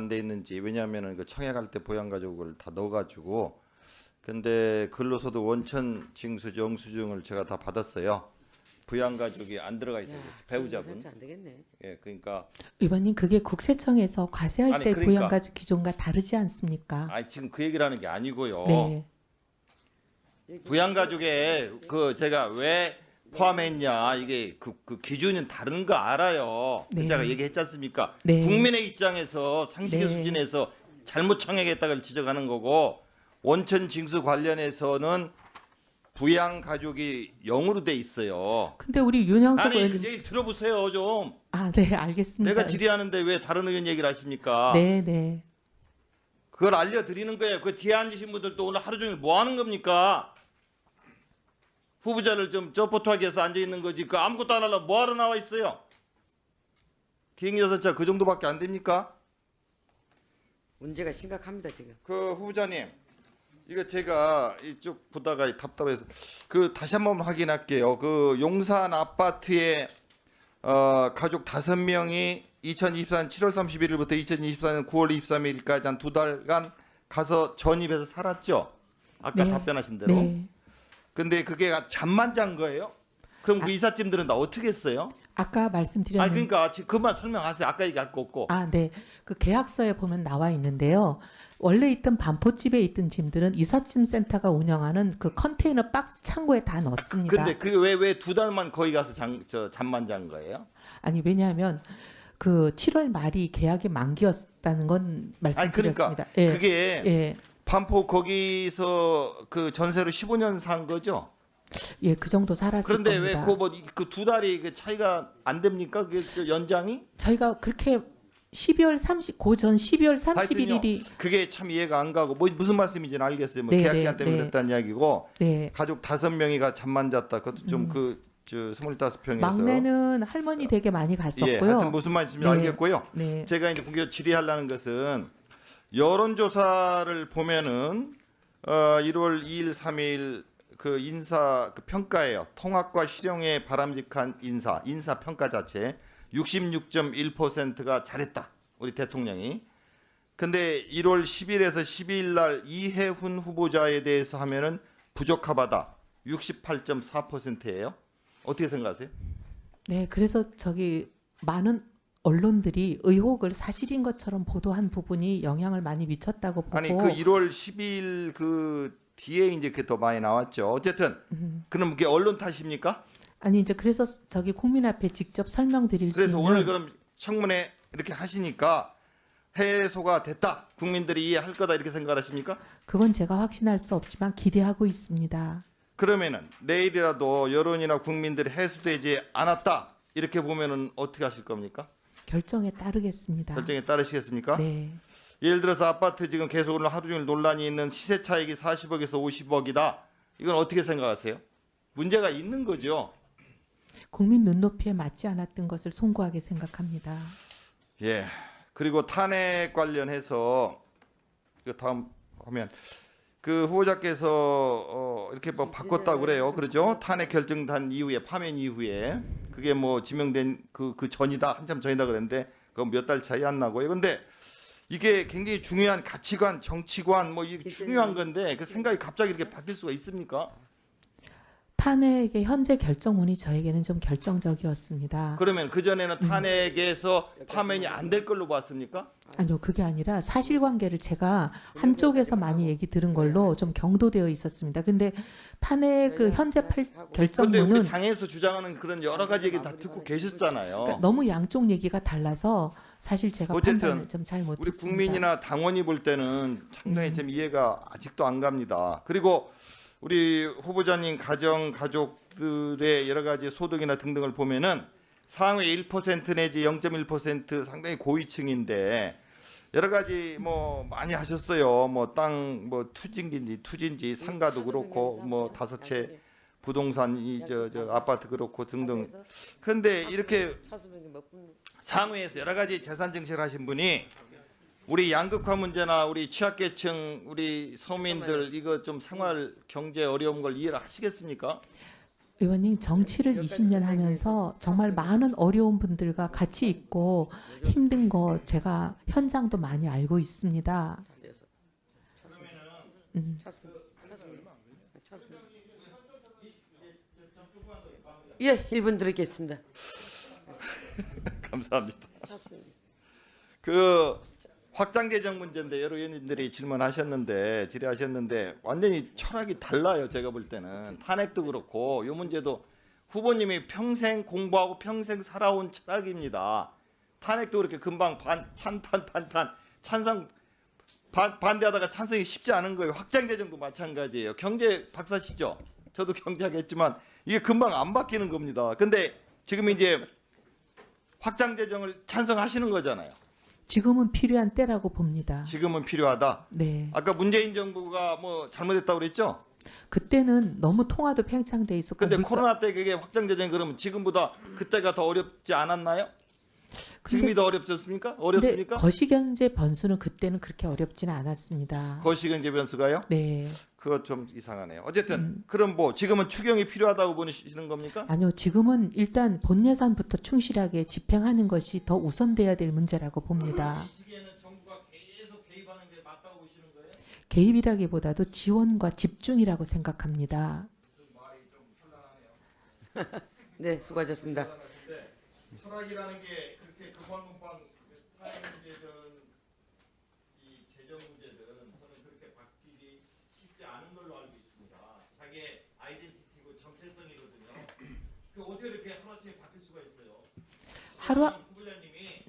돼 있는지, 왜냐하면 그 청약할 때 부양가족을 다 넣어가지고, 근데 근로소득 원천 징수 영수증을 제가 다 받았어요. 부양가족이 안 들어가 있다고, 배우자분. 안 되겠네. 예, 그러니까. 의원님 그게 국세청에서 과세할 아니, 때 그러니까. 부양가족 기준과 다르지 않습니까? 아니 지금 그 얘기를 하는 게 아니고요. 네. 부양가족에 제가 왜 포함했냐, 이게 그 기준은 다른 거 알아요. 네. 제가 얘기했지 않습니까? 네. 국민의 입장에서 상식의 네. 수준에서 잘못 청약했다고 지적하는 거고, 원천 징수 관련해서는 부양가족이 0으로 돼 있어요. 근데 우리 윤영석 아니 의원님, 그 얘기 들어보세요 좀. 아, 네, 알겠습니다. 내가 질의하는데 왜 다른 의원 얘기를 하십니까? 네, 네. 그걸 알려드리는 거예요. 그 뒤에 앉으신 분들도 오늘 하루 종일 뭐 하는 겁니까? 후보자를 좀 저포토하게 해서 앉아있는 거지. 그 아무것도 안 하려고 뭐하러 나와 있어요? 기획예산처 그 정도밖에 안 됩니까? 문제가 심각합니다 지금. 그 후보자님, 이거 제가 이쪽 보다가 답답해서 다시 한번 확인할게요. 그 용산 아파트에 가족 5명이 2024년 7월 31일부터 2024년 9월 23일까지 한 2달간 가서 전입해서 살았죠? 아까 네. 답변하신 대로. 네. 근데 그게 잠만 잔 거예요? 그럼 그 이삿짐들은 다 어떻게 했어요? 아까 말씀드렸는데. 그러니까 그만 설명하세요. 아까 얘기할 거 없고. 아, 네. 그 계약서에 보면 나와 있는데요. 원래 있던 반포집에 있던 짐들은 이삿짐 센터가 운영하는 그 컨테이너 박스 창고에 다 넣습니다. 근데 그 왜 2달만 거기 가서 잠만 잔 거예요? 아니, 왜냐하면 그 7월 말이 계약이 만기였다는 건 말씀드렸습니다. 그러니까 예. 그게 예. 반포 거기서 그 전세로 15년 산 거죠? 예, 그 정도 살았을 그런데 겁니다. 왜 그 2달이 그 차이가 안 됩니까? 그 연장이? 저희가 그렇게 12월 30, 고전 12월 하여튼요, 31일이 그게 참 이해가 안 가고, 무슨 말씀인지는 알겠어요. 뭐 네, 계약기한 네, 때문에 네. 그랬다는 이야기고, 네. 가족 5명이가 잠만 잤다. 그것도 좀 25평에서 막내는 할머니 댁에 많이 갔었고요. 예, 하여튼 무슨 말인지 네. 알겠고요. 네. 제가 이제 본격적으로 질의하려는 것은, 여론조사를 보면은 1월 2일, 3일 그 인사 그 평가예요. 통합과 실용에 바람직한 인사 평가 자체 66.1%가 잘했다, 우리 대통령이. 근데 1월 10일에서 12일 날 이해훈 후보자에 대해서 하면은 부적합하다, 68.4%예요. 어떻게 생각하세요? 네, 그래서 많은 언론들이 의혹을 사실인 것처럼 보도한 부분이 영향을 많이 미쳤다고 보고. 아니 그 1월 10일 그 뒤에 이제 그게 더 많이 나왔죠. 어쨌든 그럼 그게 언론 탓입니까? 아니, 이제 그래서 국민 앞에 직접 설명드릴 수 그래서 있는. 오늘 그럼 청문회 이렇게 하시니까 해소가 됐다, 국민들이 이해할 거다, 이렇게 생각하십니까? 그건 제가 확신할 수 없지만 기대하고 있습니다. 그러면은 내일이라도 여론이나 국민들이 해소되지 않았다, 이렇게 보면은 어떻게 하실 겁니까? 결정에 따르겠습니다. 결정에 따르시겠습니까? 네. 예를 들어서 아파트 지금 계속 오늘 하루 종일 논란이 있는 시세 차익이 40억에서 50억이다. 이건 어떻게 생각하세요? 문제가 있는 거죠. 국민 눈높이에 맞지 않았던 것을 송구하게 생각합니다. 예. 그리고 탄핵 관련해서 그 다음 화면 그 후보자께서 이렇게 뭐 바꿨다고 그래요. 그러죠? 탄핵 결정단 이후에 파면 이후에 그게 뭐 지명된 그 전이다 한참 전이다 그랬는데 그건 몇 달 차이 안 나고요. 근데 이게 굉장히 중요한 가치관, 정치관 뭐 이게 중요한 건데 그 생각이 갑자기 이렇게 바뀔 수가 있습니까? 탄핵의 현재 결정문이 저에게는 좀 결정적이었습니다. 그러면 그 전에는 탄핵에서 파면이 안 될 걸로 봤습니까? 아니요, 그게 아니라 사실관계를 제가 한쪽에서 많이 얘기 들은 걸로 좀 경도되어 있었습니다. 근데 탄핵 그 현재 그런데 결정문은 우리 당에서 주장하는 그런 여러 가지 얘기 다 듣고 계셨잖아요. 그러니까 너무 양쪽 얘기가 달라서 사실 제가 판단을 어쨌든 좀 잘 못했습니다. 우리 국민이나 당원이 볼 때는 상당히 좀 이해가 아직도 안 갑니다. 그리고 우리 후보자님 가족들의 여러 가지 소득이나 등등을 보면은 상위 1% 내지 0.1% 상당히 고위층인데 여러 가지 뭐 많이 하셨어요. 뭐 땅 뭐 투진지 상가도 그렇고 뭐 5채 부동산 저 아파트 그렇고 등등. 그런데 이렇게 상위에서 여러 가지 재산 정책을 하신 분이 우리 양극화 문제나 우리 취약계층 우리 서민들 이거 좀 생활 경제 어려운 걸 이해를 하시겠습니까? 의원님, 정치를 20년 하면서 정말 많은 어려운 분들과 같이 있고 힘든 거 제가 현장도 많이 알고 있습니다. 예, 1분 드리겠습니다. 감사합니다. 그 확장 재정 문제인데 여러 의원님들이 질의하셨는데 완전히 철학이 달라요. 제가 볼 때는 탄핵도 그렇고 이 문제도 후보님이 평생 공부하고 평생 살아온 철학입니다. 탄핵도 그렇게 금방 반대하다가 찬성이 쉽지 않은 거예요. 확장 재정도 마찬가지예요. 경제 박사시죠? 저도 경제하겠지만 이게 금방 안 바뀌는 겁니다. 근데 지금 이제 확장 재정을 찬성하시는 거잖아요. 지금은 필요한 때라고 봅니다. 지금은 필요하다. 네. 아까 문재인 정부가 뭐 잘못했다고 그랬죠? 그때는 너무 통화도 팽창돼 있었고. 근데 코로나 때 그게 확장 재정 그러면 지금보다 그때가 더 어렵지 않았나요? 지금이 더 어렵졌습니까? 어렵습니까? 거시경제 변수는 그때는 그렇게 어렵지는 않았습니다. 거시경제 변수가요? 네. 그거 좀 이상하네요. 어쨌든 그럼 뭐 지금은 추경이 필요하다고 보시는 겁니까? 아니요, 지금은 일단 본 예산부터 충실하게 집행하는 것이 더 우선돼야 될 문제라고 봅니다. 이 시기에는 정부가 계속 개입하는 게 맞다고 보시는 거예요? 개입이라기보다도 지원과 집중이라고 생각합니다. 말이 좀 현란하네요. 네, 수고하셨습니다. 철학이라는 게 그렇게 금방금방 탄핵 문제든 이 재정 문제든 저는 그렇게 바뀌기 쉽지 않은 걸로 알고 있습니다. 자기의 아이덴티티고 정체성이거든요. 그 어떻게 이렇게 하루아침에 바뀔 수가 있어요? 후보자님이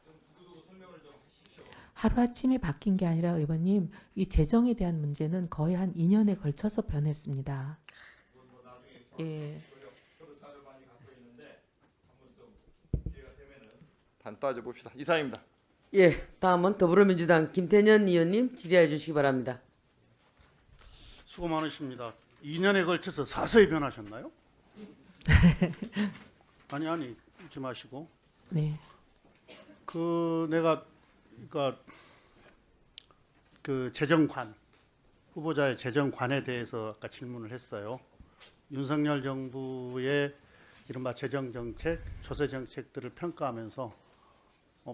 좀 두고두고 설명을 좀 하십시오. 하루아침에 바뀐 게 아니라 의원님, 이 재정에 대한 문제는 거의 한 2년에 걸쳐서 변했습니다. 뭐 나중에 예. 저도 자료 많이 갖고 있는데 한번 좀 기회가 되면은 단 따져봅시다. 이상입니다. 예, 다음은 더불어민주당 김태년 의원님 질의해 주시기 바랍니다. 수고 많으십니다. 2년에 걸쳐서 사서히 변하셨나요? 아니 잊지 마시고. 네. 그러니까 그 재정관 후보자의 재정관에 대해서 아까 질문을 했어요. 윤석열 정부의 이른바 재정 정책, 조세 정책들을 평가하면서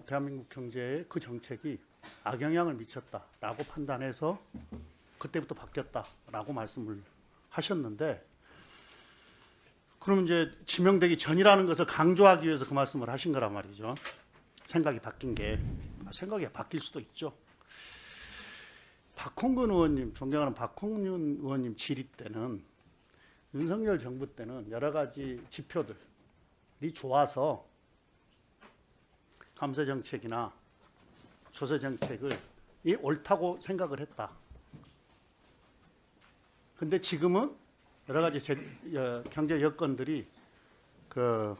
대한민국 경제에 그 정책이 악영향을 미쳤다라고 판단해서 그때부터 바뀌었다라고 말씀을 하셨는데, 그럼 이제 지명되기 전이라는 것을 강조하기 위해서 그 말씀을 하신 거란 말이죠. 생각이 바뀐 게. 생각이 바뀔 수도 있죠. 박홍근 의원님, 존경하는 박홍윤 의원님 질의 때는 윤석열 정부 때는 여러 가지 지표들이 좋아서 감세 정책이나 조세 정책을 옳다고 생각을 했다. 근데 지금은 여러 가지 경제 여건들이 그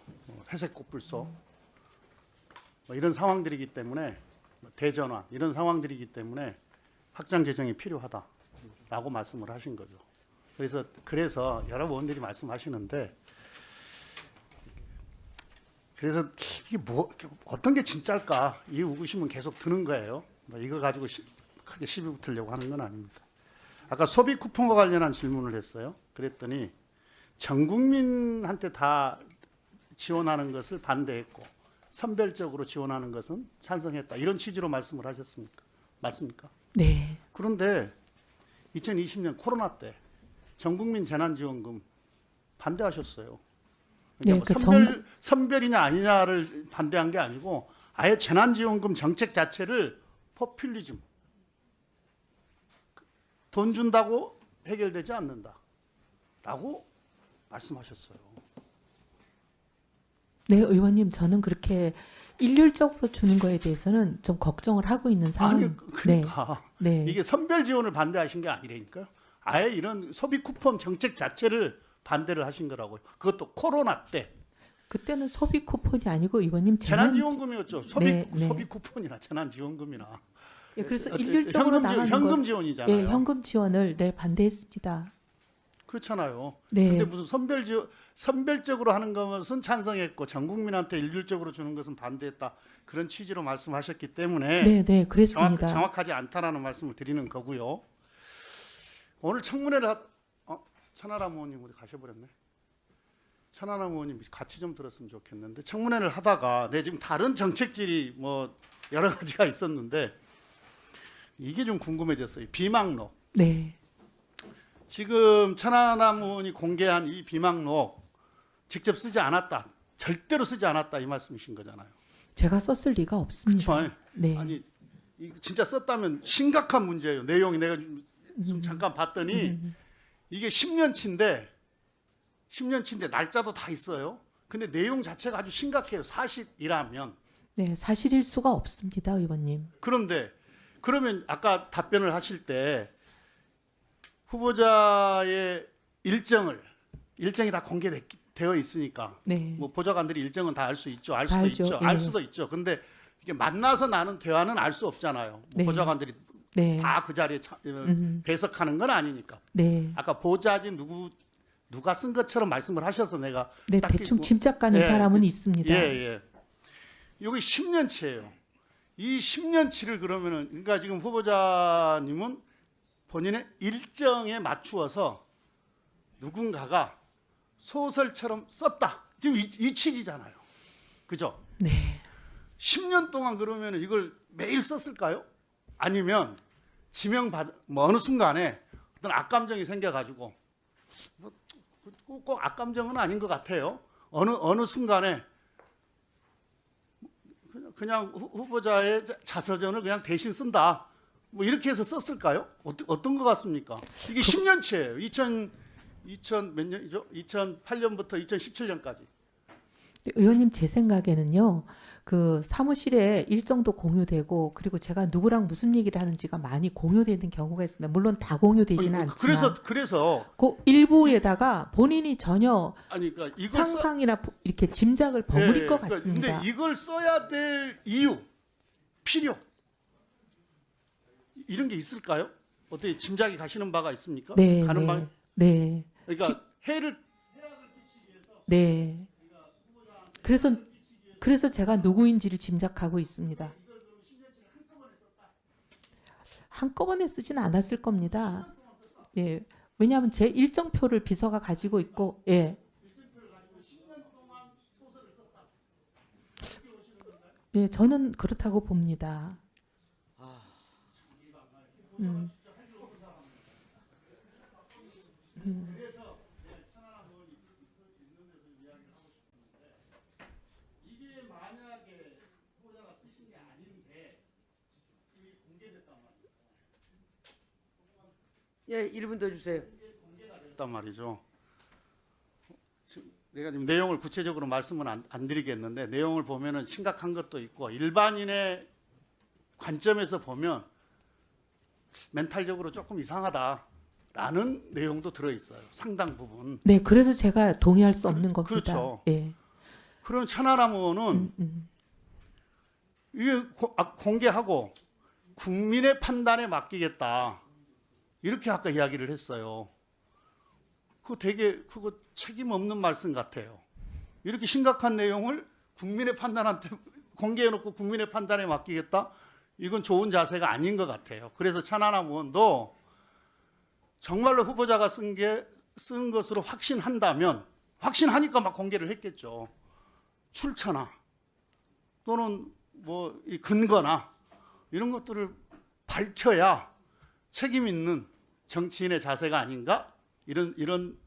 회색 꽃불소 뭐 이런 상황들이기 때문에 대전환 이런 상황들이기 때문에 확장 재정이 필요하다라고 말씀을 하신 거죠. 그래서 여러 의원들이 말씀하시는데 그래서 이게 뭐 어떤 게 진짜일까 이 의구심은 계속 드는 거예요. 뭐 이거 가지고 크게 시비 붙으려고 하는 건 아닙니다. 아까 소비 쿠폰과 관련한 질문을 했어요. 그랬더니 전 국민한테 다 지원하는 것을 반대했고 선별적으로 지원하는 것은 찬성했다. 이런 취지로 말씀을 하셨습니까? 맞습니까? 네. 그런데 2020년 코로나 때 전 국민 재난지원금 반대하셨어요. 그러니까 네, 뭐 선별이냐 아니냐를 반대한 게 아니고 아예 재난지원금 정책 자체를 포퓰리즘 돈 준다고 해결되지 않는다라고 말씀하셨어요. 네, 의원님, 저는 그렇게 일률적으로 주는 거에 대해서는 좀 걱정을 하고 있는 상황. 아니 그러니까 네. 이게 선별 지원을 반대하신 게 아니라니까요. 아예 이런 소비 쿠폰 정책 자체를 반대를 하신 거라고요. 그것도 코로나 때. 그때는 소비 쿠폰이 아니고 의원님 재난지원금이었죠. 소비 네. 쿠폰이나 재난지원금이나. 예, 그래서 일률적으로 나가는 현금 지원이잖아요. 예, 현금 지원을 반대했습니다. 그렇잖아요. 네. 근데 무슨 선별적으로 하는 것은 찬성했고 전 국민한테 일률적으로 주는 것은 반대했다. 그런 취지로 말씀하셨기 때문에 네, 그랬습니다. 정확하지 않다라는 말씀을 드리는 거고요. 오늘 청문회를 천하람 의원님 우리 가셔버렸네. 천하람 의원님 같이 좀 들었으면 좋겠는데 청문회를 하다가 지금 다른 정책질이 뭐 여러 가지가 있었는데 이게 좀 궁금해졌어요. 비망록. 네. 지금 천하람 의원이 공개한 이 비망록 직접 쓰지 않았다. 절대로 쓰지 않았다 이 말씀이신 거잖아요. 제가 썼을 리가 없습니다. 그렇죠. 네. 아니 진짜 썼다면 심각한 문제예요. 내용이 내가 좀 잠깐 봤더니 이게 10년치인데 날짜도 다 있어요. 근데 내용 자체가 아주 심각해요. 사실이라면. 네, 사실일 수가 없습니다, 의원님. 그러면 아까 답변을 하실 때 후보자의 일정이 다 공개되어 있으니까 네. 뭐 보좌관들이 일정은 다 알 수 있죠. 알 수도 알죠. 있죠. 예. 알 수도 있죠. 근데 이게 만나서 나눈 대화는 알 수 없잖아요. 네. 보좌관들이 네. 다 그 자리에 배석하는 건 아니니까. 네. 아까 보좌지 누가 쓴 것처럼 말씀을 하셔서 내가 네, 딱히 대충 뭐- 짐작 가는 예, 사람은 있습니다. 예. 여기 10년치예요. 이 10년치를 그러면은 그러니까 지금 후보자님은 본인의 일정에 맞추어서 누군가가 소설처럼 썼다. 지금 이 취지잖아요. 그죠? 네. 10년 동안 그러면 이걸 매일 썼을까요? 아니면 뭐 어느 순간에 어떤 악감정이 생겨가지고 꼭 악감정은 아닌 것 같아요. 어느 순간에 그냥 후보자의 자서전을 그냥 대신 쓴다. 뭐 이렇게 해서 썼을까요? 어떤 것 같습니까? 이게 10년치예요. 2000 몇 년이죠? 2008년부터 2017년까지. 의원님, 제 생각에는요, 그 사무실에 일정도 공유되고, 그리고 제가 누구랑 무슨 얘기를 하는지가 많이 공유되는 경우가 있습니다. 물론 다 공유되지는 않지만. 그래서 그 일부에다가 본인이 전혀 그러니까 이걸 상상이나 이렇게 짐작을 버무릴 것 그러니까 같습니다. 근데 이걸 써야 될 이유, 필요 이런 게 있을까요? 어떻게 짐작이 가시는 바가 있습니까? 네, 가는 네, 바. 네. 그러니까 해를 네. 그래서 제가 누구인지를 짐작하고 있습니다. 한꺼번에 쓰지는 않았을 겁니다. 예. 왜냐하면 제 일정표를 비서가 가지고 있고, 예. 예, 저는 그렇다고 봅니다. 이게 만약에 후보자가 쓰신 게 아닌데 이게 공개됐단 말이에요. 예, 1분 더 주세요. 됐단 말이죠. 내가 지금 내용을 구체적으로 말씀은 안 드리겠는데 내용을 보면은 심각한 것도 있고 일반인의 관점에서 보면 멘탈적으로 조금 이상하다라는 내용도 들어 있어요. 상당 부분. 네, 그래서 제가 동의할 수 없는 겁니다. 그렇죠. 예. 그럼 천하람 의원은 이게 공개하고 국민의 판단에 맡기겠다. 이렇게 아까 이야기를 했어요. 그거 되게 그거 책임 없는 말씀 같아요. 이렇게 심각한 내용을 국민의 판단한테 공개해놓고 국민의 판단에 맡기겠다? 이건 좋은 자세가 아닌 것 같아요. 그래서 천하람 의원도 정말로 후보자가 쓴 것으로 확신한다면 확신하니까 막 공개를 했겠죠. 출처나 또는 뭐 이 근거나 이런 것들을 밝혀야 책임 있는 정치인의 자세가 아닌가 이런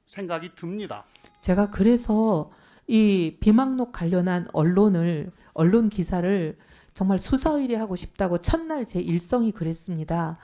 생각이 듭니다. 제가 그래서 이 비망록 관련한 언론 기사를 정말 수사 의뢰하고 싶다고 첫날 제 일성이 그랬습니다.